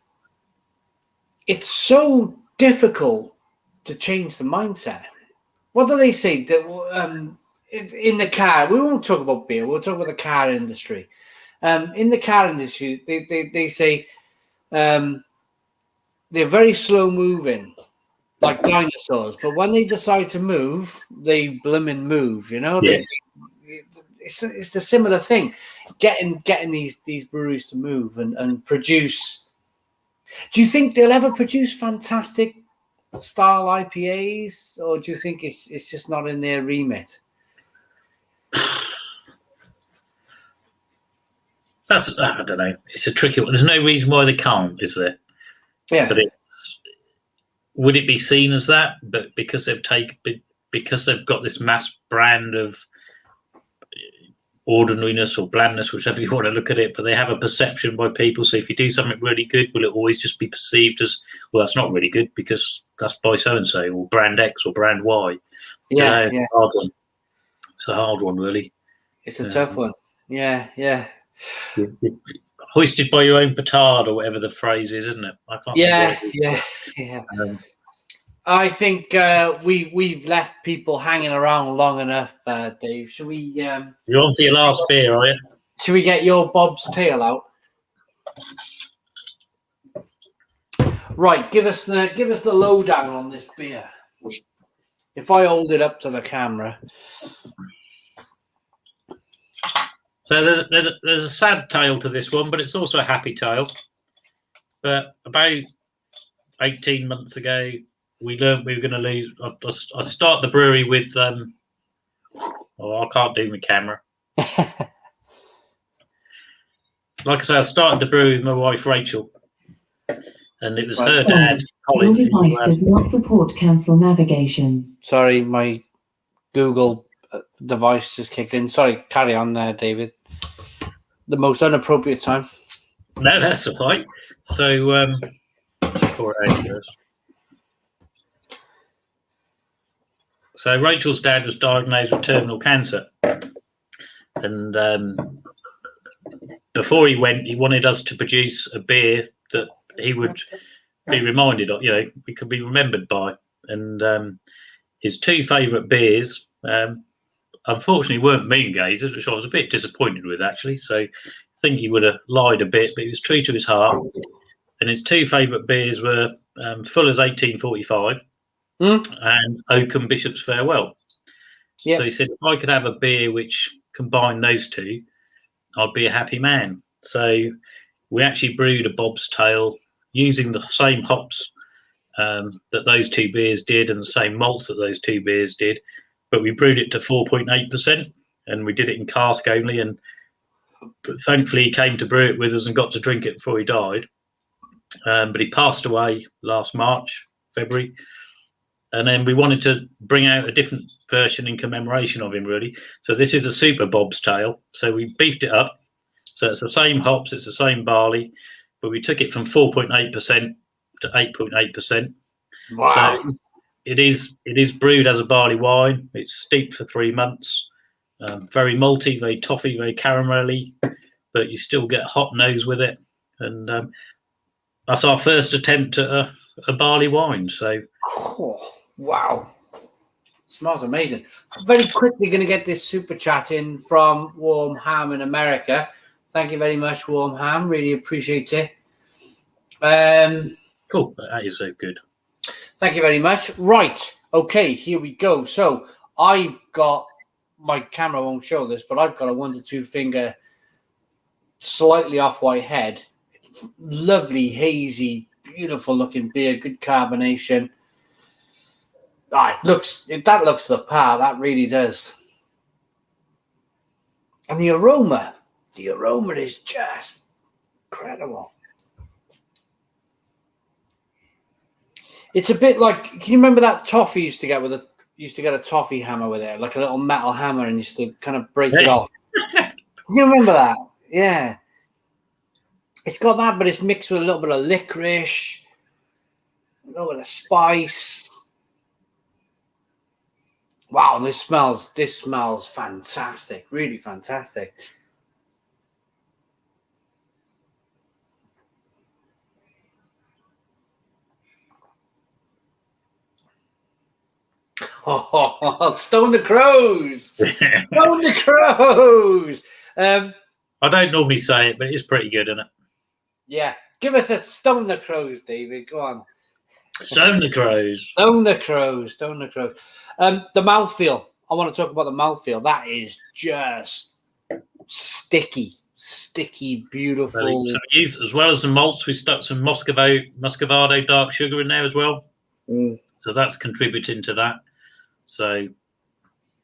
it's so difficult to change the mindset. What do they say? That in the car, we won't talk about beer. We'll talk about the car industry. In the car industry, they say they're very slow moving, like dinosaurs. But when they decide to move, they blooming move. It's the similar thing. Getting these breweries to move and produce. Do you think they'll ever produce fantastic style IPAs, or do you think it's just not in their remit? I don't know. It's a tricky one. There's no reason why they can't, is there? Yeah. But would it be seen as that? But because they've got this mass brand of ordinariness or blandness, whichever you want to look at it, but they have a perception by people. So if you do something really good, will it always just be perceived as, well, that's not really good because that's by so and so, or brand X or brand Y? Yeah. Hard one. It's a hard one, really. It's a tough one. Yeah. Hoisted by your own petard, or whatever the phrase is, isn't it? I can't. Yeah. I think we've left people hanging around long enough, Dave. Should we? You're on for your last beer, are you? Should we get your Bob's tail out? Right, give us the lowdown on this beer. If I hold it up to the camera. So there's a sad tale to this one, but it's also a happy tale. But about 18 months ago, we learned we were going to lose. I start the brewery with. I can't do my camera. Like I say, I started the brewery with my wife Rachel, and it was her dad, Colin. Your device does not support cancel navigation. Sorry, my Google device just kicked in. Sorry, carry on there, David. The most inappropriate time. No, that's all right. So, so Rachel's dad was diagnosed with terminal cancer, and before he went, he wanted us to produce a beer that he would be reminded of. We could be remembered by. And his two favourite beers. Unfortunately, weren't Moongazers, which I was a bit disappointed with, actually. So I think he would have lied a bit, but he was true to his heart. And his two favourite beers were Fuller's 1845 and Oakham Bishop's Farewell. Yep. So he said, if I could have a beer which combined those two, I'd be a happy man. So we actually brewed a Bob's Tail using the same hops that those two beers did and the same malts that those two beers did. But we brewed it to 4.8%, and we did it in cask only. But thankfully, he came to brew it with us and got to drink it before he died. But he passed away last February. And then we wanted to bring out a different version in commemoration of him, really. So this is a super Bob's Tail. So we beefed it up. So it's the same hops, it's the same barley, but we took it from 4.8% to 8.8%. Wow. So it is brewed as a barley wine. It's steeped for 3 months. Very malty, very toffee, very caramelly, but you still get a hot nose with it. And that's our first attempt at a barley wine. So, wow, smells amazing. Very quickly going to get this super chat in from Warm Ham in America. Thank you very much, Warm Ham. Really appreciate it. Cool. That is so good. Thank you very much. Right. Okay, here we go. So I've got, my camera won't show this, but I've got a 1 to 2 finger, slightly off-white head. Lovely, hazy, beautiful looking beer, good carbonation. That looks the part. That really does. And the aroma is just incredible. It's a bit like, can you remember that toffee you used to get a toffee hammer with it, like a little metal hammer, and used to kind of break it off. You remember that? Yeah. It's got that, but it's mixed with a little bit of licorice, a little bit of spice. Wow, this smells fantastic, really fantastic. Oh, Stone the Crows! Stone the Crows! I don't normally say it, but it's pretty good, isn't it? Yeah, give us a Stone the Crows, David. Go on. Stone the Crows. Stone the Crows. Stone the Crows. The mouthfeel. I want to talk about the mouthfeel. That is just sticky, beautiful. So as well as the malts, we stuck some Muscovado dark sugar in there as well. So that's contributing to that. So,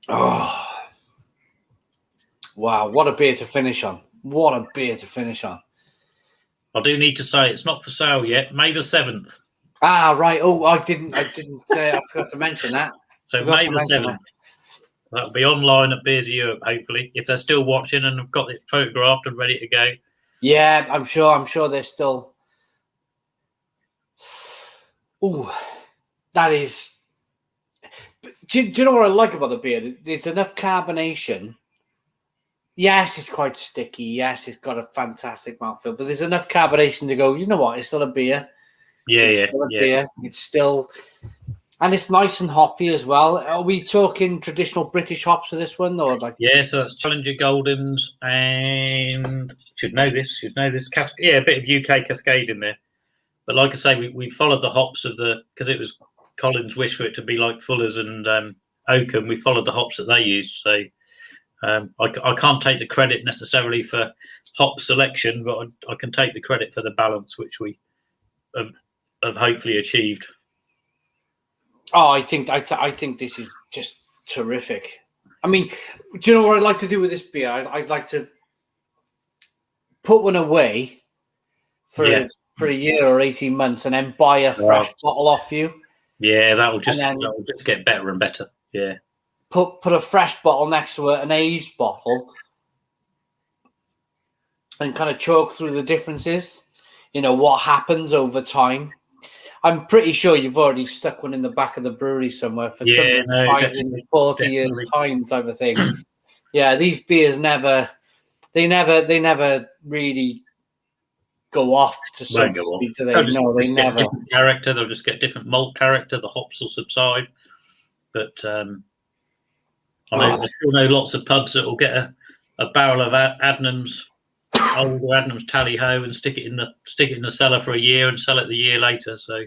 wow, what a beer to finish on! I do need to say it's not for sale yet. May the 7th. Ah, right. Oh, I didn't. I forgot to mention that. So May the 7th. That'll be online at Beers of Europe, hopefully, if they're still watching and have got it photographed and ready to go. Yeah, I'm sure they're still. Ooh, that is. Do you know what I like about the beer? It's enough carbonation. Yes, it's quite sticky. Yes, it's got a fantastic mouthfeel, but there's enough carbonation to go, you know what? It's still a beer. Beer. It's still, and it's nice and hoppy as well. Are we talking traditional British hops for this one, or like? Yeah, so that's Challenger Goldens, and should know this. A bit of UK Cascade in there. But like I say, we followed the hops of because it was Colin's wish for it to be like Fuller's and Oakham. We followed the hops that they used. So I can't take the credit necessarily for hop selection, but I can take the credit for the balance which we have hopefully achieved. Oh, I think this is just terrific. I mean, do you know what I'd like to do with this beer? I'd like to put one away for a year or 18 months, and then buy a fresh bottle off you. Yeah, that'll just get better and better. Yeah. Put a fresh bottle next to an aged bottle, and kind of chalk through the differences. You know what happens over time. I'm pretty sure you've already stuck one in the back of the brewery somewhere for in 40 years time type of thing. Yeah, these beers never really go off to some speed, do they? No, they never. Different character, they'll just get different malt character. The hops will subside, but I still know lots of pubs that will get a barrel of Adnams, older Adnams Tally Ho, and stick it in the cellar for a year and sell it the year later. So,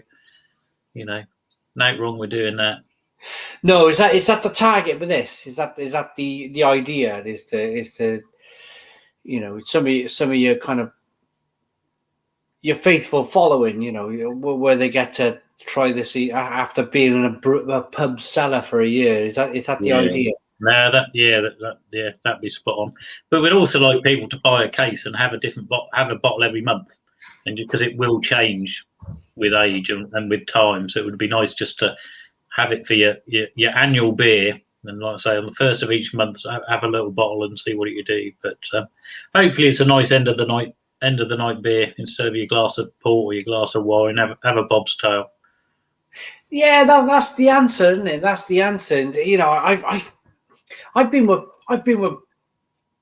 no wrong with doing that. No, is that the target with this? Is that the idea? Is to some of your kind of your faithful following, where they get to try this after being in a pub cellar for a year. Is that the idea? No, that'd be spot on. But we'd also like people to buy a case and have a bottle every month, and because it will change with age and with time. So it would be nice just to have it for your annual beer, and like I say, on the first of each month, have a little bottle and see what you do. But hopefully, it's a nice end of the night beer instead of your glass of port or your glass of wine. Have a Bob's Tail. Yeah, that's the answer, isn't it? That's the answer. And I've been with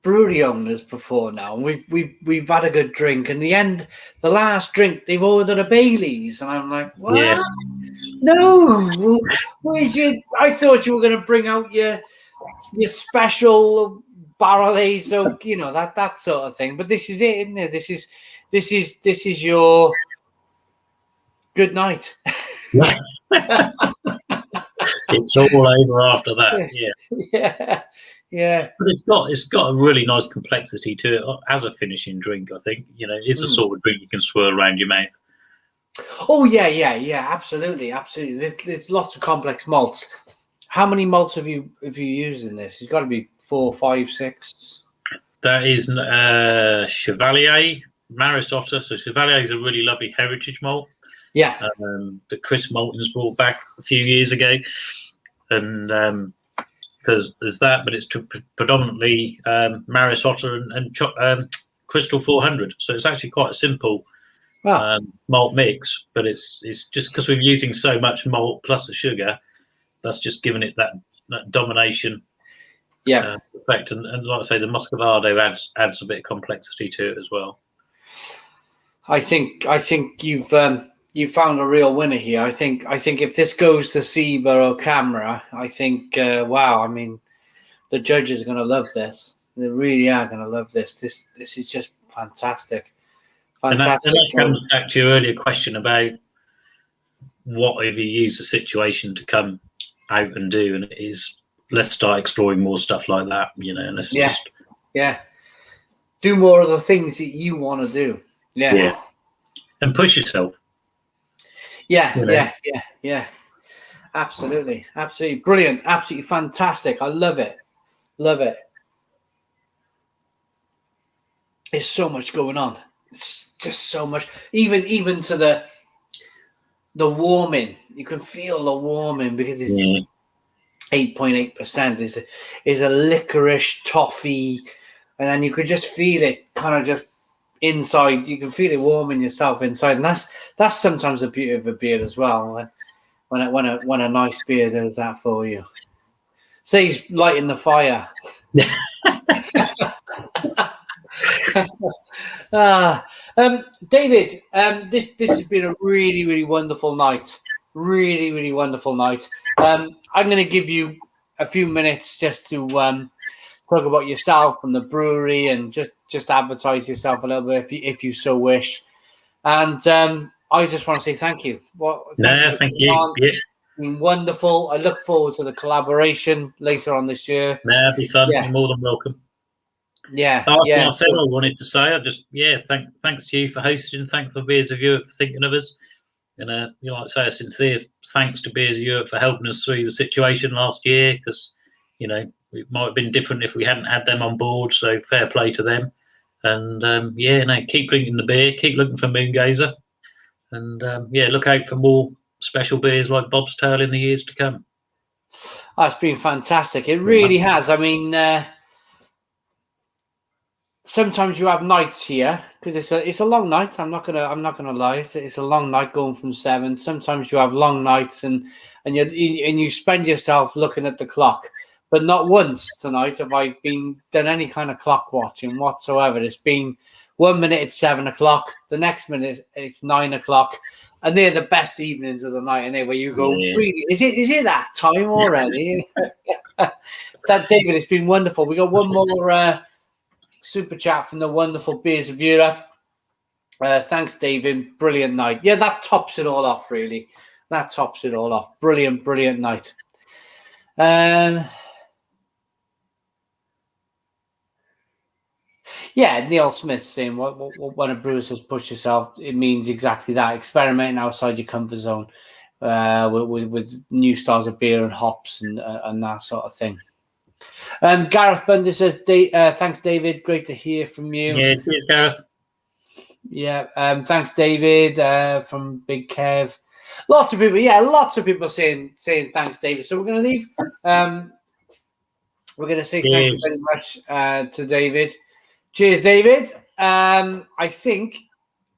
brewery owners before now, and we've had a good drink. And the last drink, they've ordered a Baileys, and I'm like, what? Yeah. No, I thought you were going to bring out your special barrel aged oak, that sort of thing. But this is it, isn't it? This is your good night. It's all over after that. Yeah. But it's got a really nice complexity to it as a finishing drink. I think it's the sort of drink you can swirl around your mouth. Oh yeah, absolutely. There's lots of complex malts. How many malts have you used in this? It's got to be 4, 5, 6. That is Chevalier Maris Otter. So Chevalier is a really lovely heritage malt. Yeah. That Chris Moulton's brought back a few years ago, and there's that, but it's predominantly Maris Otter and Crystal 400. So it's actually quite a simple malt mix, but it's just because we're using so much malt plus the sugar, that's just given it that domination effect. And like I say, the Muscovado adds a bit of complexity to it as well. I think you've found a real winner here. I think if this goes to Ciba or Camera, I think wow. I mean, the judges are going to love this. They really are going to love this. This is just fantastic. Fantastic. And that comes back to your earlier question about what if you use the situation to come out and do, and it is, let's start exploring more stuff like that, and let's just do more of the things that you want to do. Yeah. And push yourself. Yeah. Absolutely brilliant, absolutely fantastic. I love it. There's so much going on. It's just so much. Even to the warming, you can feel the warming because it's 8.8% is a licorice toffee, and then you could just feel it kind of just inside. You can feel it warming yourself inside, and that's sometimes the beauty of a beer as well. When a nice beer does that for you. Say he's lighting the fire. David, this has been a really, really wonderful night. Really, really wonderful night. I'm going to give you a few minutes just to talk about yourself and the brewery, and just advertise yourself a little bit if you so wish. And I just want to say thank you. Thank you. It's been wonderful. I look forward to the collaboration later on this year. It'll be fun. You're more than welcome. Yeah. I said I wanted to say. Thanks to you for hosting. Thanks for Beers of Europe for thinking of us. And like I say, a sincere thanks to Beers of Europe for helping us through the situation last year, because it might have been different if we hadn't had them on board. So fair play to them. And keep drinking the beer. Keep looking for Moongazer. And look out for more special beers like Bob's Tale in the years to come. That's been fantastic. It really has. I mean, sometimes you have nights here because it's a long night. I'm not gonna lie. It's a long night going from 7. Sometimes you have long nights and you spend yourself looking at the clock. But not once tonight have I done any kind of clock watching whatsoever. It's been 1 minute it's 7 o'clock, the next minute it's 9 o'clock, and they're the best evenings of the night. And where you go, really, is it that time already? That David, it's been wonderful. We got one more super chat from the wonderful Beers of Europe. Thanks, David. Brilliant night. Yeah, that tops it all off. Really, that tops it all off. Brilliant night. Yeah, Neil Smith saying when a brewer says push yourself, it means exactly that. Experimenting outside your comfort zone with new styles of beer and hops and that sort of thing. Gareth Bundy says, thanks, David. Great to hear from you. Yeah, cheers, Gareth. Yeah, thanks, David, from Big Kev. Lots of people saying thanks, David. So we're going to leave. We're going to say thank you very much to David. Cheers, David. I think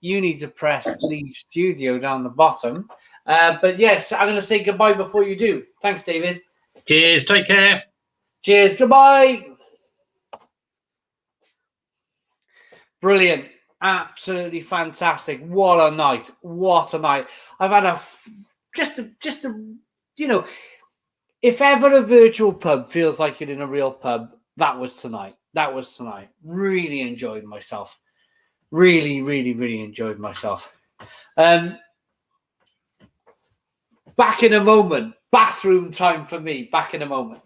you need to press leave studio down the bottom. But yes, I'm going to say goodbye before you do. Thanks, David. Cheers. Take care. Cheers. Goodbye. Brilliant. Absolutely fantastic. What a night. I've had just a if ever a virtual pub feels like you're in a real pub, that was tonight. Really enjoyed myself. Really enjoyed myself. Back in a moment. Bathroom time for me. Back in a moment.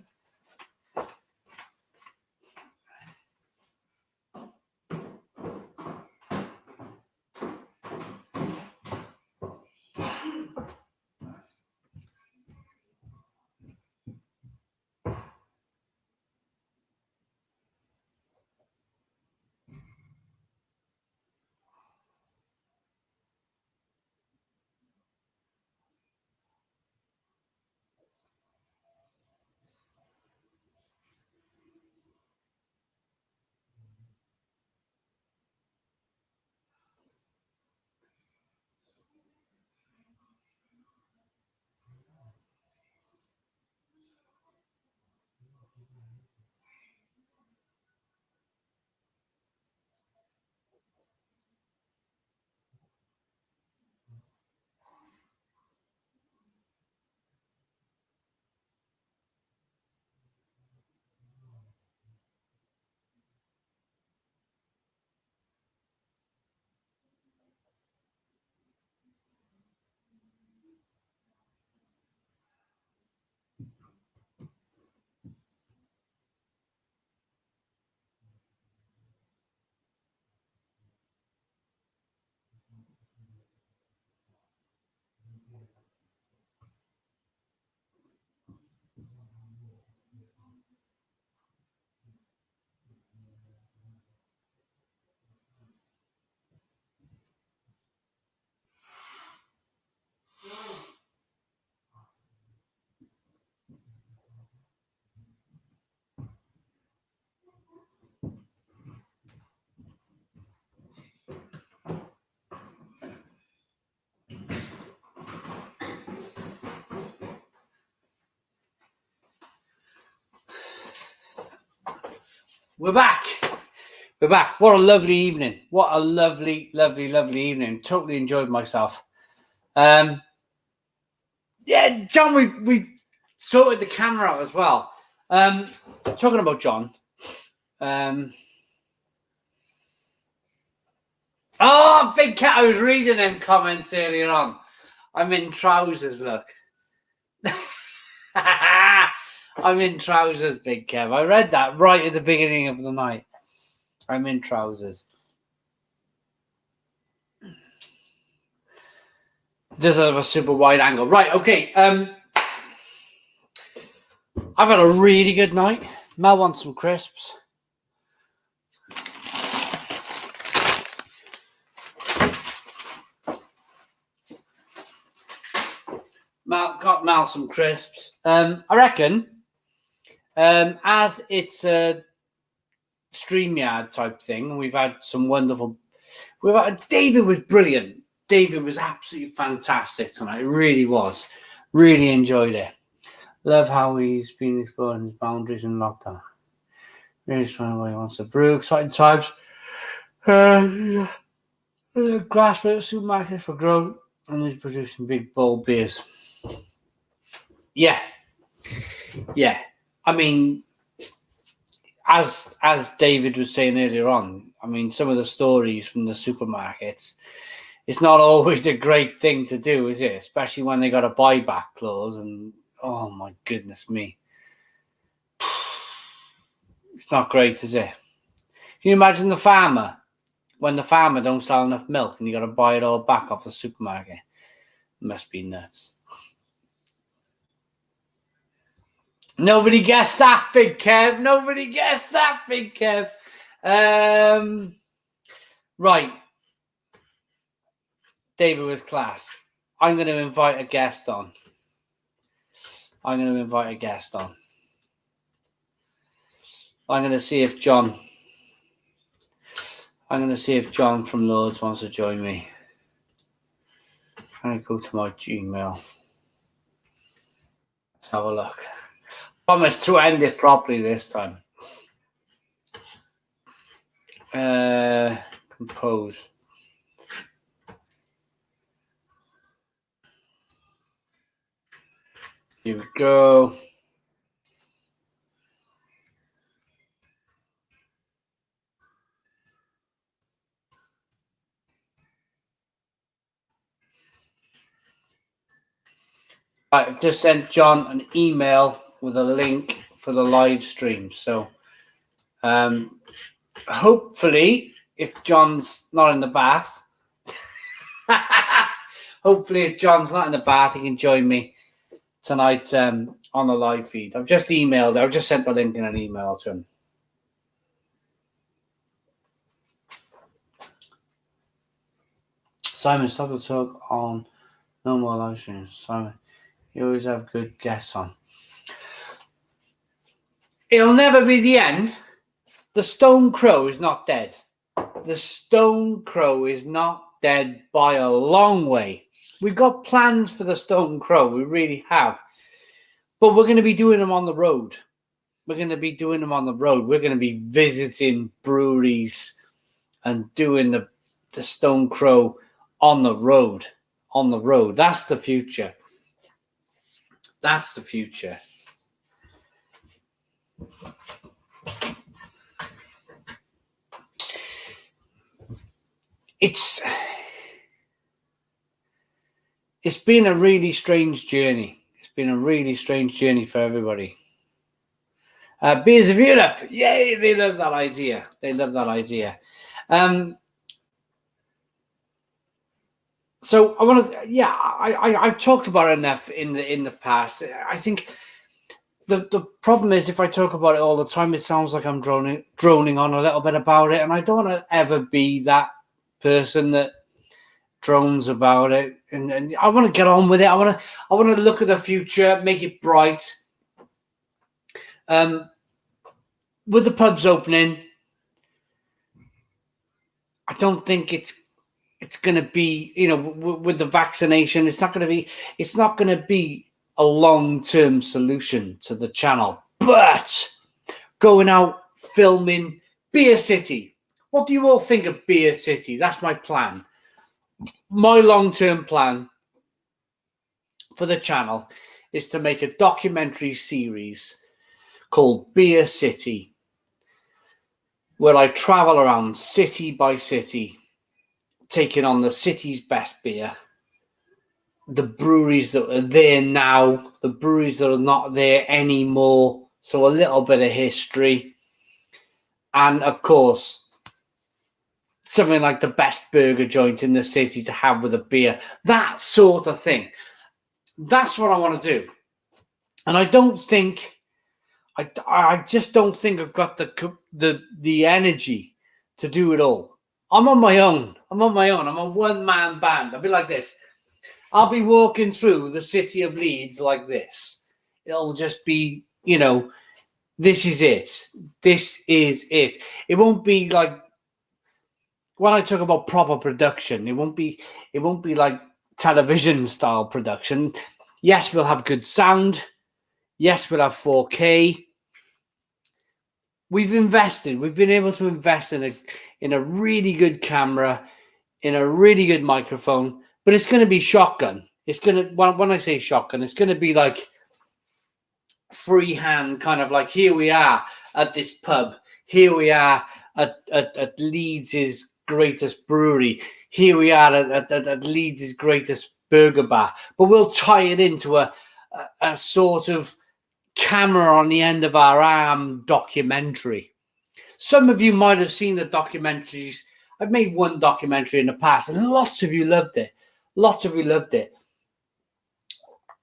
We're back. We're back. What a lovely evening. What a lovely, lovely, lovely evening. Totally enjoyed myself. Yeah, John, we've sorted the camera out as well. Talking about John. Oh, Big Cat, I was reading them comments earlier on. I'm in trousers, look. I'm in trousers, Big Kev. I read that right at the beginning of the night. I'm in trousers. Just have a super wide angle. Right, okay. I've had a really good night. Mel wants some crisps. Got Mel some crisps. I reckon, as it's a StreamYard type thing, we've had some wonderful. David was brilliant. David was absolutely fantastic tonight. It really was. Really enjoyed it. Love how he's been exploring his boundaries in lockdown. Really trying what he wants to brew. Exciting times. Grass supermarkets for growth, and he's producing big bold beers. Yeah. I mean, as David was saying earlier on, I mean, some of the stories from the supermarkets, it's not always a great thing to do, is it? Especially when they got a buyback clause, and oh my goodness me, it's not great, is it? Can you imagine the farmer when the farmer don't sell enough milk and you got to buy it all back off the supermarket? It must be nuts. Nobody guessed that, Big Kev. Nobody guessed that, Big Kev. Right. David with class. I'm going to invite a guest on. I'm going to see if John from Lords wants to join me. I'm going to go to my Gmail. Let's have a look. Promise to end it properly this time. Compose. Here we go. I've just sent John an email with a link for the live stream. So hopefully, if John's not in the bath, he can join me tonight on the live feed. I've just sent the link in an email to him. Simon, stop the talk on no more live streams. Simon, you always have good guests on. It'll never be the end. The Stone Crow is not dead. The Stone Crow is not dead by a long way. We've got plans for the Stone Crow. We really have. But we're going to be doing them on the road. We're going to be visiting breweries and doing the Stone Crow on the road. That's the future. It's been a really strange journey. It's been a really strange journey for everybody. Beers of Europe. Yay, they love that idea. So I want to, I've talked about it enough in the past. I think the problem is if I talk about it all the time, it sounds like I'm droning on a little bit about it, and I don't want to ever be that person that drones about it. And I want to get on with it. I want to look at the future, make it bright. With the pubs opening, I don't think it's going to be, with the vaccination, it's not going to be a long-term solution to the channel. But going out filming Beer City. What do you all think of Beer City? That's my plan. My long-term plan for the channel is to make a documentary series called Beer City, where I travel around city by city, taking on the city's best beer, the breweries that are there now, the breweries that are not there anymore, so a little bit of history, and of course, something like the best burger joint in the city to have with a beer, that sort of thing. That's what I want to do. And I don't think, I just don't think I've got the energy to do it all. I'm on my own. I'm a one-man band. I'll be like this. I'll be walking through the city of Leeds like this. It'll just be, this is it. This is it. It won't be like, when I talk about proper production, it won't be like television style production. Yes, we'll have good sound. Yes, we'll have 4K. We've been able to invest in a really good camera, in a really good microphone, but it's going to be shotgun. It's going to, when I say shotgun, it's going to be like freehand, kind of like, here we are at this pub. Here we are at Leeds' greatest brewery. Here we are at Leeds' greatest burger bar. But we'll tie it into a sort of camera on the end of our arm documentary. Some of you might have seen the documentaries. I've made one documentary in the past, and lots of you loved it.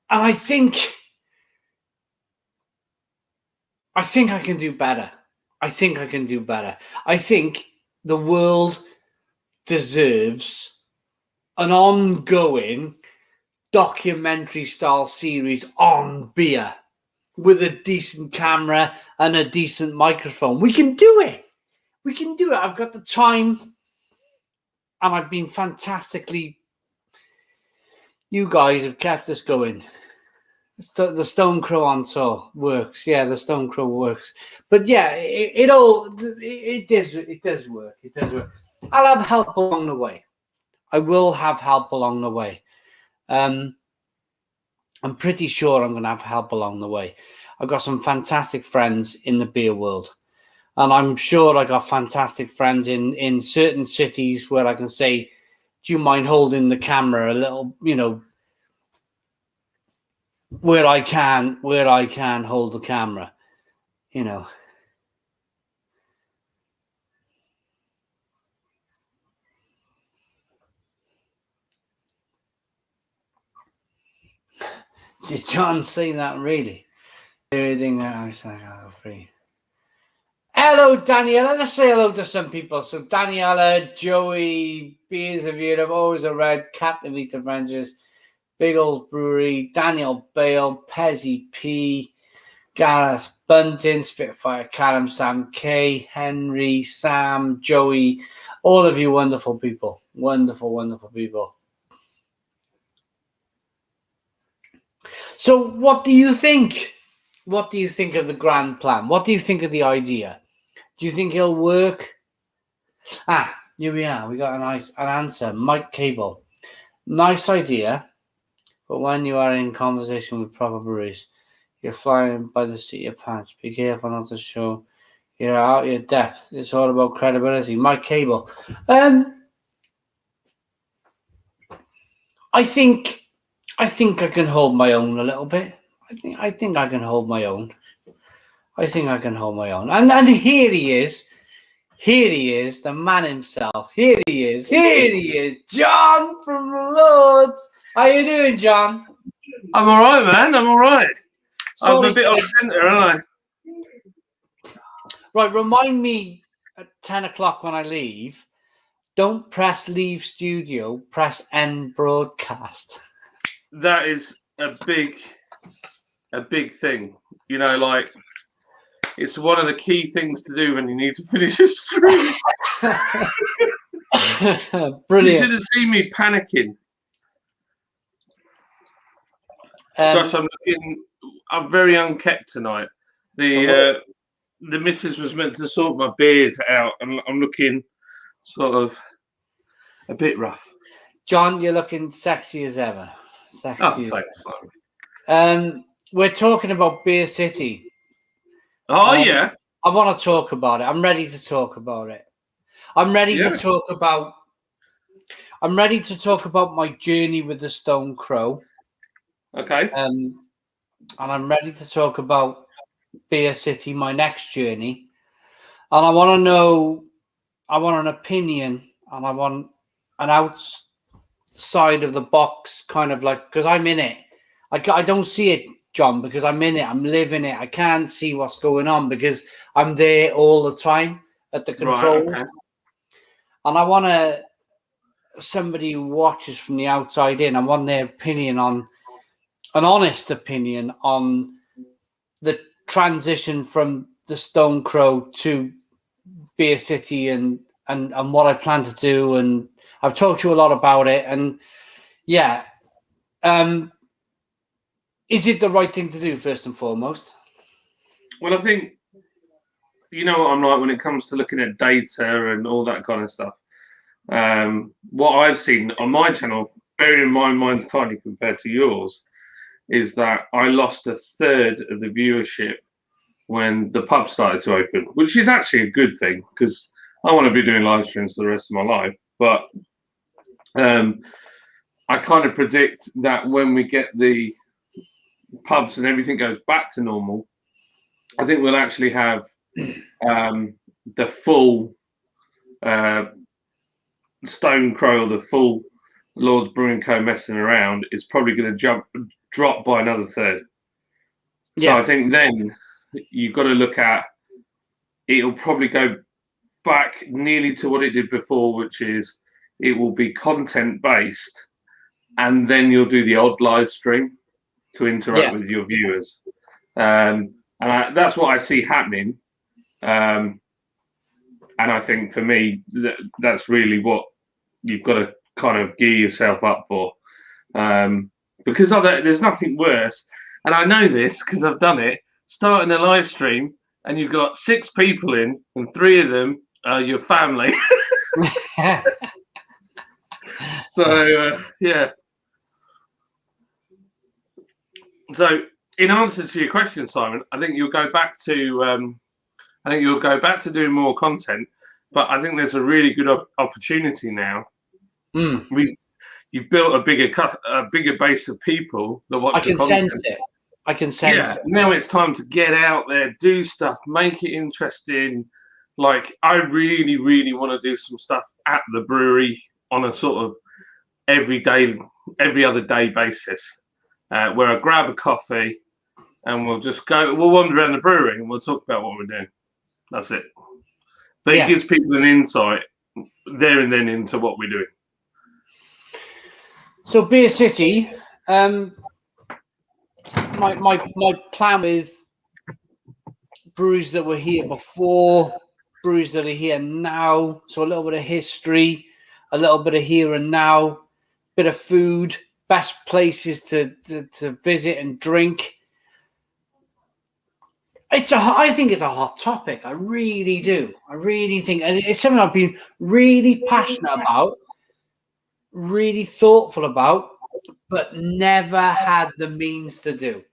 And I think I can do better. I think the world deserves an ongoing documentary style series on beer with a decent camera and a decent microphone. We can do it. I've got the time, and I've been fantastically. You guys have kept us going. The Stone Crow on tour works. Yeah, the Stone Crow works. But yeah, it does work. I'll have help along the way. I will have help along the way. I'm pretty sure I'm going to have help along the way. I've got some fantastic friends in the beer world. And I'm sure I got fantastic friends in certain cities where I can say, do you mind holding the camera a little, where I can hold the camera, Did John say that really? Everything that I say, free. Hello, Daniela. Let's say hello to some people. So, Daniela, Joey, Beers of Europe, Always a Red, Captain Vita Avengers, Big Old Brewery, Daniel Bale, Pezzy P, Gareth Bunting, Spitfire, Callum, Sam K, Henry, Sam, Joey, all of you wonderful people. Wonderful, wonderful people. So, what do you think? What do you think of the grand plan? What do you think of the idea? Do you think it'll work? Here we are. We got an answer. Mike Cable. Nice idea, but when you are in conversation with proper breweries, you're flying by the seat of your pants. Be careful not to show you're out your depth. It's all about credibility. Mike Cable. I think I can hold my own a little bit. I think I can hold my own. And here he is. The man himself. Here he is. John from Lords. How you doing, John? I'm all right, man. I'm all right. I'm a bit off centre, aren't I? Right, remind me at 10 o'clock when I leave. Don't press leave studio. Press end broadcast. That is a big thing. It's one of the key things to do when you need to finish a stream. Brilliant. You should have seen me panicking. Gosh, I'm very unkept tonight. The the missus was meant to sort my beard out, and I'm looking sort of a bit rough. John, you're looking sexy as ever. Sexy. Oh, thanks, Simon. We're talking about Beer City. Oh, yeah. I want to talk about it. I'm ready to talk about it. I'm ready to talk about my journey with the Stone Crow. Okay. And I'm ready to talk about Beer City, my next journey. And I want to know, I want an opinion, and I want an outside of the box kind of like, because I'm in it. I don't see it, John, because I'm in it. I'm living it. I can't see what's going on because I'm there all the time at the controls. Right, okay. And I want somebody who watches from the outside in. I want their opinion on, an honest opinion on the transition from the Stone Crow to Beer City and what I plan to do. And I've talked to you a lot about it. And yeah, is it the right thing to do, first and foremost? Well, I think, you know what I'm like when it comes to looking at data and all that kind of stuff. What I've seen on my channel, bearing in mind mine's tiny compared to yours, is that I lost a third of the viewership when the pub started to open, which is actually a good thing because I want to be doing live streams for the rest of my life. But I kind of predict that when we get the pubs and everything goes back to normal, I think we'll actually have the full Stone Crow, the full Lord's Brewing Co. messing around is probably going to drop by another third. Yeah. So I think then you've got to look at, it'll probably go back nearly to what it did before, which is it will be content based, and then you'll do the odd live stream to interact with your viewers. And that's what I see happening. And I think for me, that's really what you've got to kind of gear yourself up for. Because there's nothing worse. And I know this because I've done it. Starting a live stream and you've got 6 people in and 3 of them are your family. So, yeah. So, in answer to your question, Simon, I think you'll go back to doing more content, but I think there's a really good opportunity now. You've built a bigger base of people that watch. I can sense it. I can sense it. Now it's time to get out there, do stuff, make it interesting. Like, I really, really want to do some stuff at the brewery on a sort of every other day basis, where I grab a coffee and we'll wander around the brewery and we'll talk about what we're doing. That's it. But it gives people an insight there and then into what we're doing. So Beer City, my plan with breweries that were here before, breweries that are here now, so a little bit of history, a little bit of here and now, bit of food, best places to visit and drink. I think it's a hot topic. I really do. I really think, and it's something I've been really passionate about, really thoughtful about, but never had the means to do.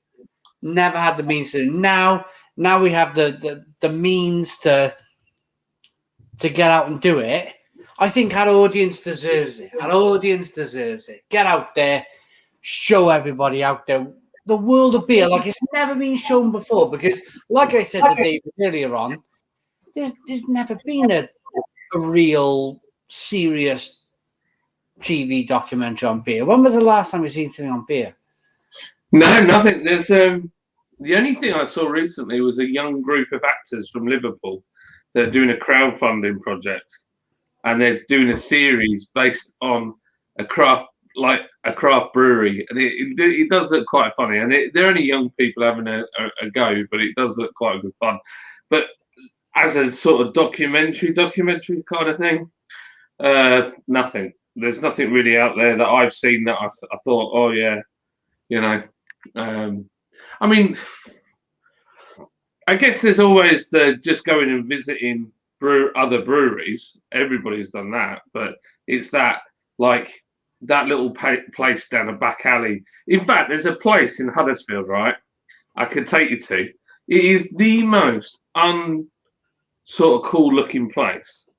Never had the means to do. Now we have the means to get out and do it. I think our audience deserves it. Our audience deserves it. Get out there, show everybody out there the world of beer like it's never been shown before. Because, like I said to David earlier on, there's never been a real serious TV documentary on beer. When was the last time we seen something on beer? No, nothing. There's the only thing I saw recently was a young group of actors from Liverpool that are doing a crowdfunding project, and they're doing a series based on a craft brewery, and it does look quite funny. And they're only young people having a go, but it does look quite good fun. But as a sort of documentary kind of thing, nothing. There's nothing really out there that I've seen that I thought, oh yeah, you know. I mean, I guess there's always the just going and visiting other breweries. Everybody's done that, but it's that like that little place down a back alley. In fact, there's a place in Huddersfield, right? I could take you to. It is the most sort of cool looking place,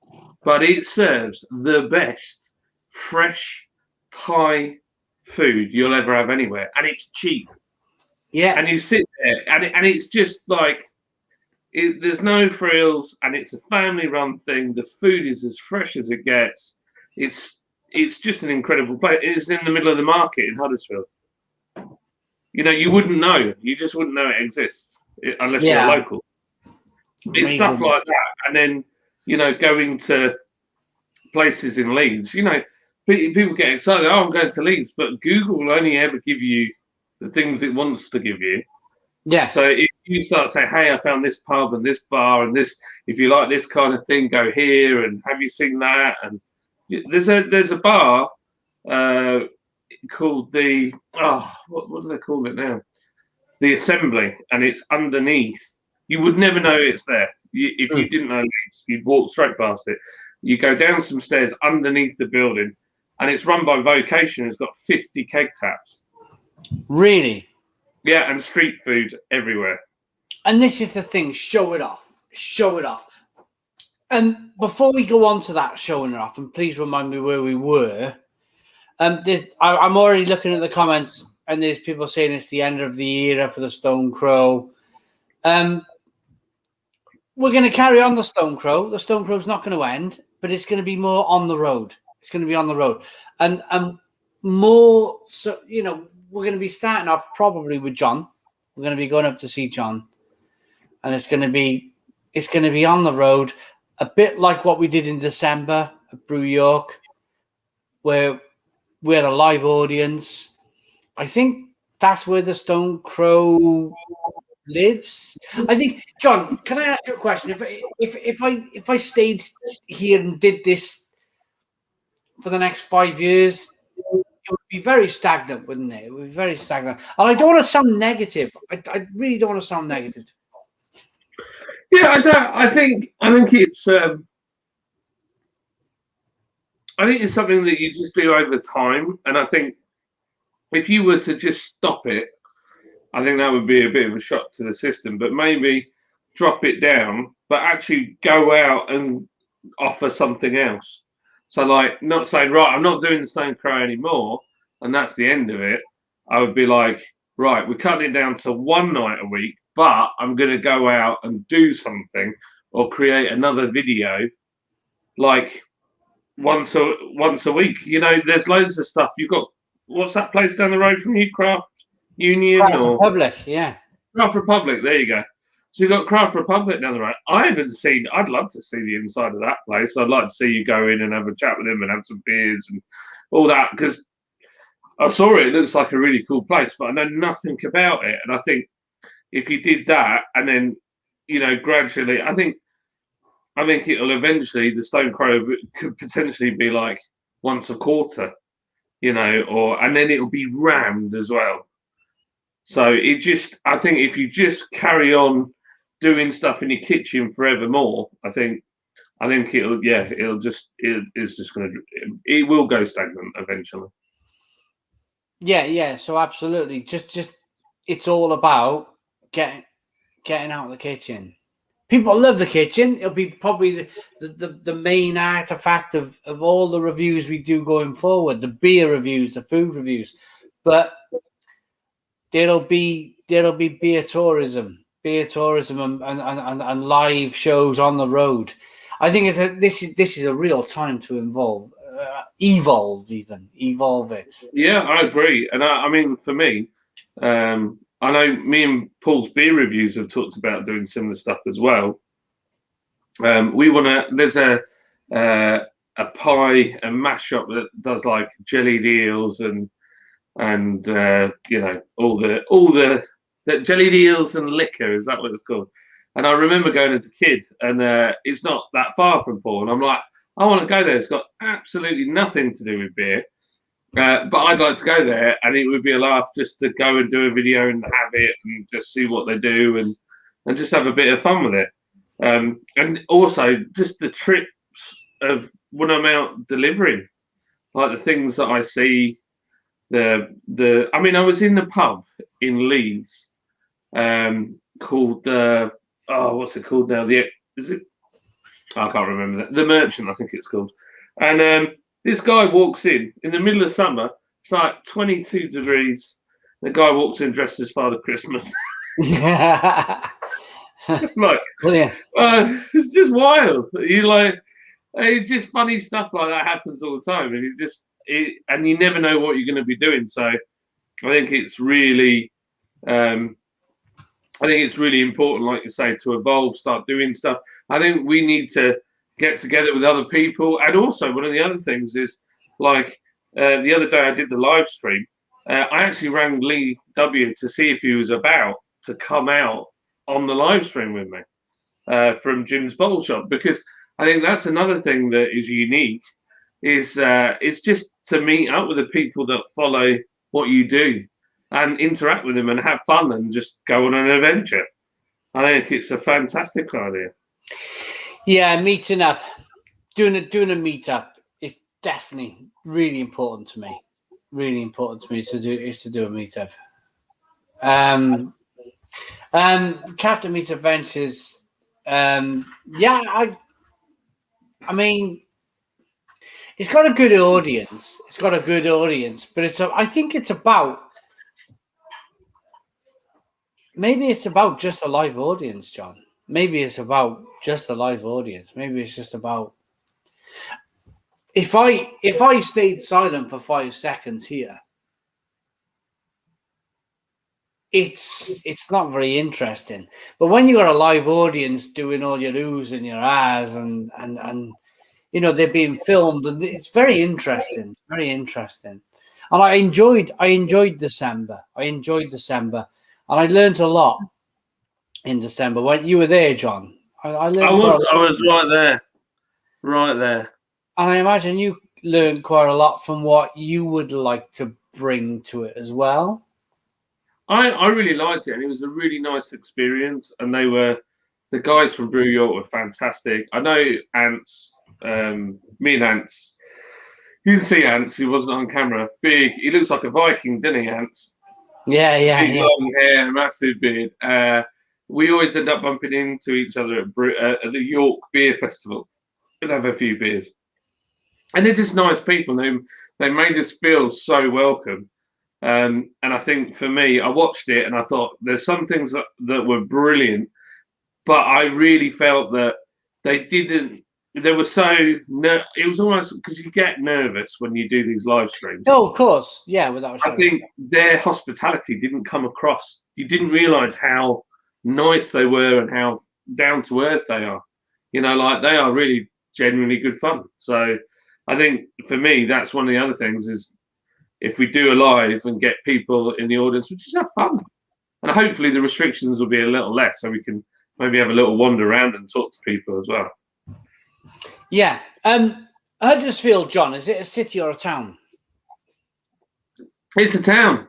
but it serves the best fresh Thai food you'll ever have anywhere, and it's cheap. Yeah. And you sit there, and it's just like there's no frills, and it's a family-run thing. The food is as fresh as it gets. It's just an incredible place. It's in the middle of the market in Huddersfield. You know, you wouldn't know. You just wouldn't know it exists unless you're local. It's stuff like that, and then going to places in Leeds. People get excited. Oh, I'm going to Leeds, but Google will only ever give you the things it wants to give you. Yeah. So if you start saying, "Hey, I found this pub and this bar and this. If you like this kind of thing, go here." And have you seen that? And there's a bar called the what do they call it now? The Assembly, and it's underneath. You would never know it's there. If you didn't know Leeds, you'd walk straight past it. You go down some stairs underneath the building, and it's run by Vocation. It's got 50 keg taps. Really? Yeah, and street food everywhere. And this is the thing, show it off. Show it off. And before we go on to that showing it off, and please remind me where we were. I'm already looking at the comments, and there's people saying it's the end of the era for the Stone Crow. We're going to carry on the Stone Crow. The Stone Crow's not going to end, but it's going to be more on the road. It's going to be on the road. And more, so we're going to be starting off probably with John. We're going to be going up to see John, and it's going to be on the road, a bit like what we did in December at Brew York, where we had a live audience. I think that's where the Stone Crow lives. I think, John, can I ask you a question? If I stayed here and did this for the next 5 years, it would be very stagnant, wouldn't it? It would be very stagnant. And I don't want to sound negative. I really don't want to sound negative. Yeah, I think it's something that you just do over time, and I think if you were to just stop it, I think that would be a bit of a shock to the system. But maybe drop it down, but actually go out and offer something else. So, like, not saying, right, I'm not doing the Stone Crow anymore, and that's the end of it. I would be like, right, we're cutting it down to one night a week, but I'm going to go out and do something or create another video, like once a week. There's loads of stuff. You've got, what's that place down the road from you, Craft Union? Craft Republic, yeah. Craft Republic, there you go. So you've got Craft Republic down the road. I'd love to see the inside of that place. I'd like to see you go in and have a chat with them and have some beers and all that, because I saw it. It looks like a really cool place, but I know nothing about it. And I think if you did that and then, gradually, I think it'll eventually, the Stone Crow could potentially be like once a quarter, and then it'll be rammed as well. So I think if you just carry on doing stuff in your kitchen forevermore, I think it will go stagnant eventually. Yeah. So absolutely, just it's all about getting out of the kitchen. People love the kitchen. It'll be probably the main artifact of all the reviews we do going forward, the beer reviews, the food reviews, but there'll be beer tourism and live shows on the road. I think this is a real time to evolve it. Yeah, I agree. And I mean, for me, I know me and Paul's beer reviews have talked about doing similar stuff as well. There's a pie and mash shop that does like jellied eels and all the jellied eels and liquor, is that what it's called? And I remember going as a kid, and it's not that far from Paul, and I'm like, I want to go there. It's got absolutely nothing to do with beer, but I'd like to go there, and it would be a laugh just to go and do a video and have it and just see what they do. And and just have a bit of fun with it. And also just the trips of when I'm out delivering, like the things that I see. I mean, I was in the pub in Leeds, called what's it called now? I can't remember that. The Merchant, I think it's called. And this guy walks in the middle of summer. It's like 22 degrees. The guy walks in dressed as Father Christmas. Like, Brilliant. it's just wild. It's just funny stuff like that happens all the time, and and you never know what you're going to be doing. So I think it's really, important, like you say, to evolve, start doing stuff. I think we need to get together with other people, and also one of the other things is like the other day I did the live stream. I actually rang Lee W to see if he was about to come out on the live stream with me from Jim's Bottle Shop, because I think that's another thing that is unique is just to meet up with the people that follow what you do and interact with them and have fun and just go on an adventure. I think it's a fantastic idea. Yeah, meeting up, doing a meetup is definitely really important to me. Really important to me to do a meetup. Captain Meets Adventures. I mean, it's got a good audience. But I think it's about. Maybe it's about just a live audience, John. Maybe it's about just a live audience. Maybe it's just about if I stayed silent for 5 seconds here, it's not very interesting. But when you got a live audience doing all your oohs and your ahs and they're being filmed, and it's very interesting. Very interesting. And I enjoyed December. And I learned a lot in December. When you were there, John, I was right there. And I imagine you learned quite a lot from what you would like to bring to it as well. I really liked it, and it was a really nice experience. And the guys from Brew York were fantastic. I know Ants, me and Ants. You can see Ants. He wasn't on camera. Big. He looks like a Viking, doesn't he, Ants? Yeah. Long hair, massive beard. We always end up bumping into each other at the York Beer Festival. We'll have a few beers, and they're just nice people. They made us feel so welcome. And I think for me, I watched it and I thought there's some things that were brilliant, but I really felt that they didn't. They were so. It was almost because you get nervous when you do these live streams. Oh, of course, yeah. Without a shadow. I think their hospitality didn't come across. You didn't realise how nice they were and how down to earth they are. Like they are really genuinely good fun. So I think for me, that's one of the other things is if we do a live and get people in the audience, we just have fun. And hopefully the restrictions will be a little less so we can maybe have a little wander around and talk to people as well. Yeah. Huddersfield, John, is it a city or a town? It's a town.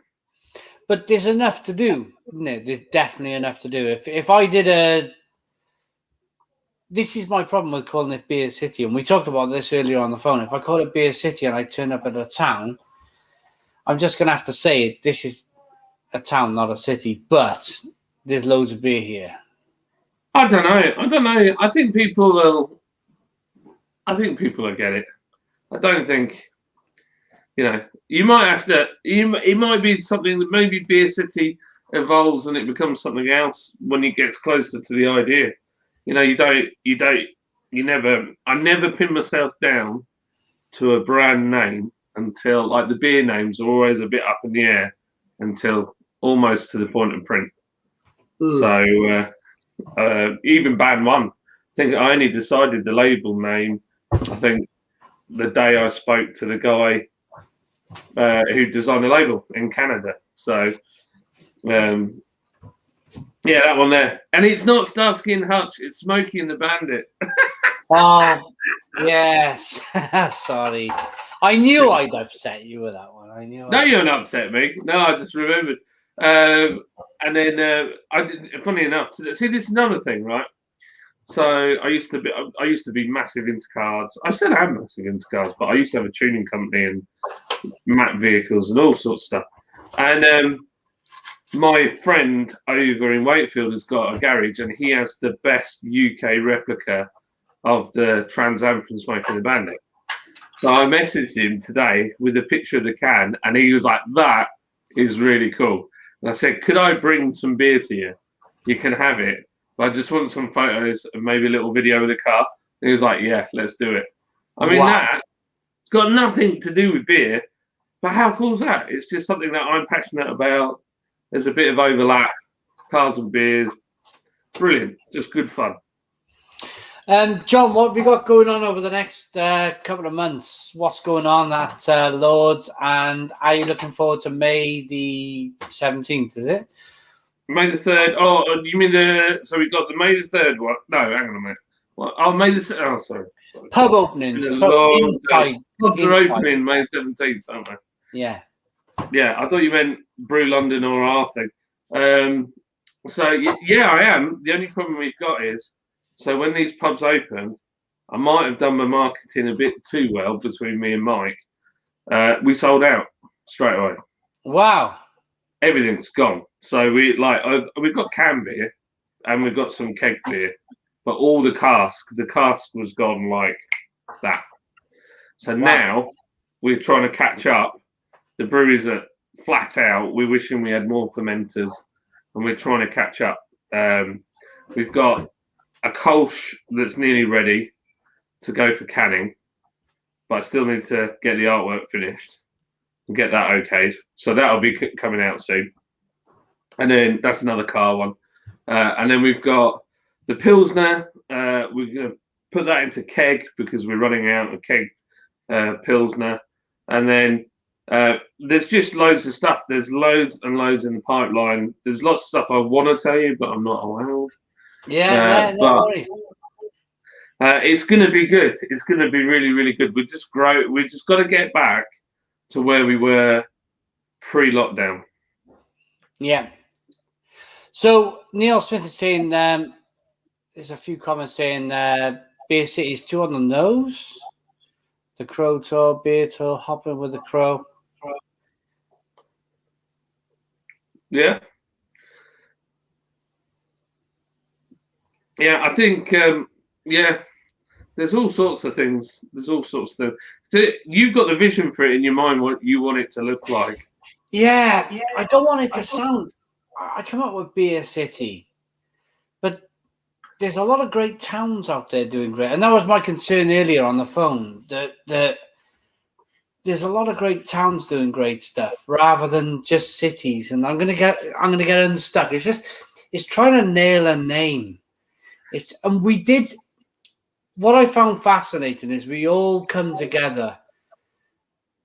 But there's enough to do, isn't it? There's definitely enough to do. If I did this is my problem with calling it Beer City, and we talked about this earlier on the phone. If I call it Beer City and I turn up at a town, I'm just going to have to say this is a town, not a city, but there's loads of beer here. I don't know. I think people will get it. I don't think, you might have to, it might be something that maybe Beer City evolves and it becomes something else when it gets closer to the idea. I never pin myself down to a brand name until, like, the beer names are always a bit up in the air until almost to the point of print. So even Band One, I think I only decided the label name, I think, the day I spoke to the guy who designed the label in Canada. So, yeah, that one there. And it's not Starsky and Hutch, it's Smokey and the Bandit. Oh, yes. Sorry. I knew I'd upset you with that one. No, you don't upset me. No, I just remembered. And then funny enough, see, this is another thing, right? So I used to be massive into cars. I still am massive into cars, but I used to have a tuning company and map vehicles and all sorts of stuff. And my friend over in Wakefield has got a garage, and he has the best UK replica of the Trans Am from Smoking the Bandit. So I messaged him today with a picture of the can, and he was like, "That is really cool." And I said, "Could I bring some beer to you? You can have it. But I just want some photos and maybe a little video of the car." And he was like, "Yeah, let's do it." I mean, it's got nothing to do with beer, but how cool is that? It's just something that I'm passionate about. There's a bit of overlap, cars and beers. Brilliant, just good fun. John, what have we got going on over the next couple of months? What's going on at Lords, and are you looking forward to May the 17th, is it? May the 3rd. Oh, you mean so we've got the May the 3rd one? No, hang on a minute. Well, May the 2nd. Oh, sorry. Pub opening. Pubs are opening May 17th, aren't they? Yeah. Yeah, I thought you meant Brew London or our thing. So, yeah, I am. The only problem we've got is, so when these pubs open, I might have done my marketing a bit too well between me and Mike. We sold out straight away. Wow. Everything's gone. So we've got canned beer and we've got some keg beer, but all the cask was gone like that. So now we're trying to catch up. The breweries are flat out. We're wishing we had more fermenters, and we're trying to catch up. We've got a Kolsch that's nearly ready to go for canning, but I still need to get the artwork finished and get that okayed. So that'll be coming out soon. And then that's another car one. And then we've got the Pilsner. We're going to put that into keg because we're running out of keg Pilsner. And then there's just loads of stuff. There's loads and loads in the pipeline. There's lots of stuff I want to tell you, but I'm not allowed. Yeah, no worries. It's going to be good. It's going to be really, really good. We just got to get back to where we were pre-lockdown. Yeah. So Neil Smith is saying there's a few comments saying Beer City's too on the nose. The Crow Tour, Beer Tour, hopping with the Crow. Yeah. Yeah, I think there's all sorts of things. So you've got the vision for it in your mind, what you want it to look like. Yeah. I don't want it to sound. I come up with Beer City, but there's a lot of great towns out there doing great, and that was my concern earlier on the phone. That there's a lot of great towns doing great stuff rather than just cities, and I'm gonna get unstuck. It's trying to nail a name. And we did. What I found fascinating is we all come together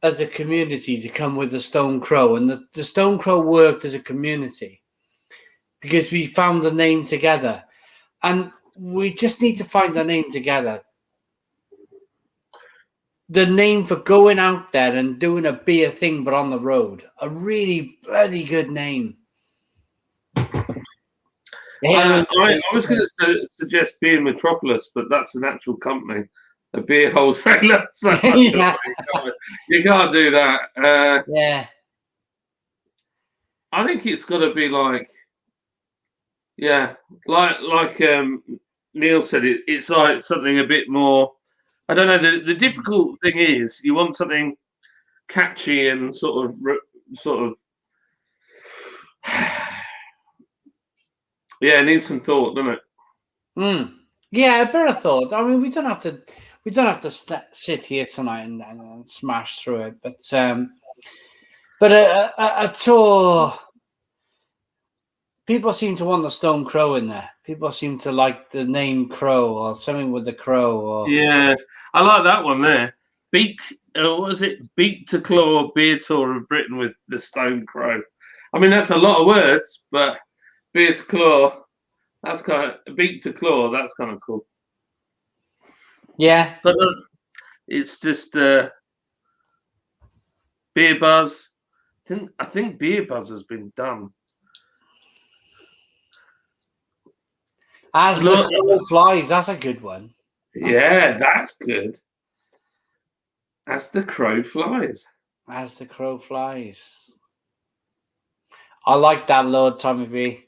as a community to come with the Stone Crow, and the Stone Crow worked as a community because we found the name together, and we just need to find the name together. The name for going out there and doing a beer thing, but on the road, a really bloody good name. I was going to suggest Beer Metropolis, but that's an actual company, a beer wholesaler. So Yeah. you can't do that. Yeah. I think it's got to be like Neil said, it's like something a bit more. I don't know. The difficult thing is you want something catchy and sort of. Yeah, it needs some thought, doesn't it? Yeah, a bit of thought. I mean, we don't have to sit here tonight and smash through it, but a tour. People seem to want the Stone Crow in there. People seem to like the name Crow or something with the crow. Or yeah, I like that one there. Beak, what is it? Beak to Claw Beer Tour of Britain with the Stone Crow. I mean, that's a lot of words, but Beer to Claw, that's kind of Beak to Claw. That's kind of cool. Yeah, but it's just Beer Buzz. I think Beer Buzz has been done. As the crow flies, that's a good one. That's good. As the crow flies. As the crow flies. I like that, Lord Tommy B.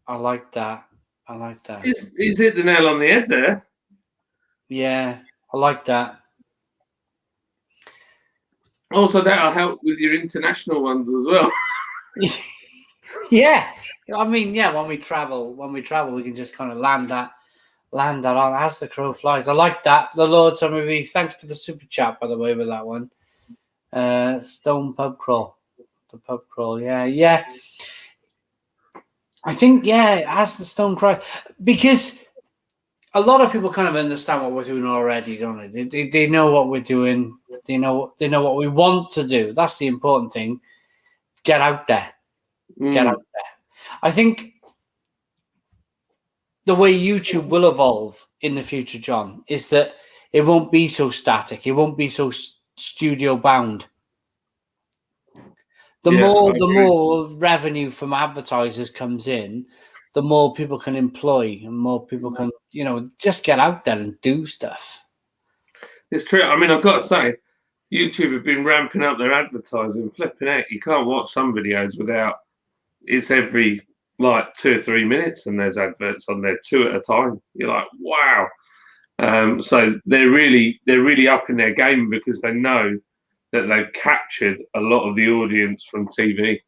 I like that. I like that. He's hit the nail on the head there. Yeah, I like that. Also, that'll help with your international ones as well. Yeah. I mean, yeah, when we travel, we can just kind of land that on as the crow flies. I like that. The Lord Tommy B. Thanks for the super chat, by the way, with that one. Stone Pub Crawl. The pub crawl, yeah. I think, as the stone crawl, because a lot of people kind of understand what we're doing already, don't they? They know what we're doing. They know what we want to do. That's the important thing. Get out there. Get out there. I think the way YouTube will evolve in the future, John, is that it won't be so static. It won't be so studio bound. The more revenue from advertisers comes in, the more people can employ and more people can, just get out there and do stuff. It's true. I mean, I've got to say, YouTube have been ramping up their advertising. Flipping out. You can't watch some videos without. It's every 2 or 3 minutes, and there's adverts on there 2 at a time. You're like, wow. So they're really upping their game because they know that they've captured a lot of the audience from TV,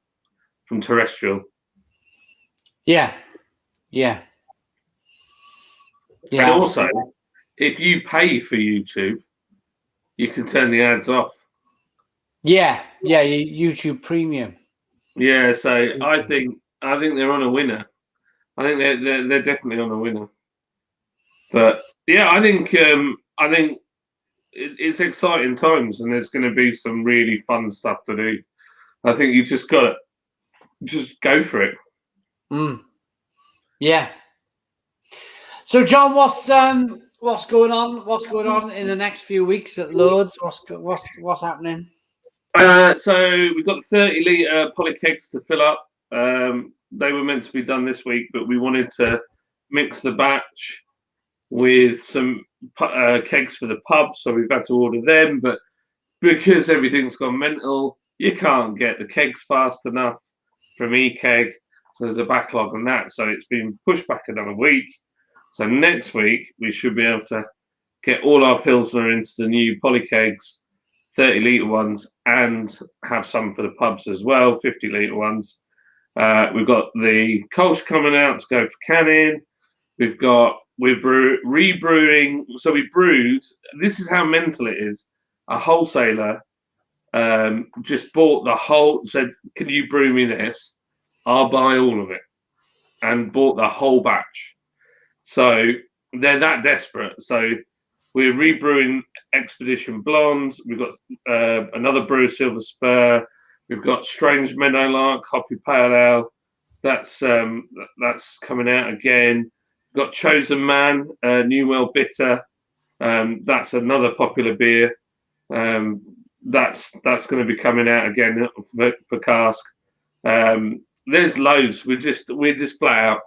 from terrestrial. Yeah. And also, if you pay for YouTube, you can turn the ads off. Yeah, YouTube Premium. Yeah, so I think they're on a winner. I think they're definitely on a winner. But yeah, I think it's exciting times, and there's going to be some really fun stuff to do. I think you just got to just go for it. Yeah. So, John, what's going on? What's going on in the next few weeks at Lords? What's happening? So we've got 30-litre poly kegs to fill up. They were meant to be done this week, but we wanted to mix the batch with some kegs for the pub, so we've had to order them. But because everything's gone mental, you can't get the kegs fast enough from E-Keg, so there's a backlog on that. So it's been pushed back another week. So next week we should be able to get all our Pilsner into the new poly kegs, 30-litre ones, and have some for the pubs as well, 50-litre ones. We've got the Kolsch coming out to go for canning. We're rebrewing. So we brewed. This is how mental it is. A wholesaler just bought the whole. Said, "Can you brew me this? I'll buy all of it," and bought the whole batch. So they're that desperate. So we're rebrewing Expedition Blonde. We've got another brew of Silver Spur. We've got Strange Meadowlark Hoppy Pale Ale. That's coming out again. We've got Chosen Man Newell Bitter. That's another popular beer. That's going to be coming out again for cask. There's loads. We're just flat out,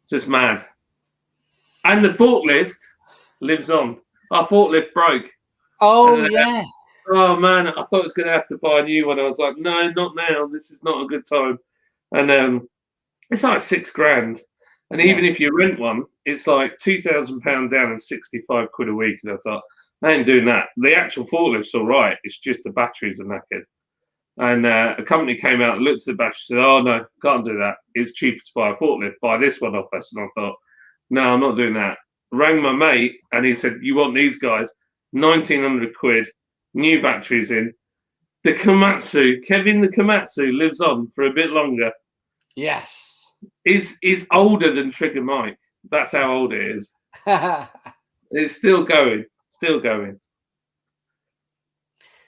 just mad. And the forklift lives on. Our forklift broke. Oh, yeah. Oh, man, I thought I was going to have to buy a new one. I was like, no, not now. This is not a good time. And it's like £6,000. And even if you rent one, it's like £2,000 down and 65 quid a week. And I thought, I ain't doing that. The actual forklift's all right. It's just the batteries are knackered. And a company came out and looked at the battery and said, oh, no, can't do that. It's cheaper to buy a forklift. Buy this one off us. And I thought, no, I'm not doing that. Rang my mate and he said, you want these guys? 1,900 quid, new batteries in. The Komatsu, Kevin the Komatsu lives on for a bit longer. Yes. Is older than Trigger Mike. That's how old it is. It's still going.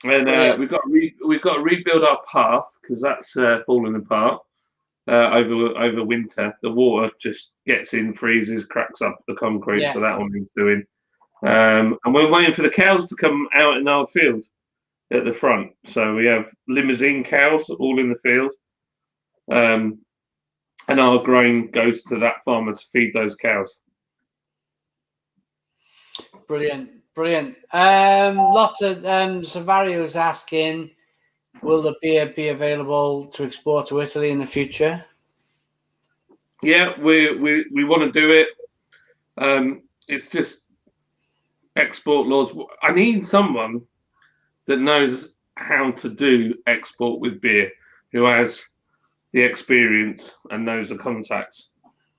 And we've got to rebuild our path because that's falling apart over winter. The water just gets in, freezes, cracks up the concrete, so that one needs doing. And we're waiting for the cows to come out in our field at the front. So we have limousine cows all in the field. And our grain goes to that farmer to feed those cows. Brilliant. Lots of Savario's asking, will the beer be available to export to Italy in the future? Yeah, we want to do it. It's just export laws. I need someone that knows how to do export with beer, who has the experience and knows the contacts.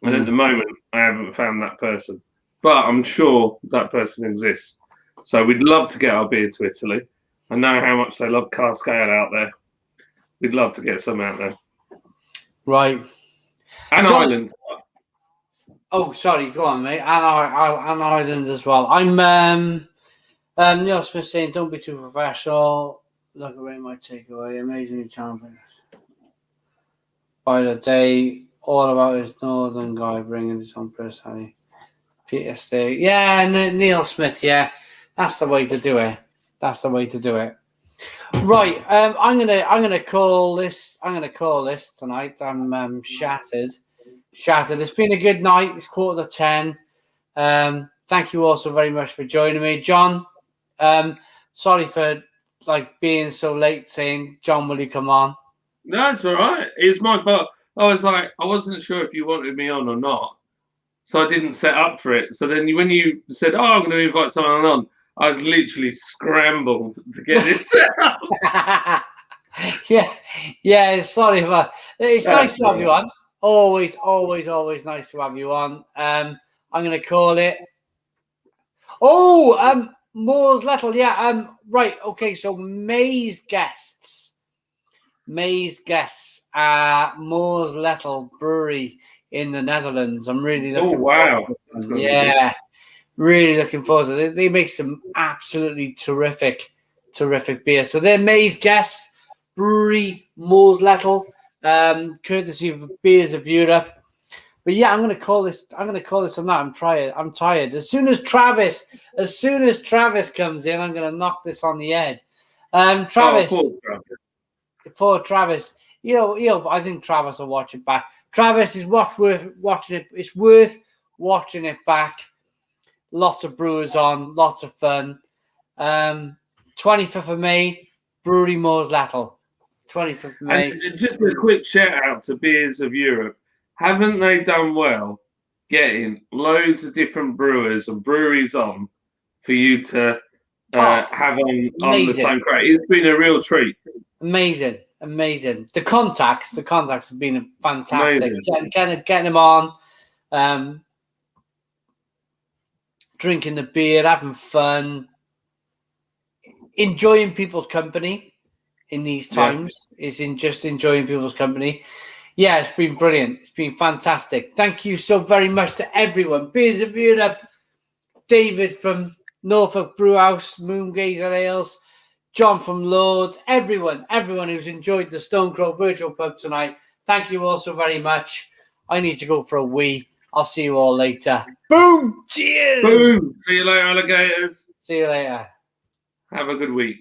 And at the moment, I haven't found that person, but I'm sure that person exists. So we'd love to get our beer to Italy. I know how much they love cask ale out there. We'd love to get some out there. Right. And Ireland. Oh, sorry. Go on, mate. And Ireland as well. I'm Neil Smith saying, don't be too professional. Look away my takeaway. Amazing champions. By the day, all about his northern guy bringing his own personality. Peter Stay. Yeah, Neil Smith. Yeah, that's the way to do it. Right. I'm gonna call this. Tonight. I'm shattered. It's been a good night. It's 9:45. Thank you all so very much for joining me, John. Sorry for being so late. Saying, John, will you come on? No, it's all right. It's my fault. I wasn't sure if you wanted me on or not, so I didn't set up for it. So then when you said, "Oh, I'm going to invite someone on," I was literally scrambled to get this set up. yeah. Sorry for. It's nice to have you on. Always nice to have you on. I'm going to call it. Oh, Moore's Little. Yeah. Right. Okay. So May's guests at Moore's Little Brewery in the Netherlands. I'm really looking. Oh wow! Yeah, really looking forward to it. They make some absolutely terrific beer. So they're May's guests, Brewery Moore's Little, courtesy of Beers of Europe. But yeah, I'm going to call this on that. I'm tired. As soon as Travis comes in, I'm going to knock this on the head. Travis. For Travis, I think Travis will watch it back. Travis is worth watching it. It's worth watching it back. Lots of brewers on, lots of fun. 25th of May, Brewery Moore's Little. 25th of May. And just a quick shout out to Beers of Europe. Haven't they done well getting loads of different brewers and breweries on for you to have on the same crate? It's been a real treat. Amazing. The contacts have been fantastic. Getting them on, drinking the beer, having fun, enjoying people's company in these times. Is in just enjoying people's company. Yeah, it's been brilliant. It's been fantastic. Thank you so very much to everyone. Beers of Europe, David from Norfolk Brewhouse, Moongazer Ales, John from Lords, everyone who's enjoyed the Stone Crow Virtual Pub tonight. Thank you all so very much. I need to go for a wee. I'll see you all later. Boom! Cheers! Boom! See you later, alligators. See you later. Have a good week.